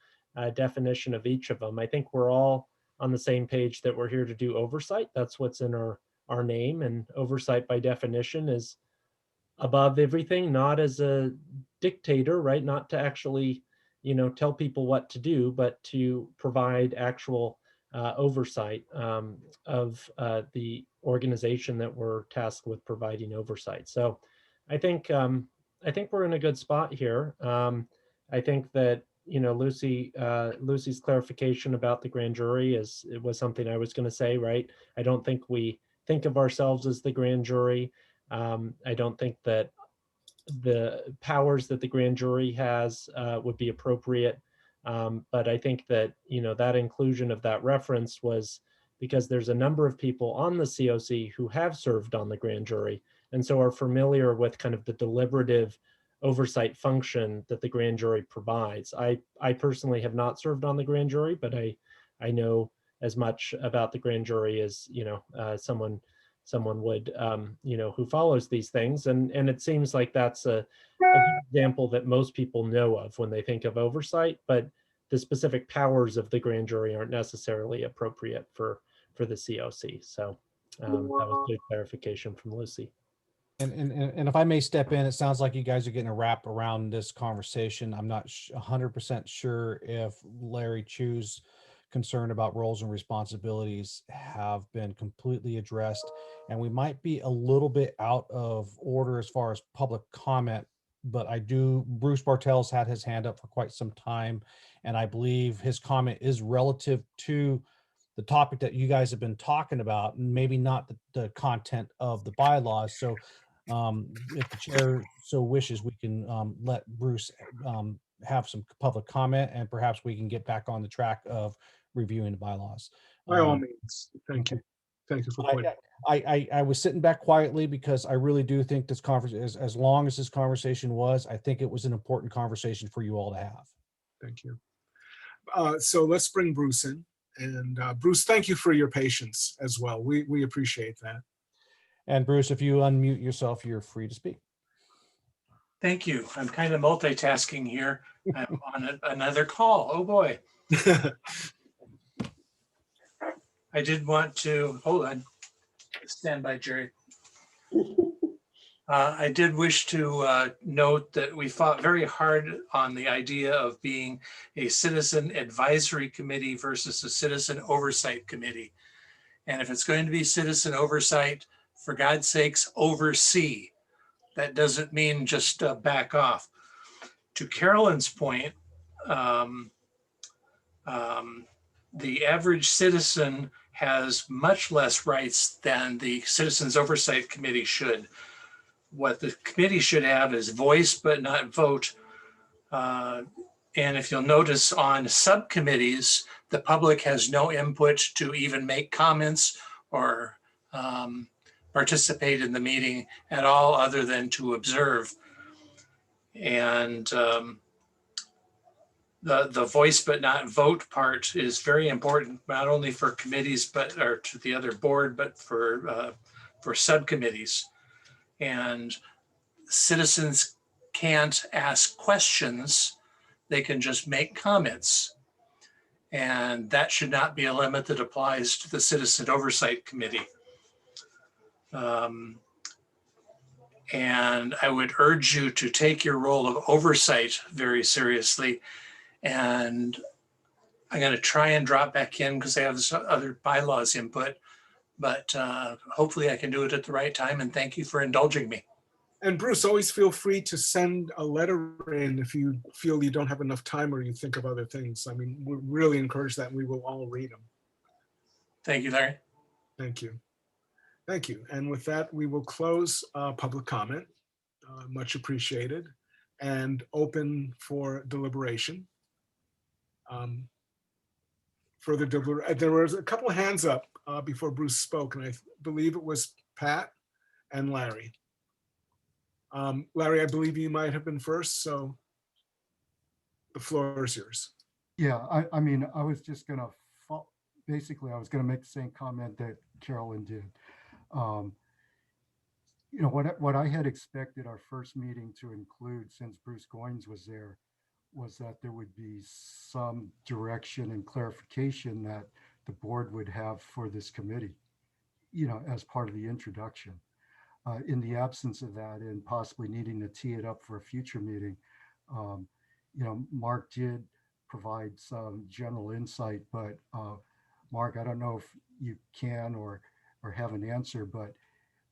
definition of each of them. I think we're all on the same page that we're here to do oversight. That's what's in our name, and oversight by definition is above everything, not as a dictator, right? Not to actually, tell people what to do, but to provide actual oversight of the organization that we're tasked with providing oversight. So I think we're in a good spot here. I think that Lucy's clarification about the grand jury it was something I was going to say, right? I don't think we think of ourselves as the grand jury. I don't think that the powers that the grand jury has would be appropriate. But I think that, that inclusion of that reference was because there's a number of people on the COC who have served on the grand jury, and so are familiar with kind of the deliberative oversight function that the grand jury provides. I personally have not served on the grand jury, but I know as much about the grand jury as, someone would, who follows these things. And it seems like that's a example that most people know of when they think of oversight, but the specific powers of the grand jury aren't necessarily appropriate for the COC. So that was good clarification from Lucy. And if I may step in, it sounds like you guys are getting a wrap around this conversation. I'm not 100% sure if Larry Chu's concern about roles and responsibilities have been completely addressed, and we might be a little bit out of order as far as public comment. But Bruce Bartels had his hand up for quite some time, and I believe his comment is relative to the topic that you guys have been talking about, and maybe not the content of the bylaws. So If the chair so wishes, we can let Bruce have some public comment, and perhaps we can get back on the track of reviewing the bylaws. By all means, thank you. Thank you for pointing. I was sitting back quietly because I really do think this conference, as long as this conversation was, I think it was an important conversation for you all to have. Thank you. So let's bring Bruce in. And Bruce, thank you for your patience as well. We appreciate that. And Bruce, if you unmute yourself, you're free to speak. Thank you. I'm kind of multitasking here. I'm on another call. Oh boy. I did want to, hold on. Stand by, Jerry. I did wish to note that we fought very hard on the idea of being a citizen advisory committee versus a citizen oversight committee. And if it's going to be citizen oversight, for God's sakes, oversee. That doesn't mean just back off. To Carolyn's point, the average citizen has much less rights than the Citizens Oversight Committee should. What the committee should have is voice but not vote. And if you'll notice on subcommittees, the public has no input to even make comments or participate in the meeting at all other than to observe. And the voice but not vote part is very important, not only for committees, or to the other board, but for subcommittees. And citizens can't ask questions, they can just make comments. And that should not be a limit that applies to the Citizen Oversight Committee. And I would urge you to take your role of oversight very seriously. And I'm going to try and drop back in because I have some other bylaws input, but hopefully I can do it at the right time. And thank you for indulging me. And Bruce, always feel free to send a letter in if you feel you don't have enough time or you think of other things. I mean, we really encourage that and we will all read them. Thank you, Larry. Thank you. Thank you. And with that, we will close public comment, much appreciated, and open for deliberation. There was a couple of hands up before Bruce spoke, and I believe it was Pat and Larry. Larry, I believe you might have been first, so the floor is yours. Yeah, I mean, I was just gonna, basically, I was gonna make the same comment that Carolyn did. You know, what I had expected our first meeting to include, since Bruce Goins was there, was that there would be some direction and clarification that the board would have for this committee, you know, as part of the introduction. In the absence of that and possibly needing to tee it up for a future meeting, you know, Mark did provide some general insight, but Mark, I don't know if you can or have an answer, but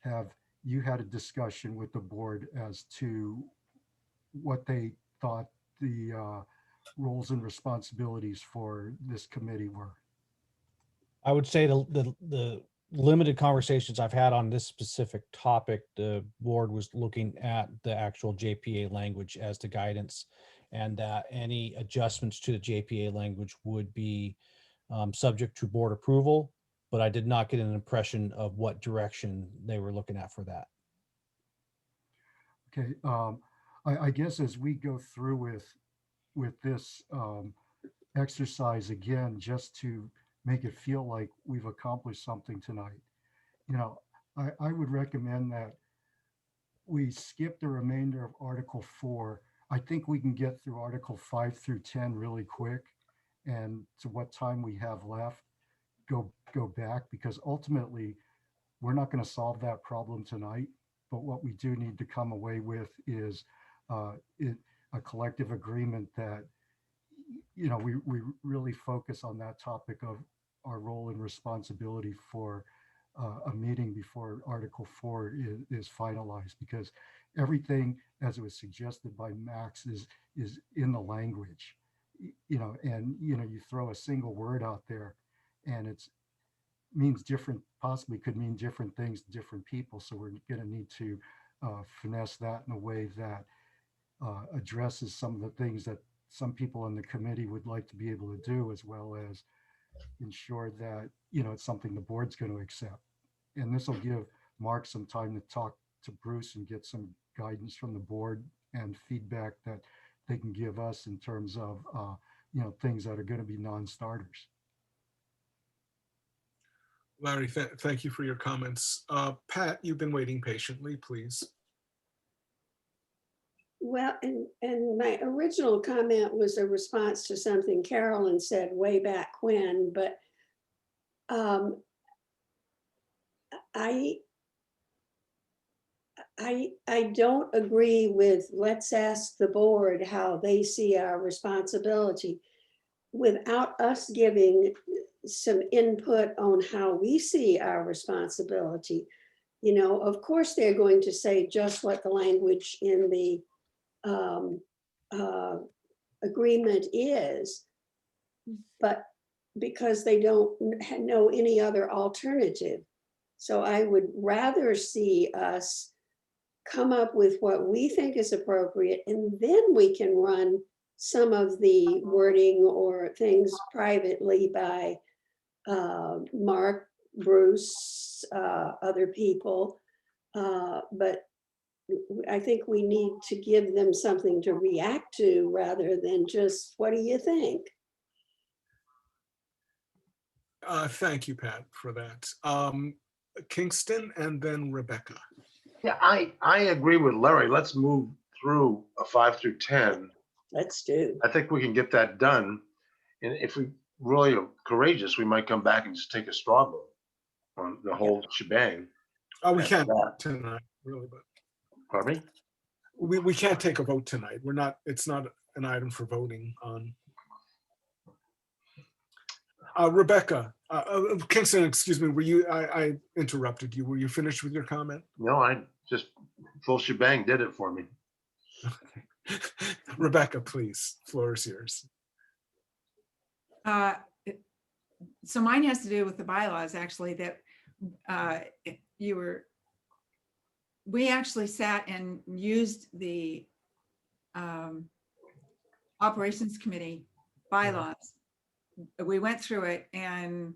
have you had a discussion with the board as to what they thought the roles and responsibilities for this committee were? I would say the limited conversations I've had on this specific topic, the board was looking at the actual JPA language as the guidance, and that any adjustments to the JPA language would be subject to board approval, but I did not get an impression of what direction they were looking at for that. Okay, I guess as we go through with this exercise again, just to make it feel like we've accomplished something tonight, you know, I would recommend that we skip the remainder of Article 4. I think we can get through Article 5 through 10 really quick, and to what time we have left, go back, because ultimately we're not going to solve that problem tonight. But what we do need to come away with is a collective agreement that, you know, we really focus on that topic of our role and responsibility for a meeting before Article 4 is finalized, because everything, as it was suggested by Max, is in the language, you know, and, you know, you throw a single word out there and it's means different, possibly could mean different things to different people. So we're going to need to finesse that in a way that addresses some of the things that some people in the committee would like to be able to do, as well as ensure that, it's something the board's going to accept. And this will give Mark some time to talk to Bruce and get some guidance from the board and feedback that they can give us in terms of, things that are going to be non-starters. Larry, thank you for your comments. Pat, you've been waiting patiently, please. Well, and my original comment was a response to something Carolyn said way back when, but I don't agree with let's ask the board how they see our responsibility without us giving some input on how we see our responsibility. Of course, they're going to say just what the language in the agreement is, but because they don't know any other alternative. So I would rather see us come up with what we think is appropriate, and then we can run some of the wording or things privately by Mark, Bruce, other people. But I think we need to give them something to react to rather than just, what do you think? Thank you, Pat, for that. Kingston and then Rebecca. Yeah, I agree with Larry. Let's move through a 5 through 10. Let's do. I think we can get that done. And if we really are courageous, we might come back and just take a straw vote on the whole shebang. Oh, we After can't that. tonight, really, but Pardon me? we can't take a vote tonight. It's not an item for voting on. Rebecca, Kingston, excuse me, I interrupted you. Were you finished with your comment? No, I just full shebang did it for me. Rebecca, please, floor is yours. So mine has to do with the bylaws, actually, that we actually sat and used the operations committee bylaws. We went through it, and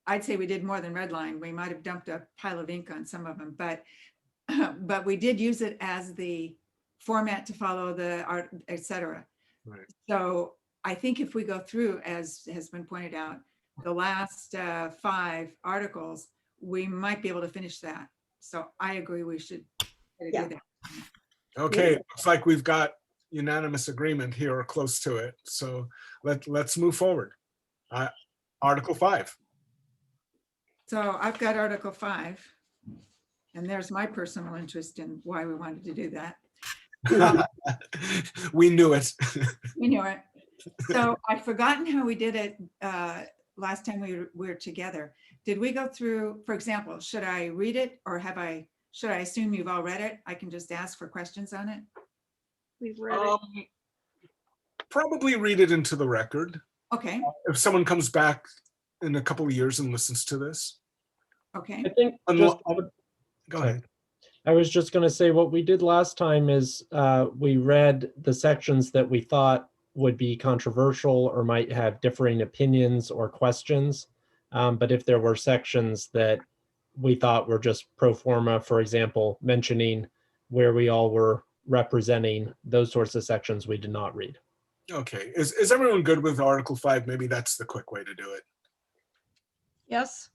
I'd say we did more than redline. We might have dumped a pile of ink on some of them, but we did use it as the format to follow the art, etc. Right. So I think if we go through, as has been pointed out, the last 5 articles, we might be able to finish that. So I agree we should do that. Okay, looks like we've got unanimous agreement here or close to it. So let's move forward. Article 5. So I've got Article 5, and there's my personal interest in why we wanted to do that. We knew it. We knew it. So I've forgotten how we did it last time we were together. Did we go through, for example, should I read it, or should I assume you've all read it? I can just ask for questions on it. We've read it. Probably read it into the record. Okay. If someone comes back in a couple of years and listens to this. Okay. I think Go ahead. I was just going to say what we did last time is we read the sections that we thought would be controversial or might have differing opinions or questions. But if there were sections that we thought were just pro forma, for example, mentioning where we all were representing, those sorts of sections we did not read. Okay. Is everyone good with Article 5? Maybe that's the quick way to do it. Yes.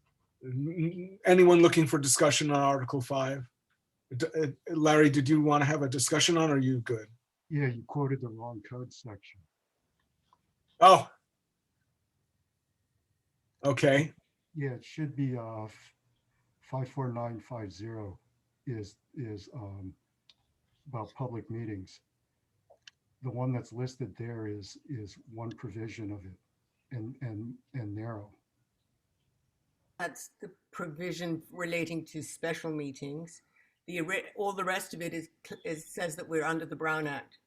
Anyone looking for discussion on Article 5? Larry, did you want to have a discussion on, or are you good? Yeah, you quoted the wrong code section. Oh. Okay. Yeah, it should be 54950 is about public meetings. The one that's listed there is one provision of it and narrow. That's the provision relating to special meetings. All the rest of it says that we're under the Brown Act.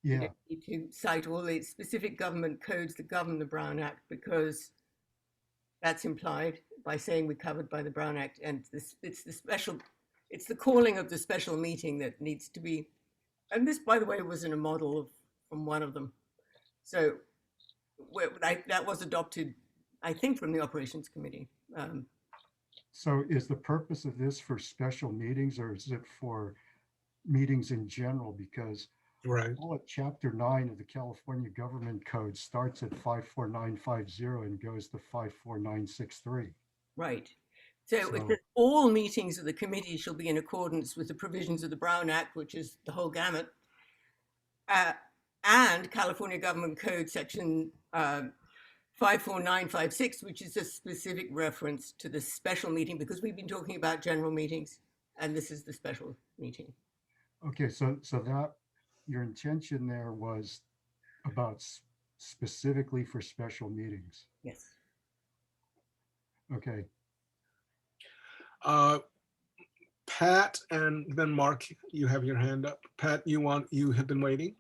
Yeah. You don't need to cite all the specific government codes that govern the Brown Act, because that's implied by saying we're covered by the Brown Act. And it's the special It's the calling of the special meeting that needs to be, and this, by the way, was in a model from one of them. So that was adopted, I think, from the Operations Committee. So is the purpose of this for special meetings or is it for meetings in general? Because Right. all at Chapter 9 of the California Government Code starts at 54950 and goes to 54963. Right. So it So- says all meetings of the committee shall be in accordance with the provisions of the Brown Act, which is the whole gamut, and California Government Code section 54956, which is a specific reference to the special meeting, because we've been talking about general meetings, and this is the special meeting. Okay, so that your intention there was about specifically for special meetings. Yes. Okay. Pat and then Mark, you have your hand up. Pat, you have been waiting?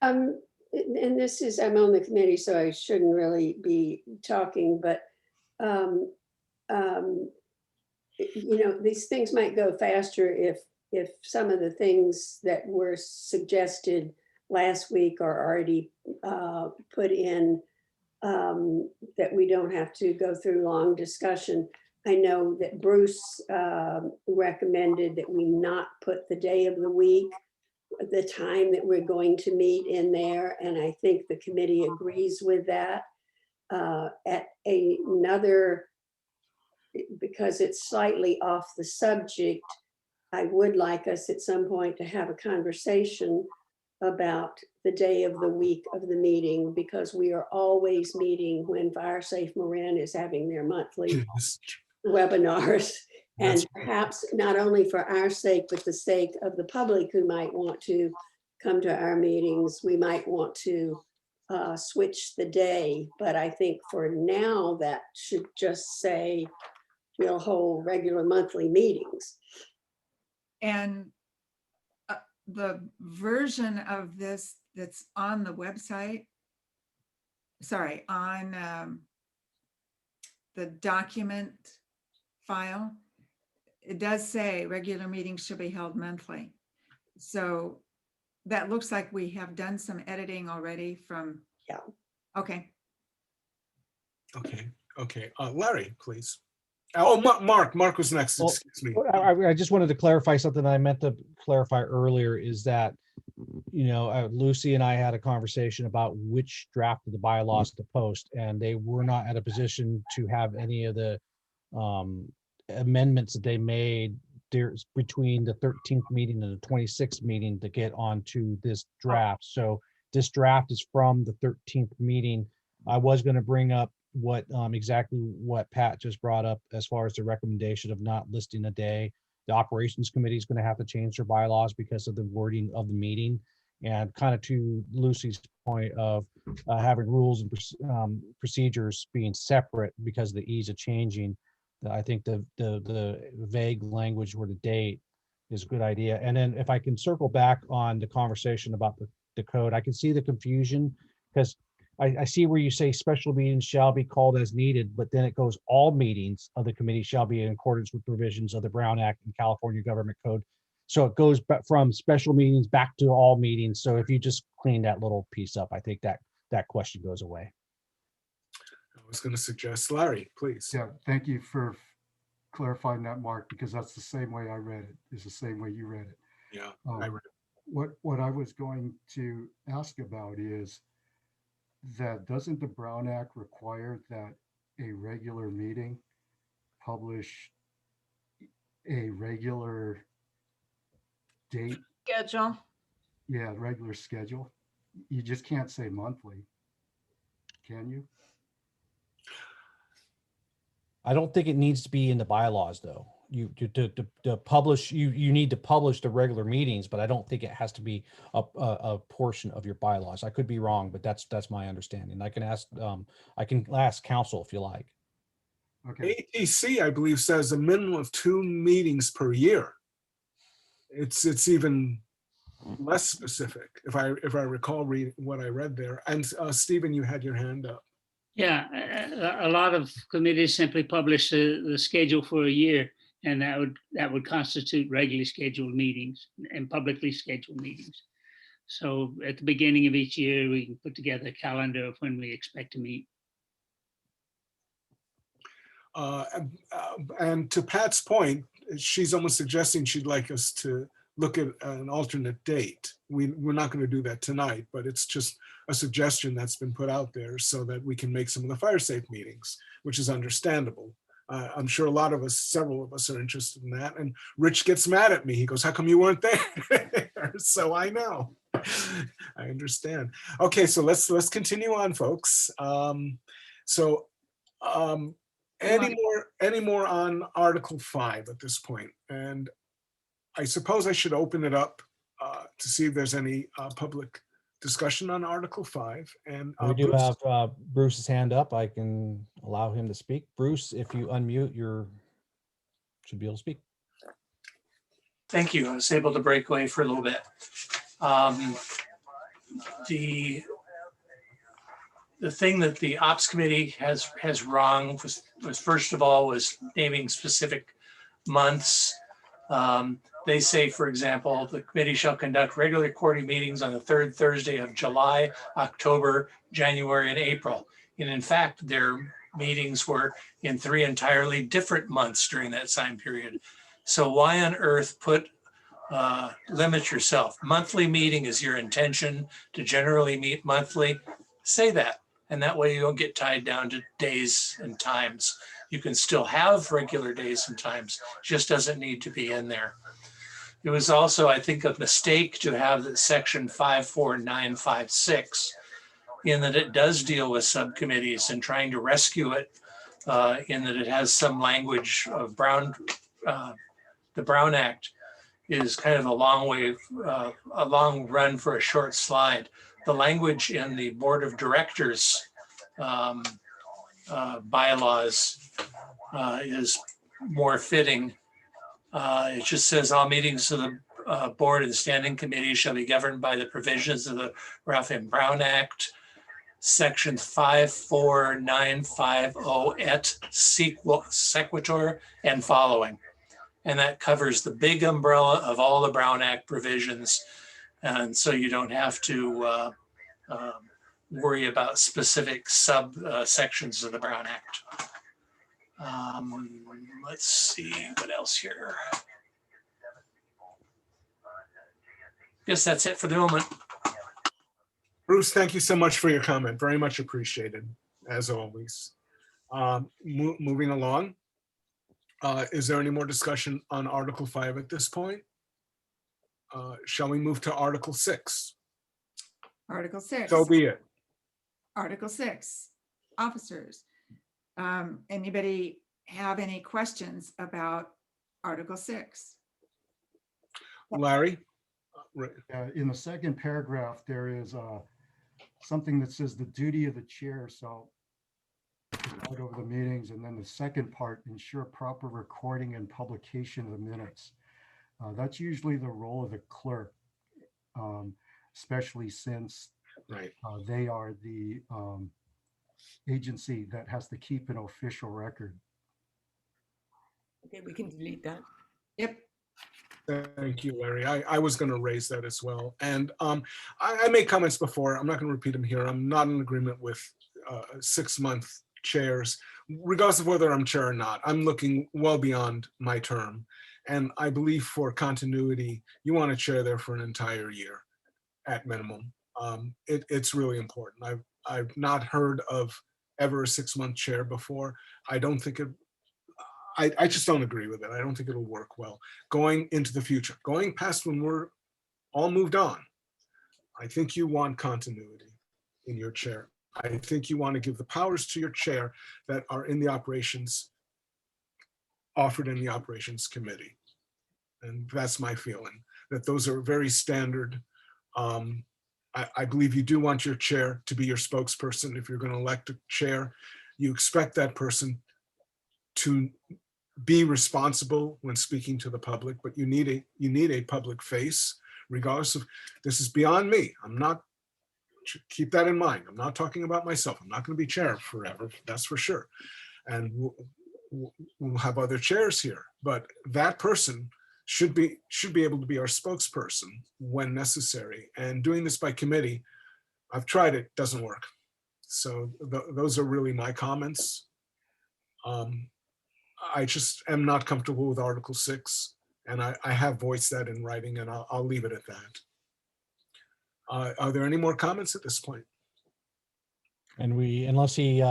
And this is, I'm on the committee, so I shouldn't really be talking, but these things might go faster if some of the things that were suggested last week are already put in, that we don't have to go through long discussion. I know that Bruce recommended that we not put the day of the week, the time that we're going to meet in there, and I think the committee agrees with that. At another, because it's slightly off the subject, I would like us at some point to have a conversation about the day of the week of the meeting, because we are always meeting when FireSafe Marin is having their monthly webinars. And perhaps not only for our sake, but the sake of the public who might want to come to our meetings, we might want to switch the day. But I think for now, that should just say we'll hold regular monthly meetings. And the version of this that's on the website, sorry, on the document file, it does say regular meetings should be held monthly. So that looks like we have done some editing already from. Yeah. Okay. Okay. Larry, please. Oh, Mark was next. Well, Excuse me. I just wanted to clarify something I meant to clarify earlier, is that, Lucy and I had a conversation about which draft of the bylaws to post, and they were not at a position to have any of the amendments that they made between the 13th meeting and the 26th meeting to get onto this draft. So this draft is from the 13th meeting. I was going to bring up exactly what Pat just brought up as far as the recommendation of not listing a day. The operations committee is going to have to change their bylaws because of the wording of the meeting, and kind of to Lucy's point of having rules and procedures being separate because of the ease of changing. I think the vague language or the date is a good idea. And then if I can circle back on the conversation about the code, I can see the confusion, because I see where you say special meetings shall be called as needed, but then it goes all meetings of the committee shall be in accordance with provisions of the Brown Act and California Government Code. So it goes back from special meetings back to all meetings. So if you just clean that little piece up, I think that question goes away. I was going to suggest Larry, please. Yeah, thank you for clarifying that, Mark, because that's the same way I read it. It's the same way you read it. Yeah, I read it. What I was going to ask about is that doesn't the Brown Act require that a regular meeting publish a regular date? Schedule. Yeah, regular schedule. You just can't say monthly, can you? I don't think it needs to be in the bylaws, though. To publish, you need to publish the regular meetings, but I don't think it has to be a portion of your bylaws. I could be wrong, but that's my understanding. I can ask counsel if you like. Okay. ATC, I believe, says a minimum of 2 meetings per year. It's even less specific, if I recall reading what I read there. And Stephen, you had your hand up. Yeah, a lot of committees simply publish the schedule for a year. And that would constitute regularly scheduled meetings and publicly scheduled meetings. So at the beginning of each year, we can put together a calendar of when we expect to meet. And to Pat's point, she's almost suggesting she'd like us to look at an alternate date. We're not going to do that tonight, but it's just a suggestion that's been put out there so that we can make some of the fire safe meetings, which is understandable. I'm sure a lot of us, several of us are interested in that. And Rich gets mad at me. He goes, how come you weren't there? So I know. I understand. Okay, so let's continue on, folks. Any more on Article 5 at this point? And I suppose I should open it up to see if there's any public discussion on Article 5. And We do Bruce, have Bruce's hand up. I can allow him to speak. Bruce, if you unmute, should be able to speak. Thank you. I was able to break away for a little bit. The thing that the ops committee has wrong was first of all was naming specific months. They say, for example, the committee shall conduct regular quarterly meetings on the third Thursday of July, October, January, and April. And in fact, their meetings were in 3 entirely different months during that time period. So why on earth limit yourself? Monthly meeting is your intention to generally meet monthly. Say that. And that way you don't get tied down to days and times. You can still have regular days and times, just doesn't need to be in there. It was also, I think, a mistake to have the section 54956 in that it does deal with subcommittees and trying to rescue it in that it has some language of the Brown Act is kind of a long run for a short slide. The language in the Board of Directors bylaws is more fitting. It just says all meetings of the board and standing committees shall be governed by the provisions of the Ralph M. Brown Act, section 54950 et sequitur and following. And that covers the big umbrella of all the Brown Act provisions. And so you don't have to worry about specific subsections of the Brown Act. Let's see what else here. Guess that's it for the moment. Bruce, thank you so much for your comment. Very much appreciated, as always. Moving along. Is there any more discussion on Article 5 at this point? Shall we move to Article 6? Article 6. So be it. Article 6, officers. Anybody have any questions about Article 6? Larry? In the second paragraph, there is something that says the duty of the chair. So right over the meetings, and then the second part, ensure proper recording and publication of the minutes. That's usually the role of the clerk, especially since they are the agency that has to keep an official record. Okay, we can delete that. Yep. Thank you, Larry. I was going to raise that as well. And I made comments before. I'm not going to repeat them here. I'm not in agreement with 6-month chairs, regardless of whether I'm chair or not. I'm looking well beyond my term. And I believe for continuity, you want a chair there for an entire year at minimum. It's really important. I've not heard of ever a 6-month chair before. I don't think I just don't agree with it. I don't think it'll work well going into the future. Going past when we're all moved on, I think you want continuity in your chair. I think you want to give the powers to your chair that are in the operations, offered in the operations committee. And that's my feeling, that those are very standard. I believe you do want your chair to be your spokesperson. If you're going to elect a chair, you expect that person to be responsible when speaking to the public, but you need a public face, regardless of, this is beyond me. I'm not, keep that in mind. I'm not talking about myself. I'm not going to be chair forever, that's for sure. And we'll have other chairs here, but that person should be able to be our spokesperson when necessary. And doing this by committee, I've tried it, doesn't work. So those are really my comments. I just am not comfortable with Article 6, and I have voiced that in writing, and I'll leave it at that. Are there any more comments at this point? And we, unless he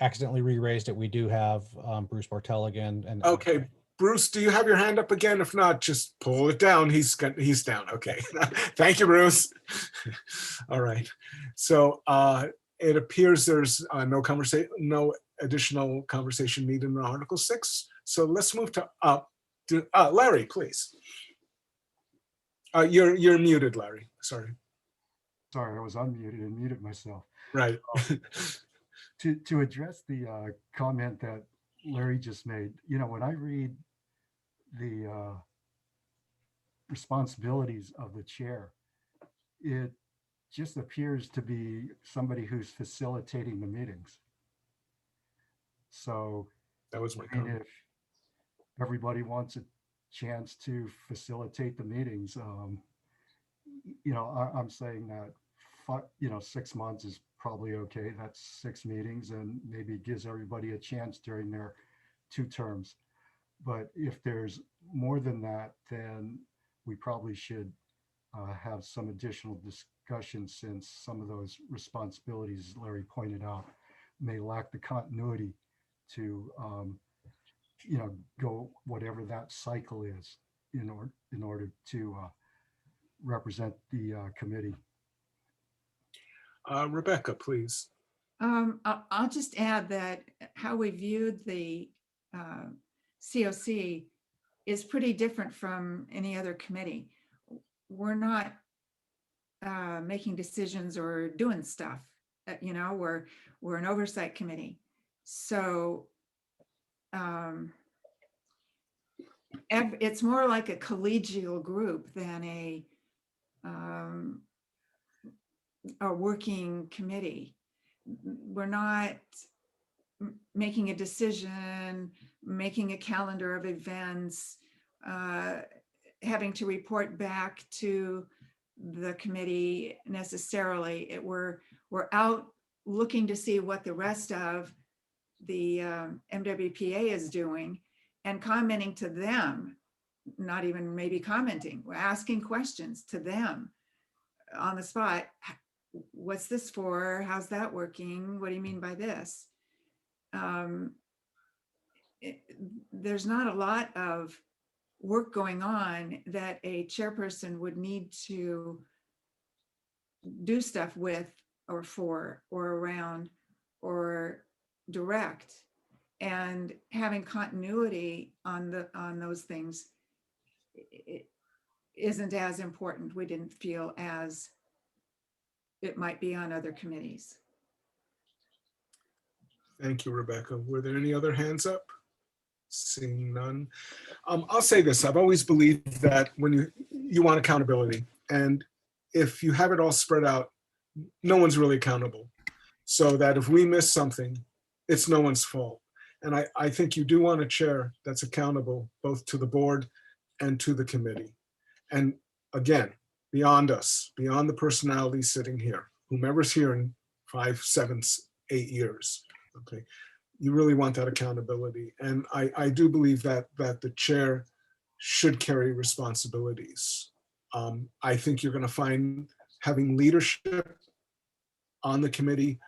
accidentally re-raised it, we do have Bruce Bartel again. And Okay, Bruce, do you have your hand up again? If not, just pull it down. He's down. Okay. Thank you, Bruce. All right. So it appears there's no additional conversation needed in Article 6. So let's move to Larry, please. You're muted, Larry. Sorry. Sorry, I was unmuted and muted myself. Right. To address the comment that Larry just made, you know, when I read the responsibilities of the chair, it just appears to be somebody who's facilitating the meetings. So that was my I mean, comment. if everybody wants a chance to facilitate the meetings, you know, I'm saying that 6 months is probably okay. That's 6 meetings and maybe gives everybody a chance during their 2 terms. But if there's more than that, then we probably should have some additional discussion, since some of those responsibilities, Larry pointed out, may lack the continuity to, you know, go whatever that cycle is in order to represent the committee. Rebecca, please. I'll just add that how we viewed the COC is pretty different from any other committee. We're not making decisions or doing stuff. You know, we're an oversight committee. So it's more like a collegial group than a working committee. We're not making a decision, making a calendar of events, having to report back to the committee necessarily. We're out looking to see what the rest of the MWPA is doing and commenting to them, not even maybe commenting, we're asking questions to them on the spot. What's this for? How's that working? What do you mean by this? There's not a lot of work going on that a chairperson would need to do stuff with or for or around or direct, and having continuity on those things isn't as important, we didn't feel, as it might be on other committees. Thank you, Rebecca. Were there any other hands up? Seeing none. I'll say this, I've always believed that when you want accountability, and if you have it all spread out, no one's really accountable. So that if we miss something, it's no one's fault. And I think you do want a chair that's accountable both to the board and to the committee. And again, beyond us, beyond the personality sitting here, whomever's here in 5, 7, 8 years, okay, you really want that accountability. And I do believe that the chair should carry responsibilities. I think you're going to find having leadership on the committee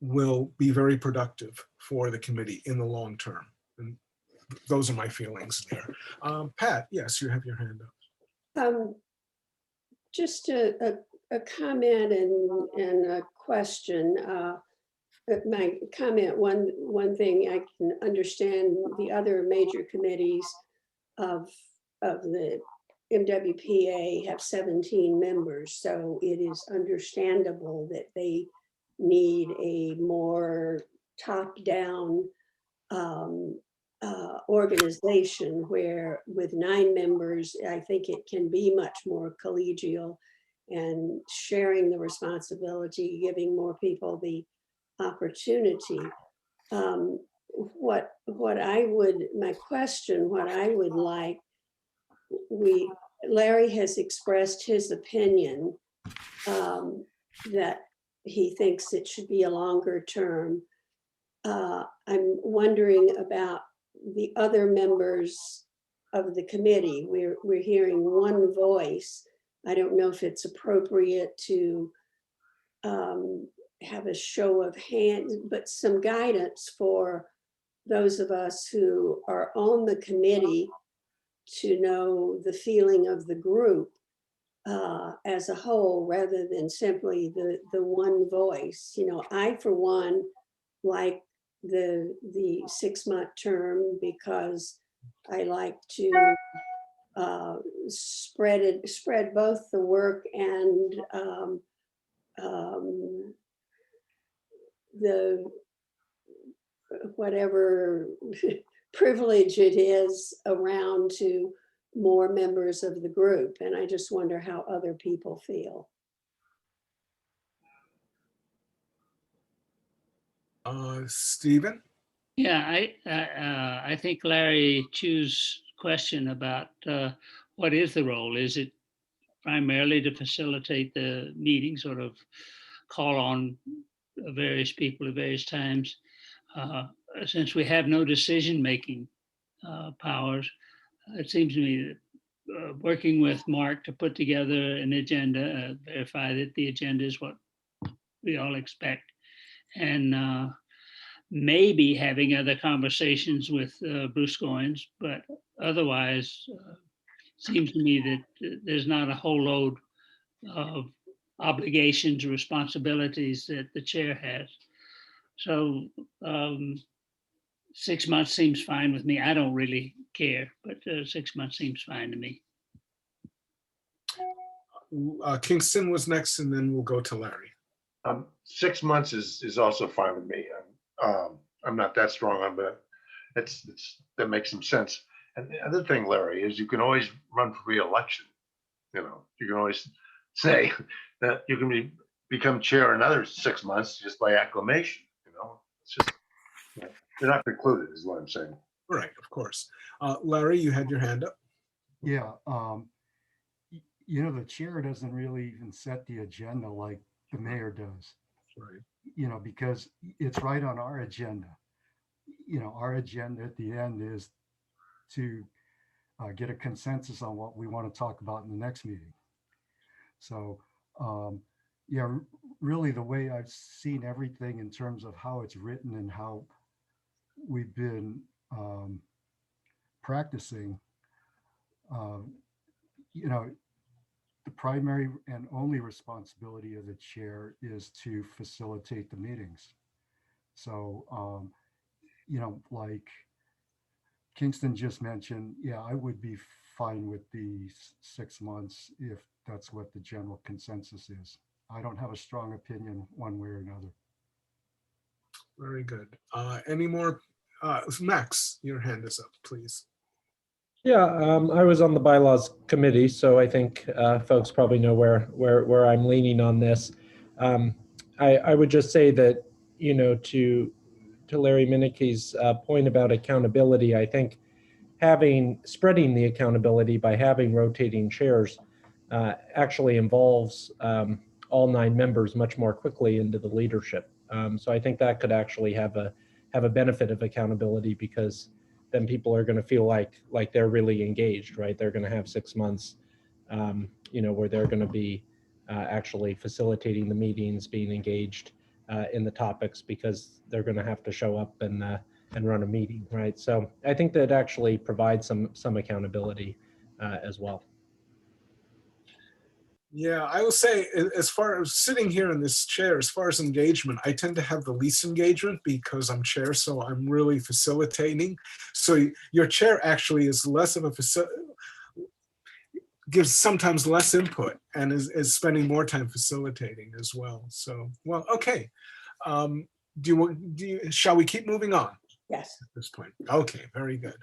will be very productive for the committee in the long term. And those are my feelings there. Pat, yes, you have your hand up. Just a comment and a question. My comment, one thing, I can understand the other major committees of the MWPA have 17 members, so it is understandable that they need a more top-down organization, where with 9 members, I think it can be much more collegial and sharing the responsibility, giving more people the opportunity. what I would, my question, what I would like, Larry has expressed his opinion that he thinks it should be a longer term. I'm wondering about the other members of the committee. We're hearing one voice. I don't know if it's appropriate to have a show of hands, but some guidance for those of us who are on the committee to know the feeling of the group as a whole, rather than simply the one voice. You know, I, for one, like the 6-month term because I like to spread both the work and the whatever privilege it is around to more members of the group. And I just wonder how other people feel. Stephen? Yeah, I think Larry Chu's question about what is the role? Is it primarily to facilitate the meeting, sort of call on various people at various times? Since we have no decision-making powers, it seems to me that working with Mark to put together an agenda, verify that the agenda is what we all expect, and maybe having other conversations with Bruce Goins, but otherwise, seems to me that there's not a whole load of obligations, responsibilities that the chair has. So 6 months seems fine with me. I don't really care, but 6 months seems fine to me. Kingston was next, and then we'll go to Larry. 6 months is also fine with me. I'm not that strong on that. That makes some sense. And the other thing, Larry, is you can always run for re-election. You know, you can always say that you can become chair another 6 months just by acclamation. You know, it's just, you know, they're not precluded, is what I'm saying. Right, of course. Larry, you had your hand up. Yeah. You know, the chair doesn't really even set the agenda like the mayor does. Right. You know, because it's right on our agenda. You know, our agenda at the end is to get a consensus on what we want to talk about in the next meeting. So, yeah, really the way I've seen everything in terms of how it's written and how we've been practicing, you know, the primary and only responsibility of the chair is to facilitate the meetings. So, you know, like Kingston just mentioned, yeah, I would be fine with the 6 months if that's what the general consensus is. I don't have a strong opinion one way or another. Very good. Any more? Max, your hand is up, please. Yeah, I was on the bylaws committee, so I think folks probably know where I'm leaning on this. I would just say that, you know, to Larry Minicky's point about accountability, I think spreading the accountability by having rotating chairs actually involves all 9 members much more quickly into the leadership. So I think that could actually have a benefit of accountability, because then people are going to feel like they're really engaged, right? They're going to have 6 months, you know, where they're going to be actually facilitating the meetings, being engaged in the topics, because they're going to have to show up and run a meeting, right? So I think that actually provides some accountability as well. Yeah, I will say, as far as sitting here in this chair, as far as engagement, I tend to have the least engagement because I'm chair, so I'm really facilitating. So your chair actually is less of a gives sometimes less input and is spending more time facilitating as well. So, well, okay. Shall we keep moving on? Yes. At this point. Okay, very good.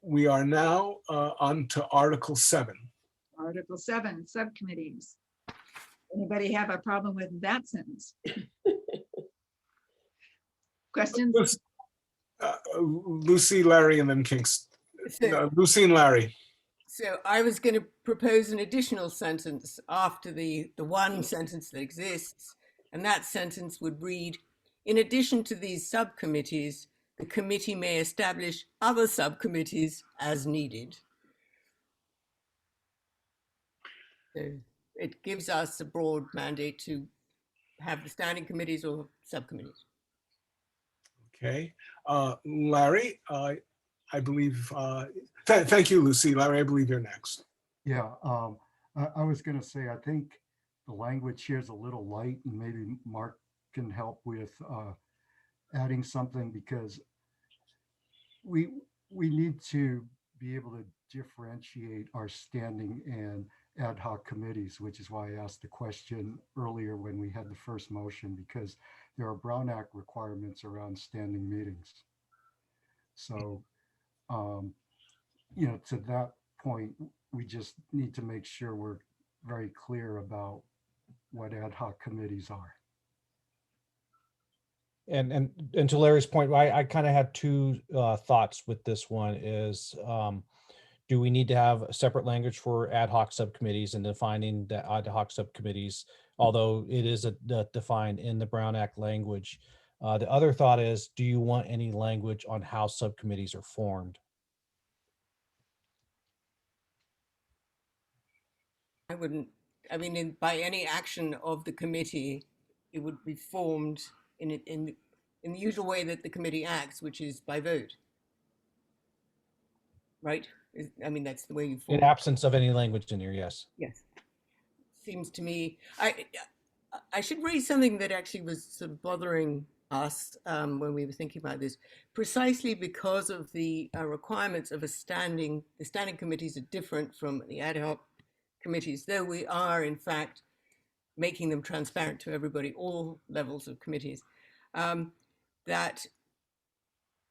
We are now on to Article 7. Article 7, subcommittees. Anybody have a problem with that sentence? Questions? Lucy, Larry, and then Kingston. So, No, Lucy and Larry. so I was going to propose an additional sentence after the one sentence that exists, and that sentence would read, in addition to these subcommittees, the committee may establish other subcommittees as needed. So it gives us a broad mandate to have the standing committees or subcommittees. Okay. Larry, I believe, thank you, Lucy. Larry, I believe you're next. Yeah, I was going to say, I think the language here is a little light, and maybe Mark can help with adding something, because we need to be able to differentiate our standing and ad hoc committees, which is why I asked the question earlier when we had the first motion, because there are Brown Act requirements around standing meetings. So, you know, to that point, we just need to make sure we're very clear about what ad hoc committees are. And to Larry's point, I kind of had two thoughts with this one is, do we need to have a separate language for ad hoc subcommittees and defining the ad hoc subcommittees, although it is defined in the Brown Act language? The other thought is, do you want any language on how subcommittees are formed? I wouldn't, I mean, by any action of the committee, it would be formed in the usual way that the committee acts, which is by vote. Right? I mean, that's the way you form. In absence of any language in here, yes. Yes. Seems to me, I should raise something that actually was sort of bothering us when we were thinking about this, precisely because of the requirements of the standing committees are different from the ad hoc committees, though we are in fact making them transparent to everybody, all levels of committees, that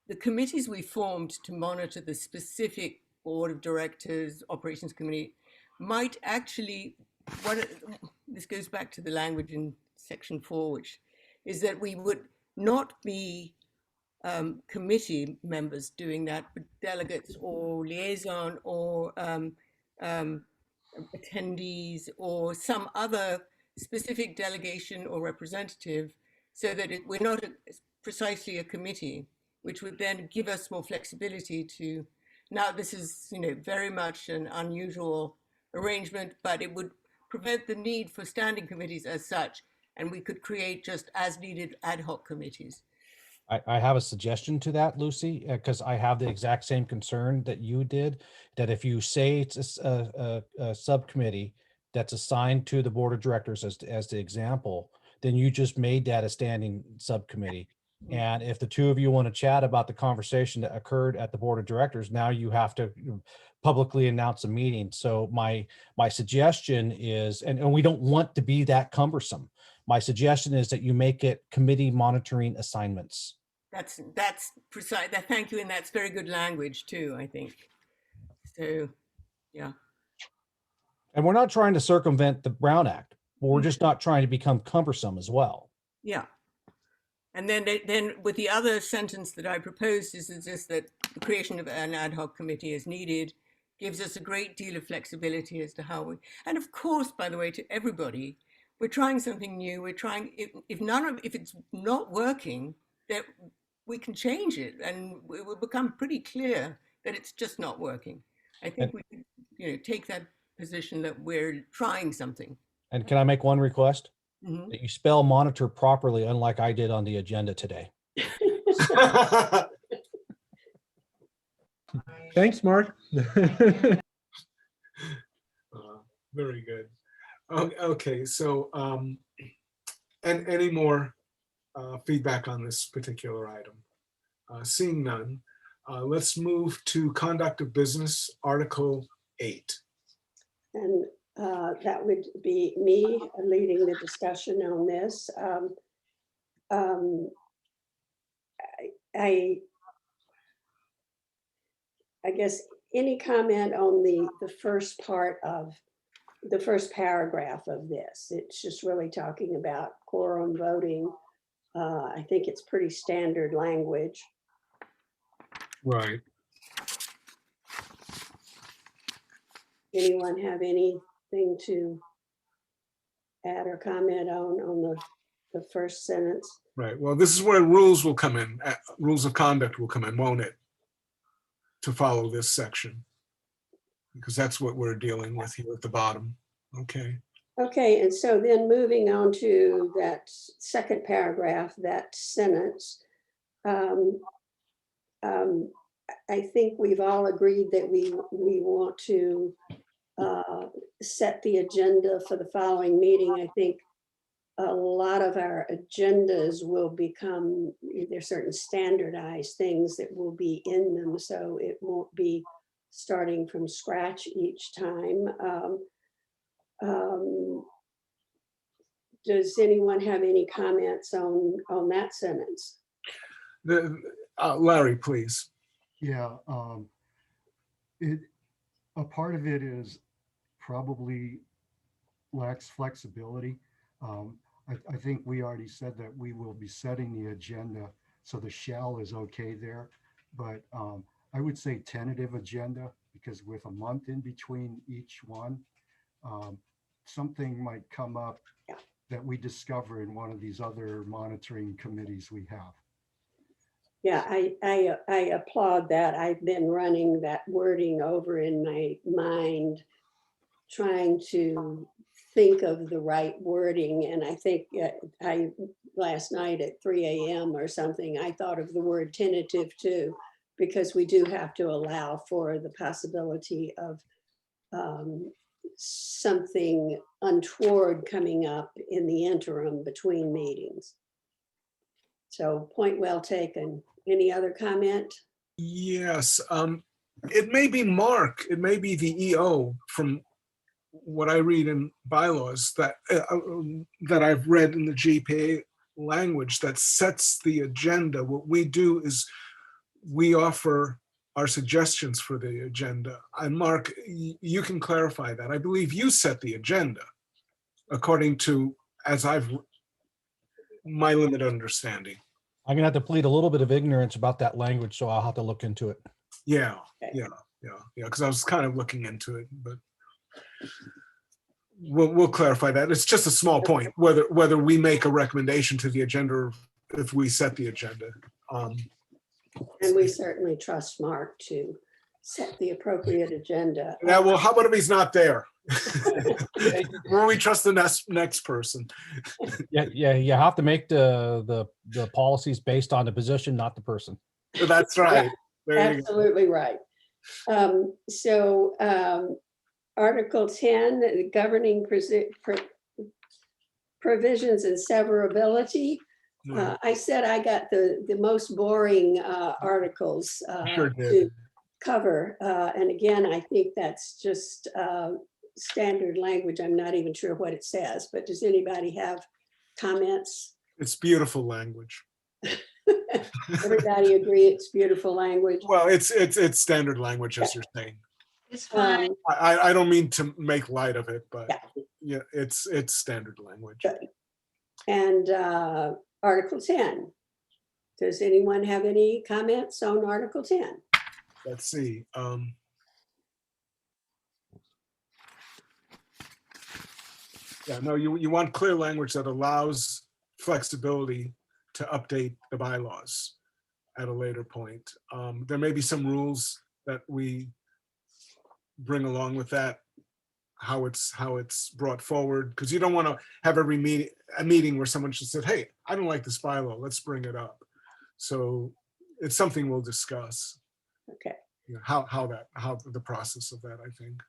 the committees we formed to monitor the specific board of directors, operations committee, might actually, this goes back to the language in section 4, which is that we would not be committee members doing that, but delegates or liaison or attendees or some other specific delegation or representative, so that we're not precisely a committee, which would then give us more flexibility to, now this is, you know, very much an unusual arrangement, but it would prevent the need for standing committees as such, and we could create just as needed ad hoc committees. I have a suggestion to that, Lucy, because I have the exact same concern that you did, that if you say it's a subcommittee that's assigned to the board of directors as the example, then you just made that a standing subcommittee. And if the two of you want to chat about the conversation that occurred at the board of directors, now you have to publicly announce a meeting. So my suggestion is, and we don't want to be that cumbersome, my suggestion is that you make it committee monitoring assignments. That's precise. Thank you, and that's very good language too, I think. So, yeah. And we're not trying to circumvent the Brown Act, but we're just not trying to become cumbersome as well. Yeah. And then with the other sentence that I proposed is just that the creation of an ad hoc committee is needed, gives us a great deal of flexibility as to how we, and of course, by the way, to everybody, we're trying something new. We're trying, if it's not working, that we can change it, and it will become pretty clear that it's just not working. I think we could, you know, take that position that we're trying something. And can I make one request? Mm-hmm. That you spell monitor properly, unlike I did on the agenda today. Thanks, Mark. Very good. Okay, so and any more feedback on this particular item? Seeing none, let's move to conduct of business, Article 8. And that would be me leading the discussion on this. I guess any comment on the first part of the first paragraph of this? It's just really talking about quorum voting I think it's pretty standard language. Right. Anyone have anything to add or comment on the first sentence? Right. Well, this is where rules will come in. Rules of conduct will come in, won't it? To follow this section. Because that's what we're dealing with here at the bottom. Okay. Okay, and so then moving on to that second paragraph, that sentence. I think we've all agreed that we want to set the agenda for the following meeting. I think a lot of our agendas will become, there's certain standardized things that will be in them, so it won't be starting from scratch each time. Does anyone have any comments on that sentence? Larry, please. Yeah, a part of it is probably lacks flexibility. I think we already said that we will be setting the agenda, so the shall is okay there. But I would say tentative agenda, because with a month in between each one, something might come up that we discover in one of these other monitoring committees we have. Yeah, I applaud that. I've been running that wording over in my mind, trying to think of the right wording. And I think last night at 3 a.m. or something, I thought of the word tentative too, because we do have to allow for the possibility of something untoward coming up in the interim between meetings. So point well taken. Any other comment? Yes. It may be Mark, it may be the EO from what I read in bylaws that I've read in the GPA language that sets the agenda. What we do is we offer our suggestions for the agenda. And Mark, you can clarify that. I believe you set the agenda according to, as my limited understanding. I'm gonna have to plead a little bit of ignorance about that language, so I'll have to look into it. Yeah, Okay. yeah. Because I was kind of looking into it, but we'll clarify that. It's just a small point, whether we make a recommendation to the agenda or if we set the agenda. And we certainly trust Mark to set the appropriate agenda. Yeah, well, how about if he's not there? Or we trust the next person. Yeah, you have to make the policies based on the position, not the person. That's right. There you go. Absolutely right. Article 10, the governing provisions and severability. I said I got the most boring articles Sure did. to cover. And again, I think that's just standard language. I'm not even sure what it says, but does anybody have comments? It's beautiful language. Everybody agree it's beautiful language? Well, it's standard language, as you're saying. It's fine. I don't mean to make light of it, but Yeah. yeah, it's standard language. Good. And Article 10. Does anyone have any comments on Article 10? Let's see. Yeah, no, you want clear language that allows flexibility to update the bylaws at a later point. There may be some rules that we bring along with that, how it's brought forward, because you don't want to have a meeting where someone just said, hey, I don't like this bylaw, let's bring it up. So it's something we'll discuss. Okay. You know, how the process of that, I think.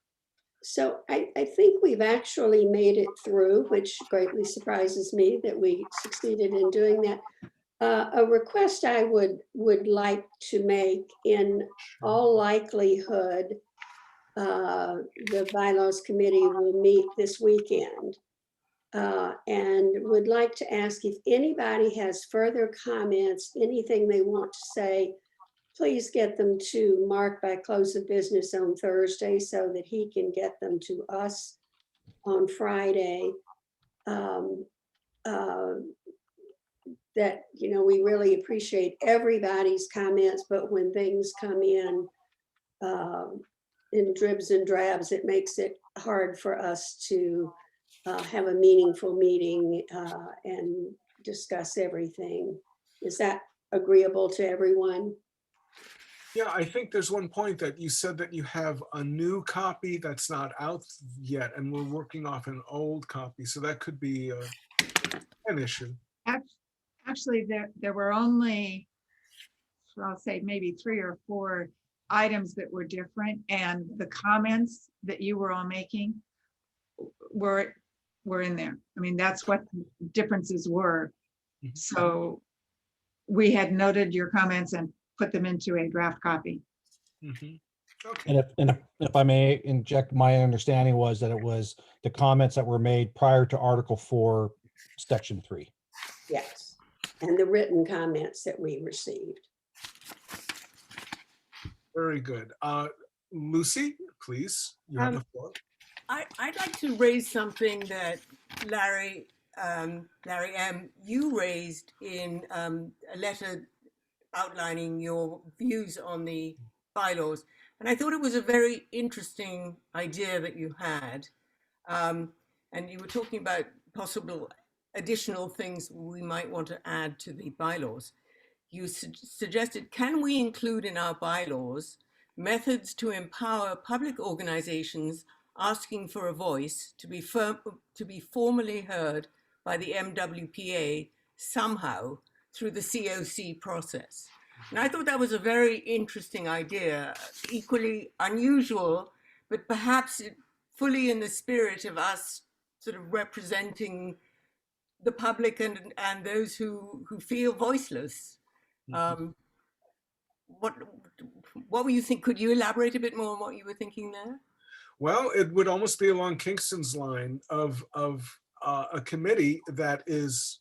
So I think we've actually made it through, which greatly surprises me that we succeeded in doing that. A request I would like to make, in all likelihood, the bylaws committee will meet this weekend, and would like to ask if anybody has further comments, anything they want to say, please get them to Mark by close of business on Thursday so that he can get them to us on Friday. that, we really appreciate everybody's comments, but when things come in dribs and drabs, it makes it hard for us to have a meaningful meeting and discuss everything. Is that agreeable to everyone? Yeah, I think there's one point that you said that you have a new copy that's not out yet, and we're working off an old copy, so that could be an issue. Actually, there were only, I'll say maybe 3 or 4 items that were different, and the comments that you were all making were in there. I mean, that's what the differences were. So we had noted your comments and put them into a draft copy. Okay. And if I may inject, my understanding was that it was the comments that were made prior to Article 4, Section 3. Yes, and the written comments that we received. Very good. Lucy, please, you have the floor. I'd like to raise something that Larry M., you raised in a letter outlining your views on the bylaws. And I thought it was a very interesting idea that you had. And you were talking about possible additional things we might want to add to the bylaws. You suggested, can we include in our bylaws methods to empower public organizations asking for a voice to be formally heard by the MWPA somehow through the COC process? And I thought that was a very interesting idea, equally unusual, but perhaps fully in the spirit of us sort of representing the public and those who feel voiceless. What were you think? Could you elaborate a bit more on what you were thinking there? Well, it would almost be along Kingston's line of a committee that is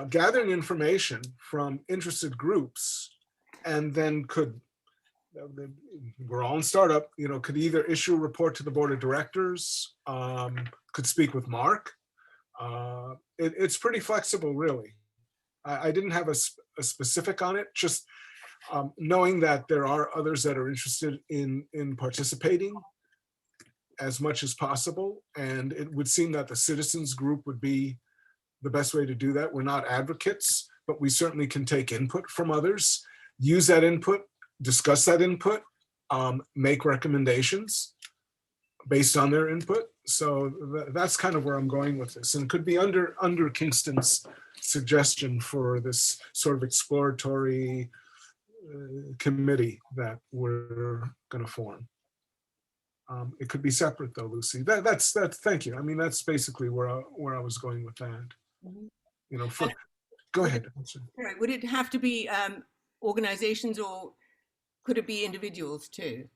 gathering information from interested groups, and then we're all in startup, could either issue a report to the board of directors, could speak with Mark. It's pretty flexible, really. I didn't have a specific on it, just knowing that there are others that are interested in participating as much as possible. And it would seem that the citizens group would be the best way to do that. We're not advocates, but we certainly can take input from others, use that input, discuss that input, make recommendations based on their input. So that's kind of where I'm going with this. And it could be under Kingston's suggestion for this sort of exploratory committee that we're going to form. It could be separate though, Lucy. That's thank you. I mean, that's basically where I was going with that. Go ahead. Right. Would it have to be organizations, or could it be individuals too?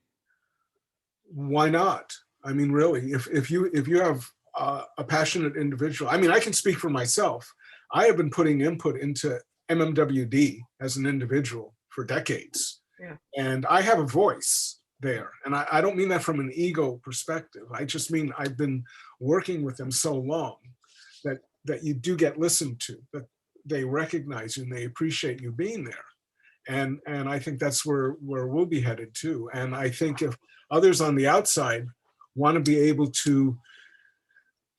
Why not? I mean, really, if you have a passionate individual, I mean, I can speak for myself. I have been putting input into MMWD as an individual for decades. Yeah. And I have a voice there. And I don't mean that from an ego perspective. I just mean I've been working with them so long that you do get listened to, that they recognize you and they appreciate you being there. And I think that's where we'll be headed too. And I think if others on the outside want to be able to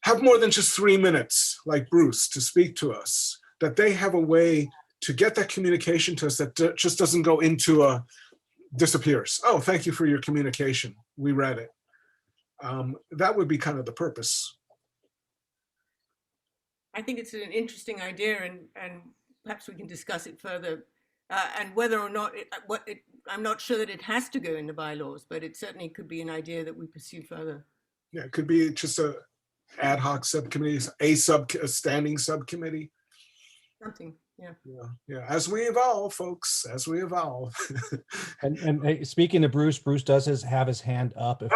have more than just 3 minutes, like Bruce, to speak to us, that they have a way to get that communication to us that just doesn't go into disappears. Oh, thank you for your communication. We read it. That would be kind of the purpose. I think it's an interesting idea, and perhaps we can discuss it further. And whether or not I'm not sure that it has to go in the bylaws, but it certainly could be an idea that we pursue further. Yeah, it could be just a ad hoc subcommittee, a standing subcommittee. Something, yeah. Yeah. As we evolve, folks, as we evolve. And hey, speaking of Bruce does have his hand up. If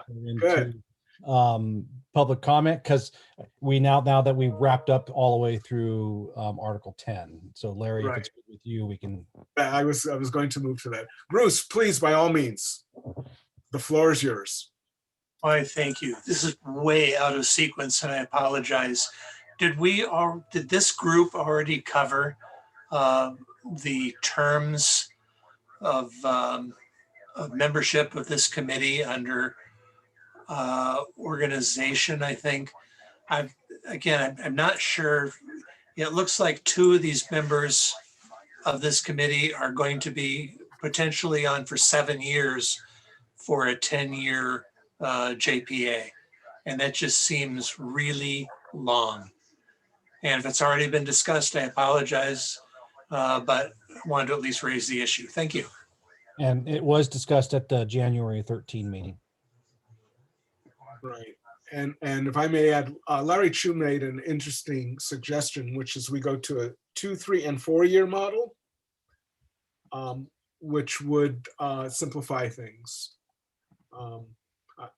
we good. Public comment, because we now that we've wrapped up all the way through Article 10. So Larry, Right. if it's good with you, we can. I was going to move to that. Bruce, please, by all means, the floor is yours. Why, thank you. This is way out of sequence, and I apologize. did this group already cover the terms of membership of this committee under organization? I think I'm not sure. It looks like 2 of these members of this committee are going to be potentially on for 7 years for a 10-year JPA. And that just seems really long. And if it's already been discussed, I apologize, but I wanted to at least raise the issue. Thank you. And it was discussed at the January 13 meeting. Right. And if I may add, Larry Chu made an interesting suggestion, which is we go to a 2, 3, and 4-year model, which would simplify things.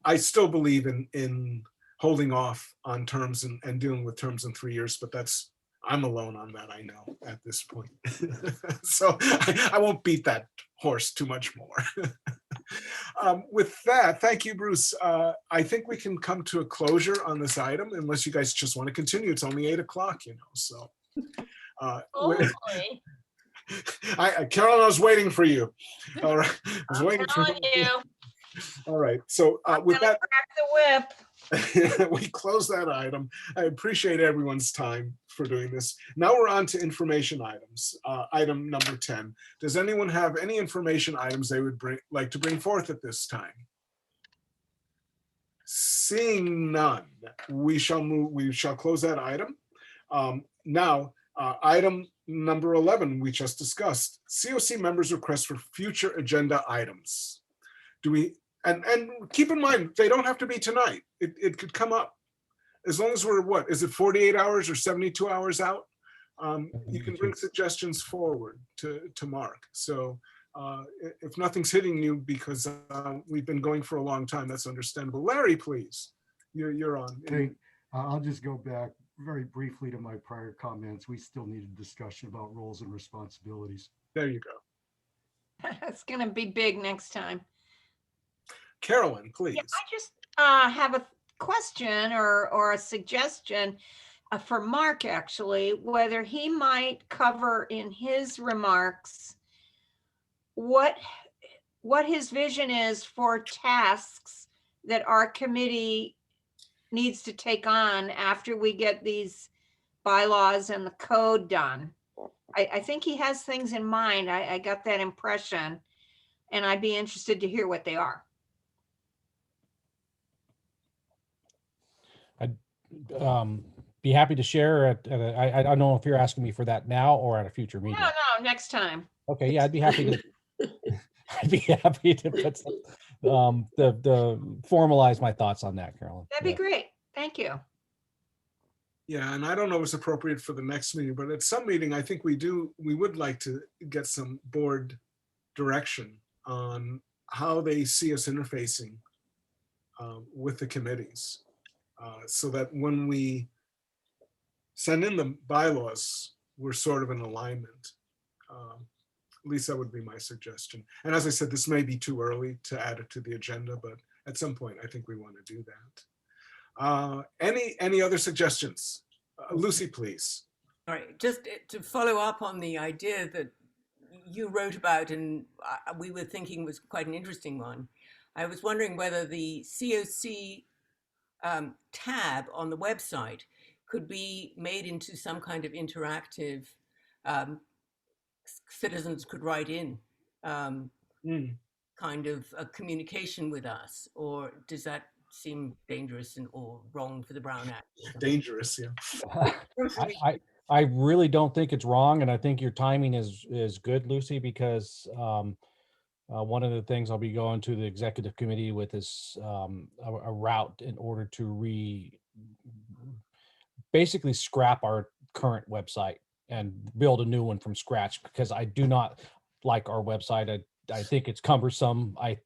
I still believe in holding off on terms and dealing with terms in 3 years, but I'm alone on that, I know, at this point. So I won't beat that horse too much more. With that, thank you, Bruce. I think we can come to a closure on this item unless you guys just want to continue. It's only 8 o'clock, so. Carolyn, I was waiting for you. All right. I was waiting for you. All right. So with that, crack the whip. we close that item. I appreciate everyone's time for doing this. Now we're on to information items. Item number 10. Does anyone have any information items they would like to bring forth at this time? Seeing none, we shall close that item. Now, item number 11, we just discussed. COC members' request for future agenda items. And keep in mind, they don't have to be tonight. It could come up. As long as we're, is it 48 hours or 72 hours out? You can bring suggestions forward to Mark. So if nothing's hitting you because we've been going for a long time, that's understandable. Larry, please, you're on. Okay, I'll just go back very briefly to my prior comments. We still need a discussion about roles and responsibilities. There you go. It's going to be big next time. Carolyn, please. Yeah, I just have a question or a suggestion for Mark, actually, whether he might cover in his remarks what his vision is for tasks that our committee needs to take on after we get these bylaws and the code done. I think he has things in mind. I got that impression, and I'd be interested to hear what they are. I'd be happy to share it. I don't know if you're asking me for that now or at a future meeting. No, next time. Okay, yeah, I'd be happy to. I'd be happy to put the formalize my thoughts on that, Carolyn. That'd be great. Thank you. Yeah, and I don't know if it's appropriate for the next meeting, but at some meeting, I think we would like to get some board direction on how they see us interfacing with the committees. So that when we send in the bylaws, we're sort of in alignment. At least that would be my suggestion. And as I said, this may be too early to add it to the agenda, but at some point, I think we want to do that. Any other suggestions? Lucy, please. All right, just to follow up on the idea that you wrote about and we were thinking was quite an interesting one. I was wondering whether the COC tab on the website could be made into some kind of interactive, citizens could write in kind of a communication with us, or does that seem dangerous or wrong for the Brown Act? Dangerous, yeah. I really don't think it's wrong, and I think your timing is good, Lucy, because one of the things I'll be going to the executive committee with is a route in order to basically scrap our current website and build a new one from scratch, because I do not like our website. I think it's cumbersome. I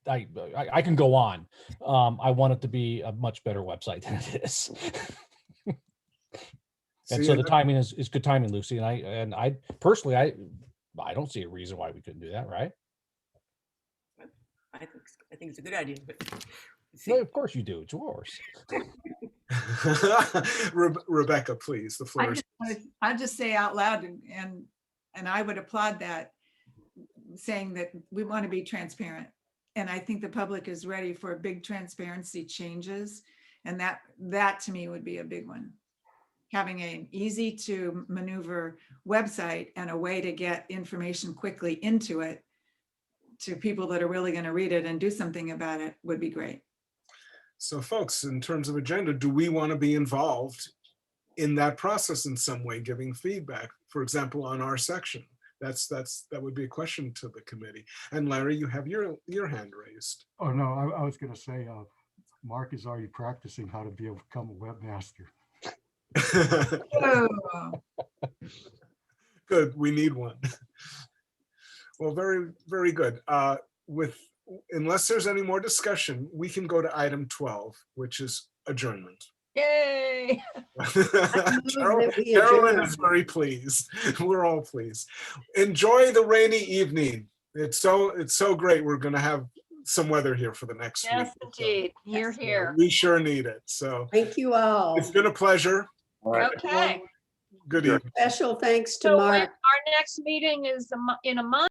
can go on. I want it to be a much better website than it is. And so the timing is good timing, Lucy. And I personally, I don't see a reason why we couldn't do that, right? I think it's a good idea, but no, of course you do. It's yours. Rebecca, please, the floor is. I'll just say out loud and I would applaud that, saying that we want to be transparent. And I think the public is ready for big transparency changes. And that to me would be a big one. Having an easy to maneuver website and a way to get information quickly into it to people that are really going to read it and do something about it would be great. So folks, in terms of agenda, do we want to be involved in that process in some way, giving feedback, for example, on our section? That would be a question to the committee. And Larry, you have your hand raised. Oh, no, I was going to say, Mark is already practicing how to become a webmaster. Oh. Good, we need one. Well, very, very good. Unless there's any more discussion, we can go to item 12, which is adjournment. Yay. Carolyn is very pleased. We're all pleased. Enjoy the rainy evening. It's so great. We're going to have some weather here for the next week. Yes, indeed. Here, here. We sure need it. So Thank you all. it's been a pleasure. Okay. Good evening. Special thanks to So when Mark. our next meeting is in a month.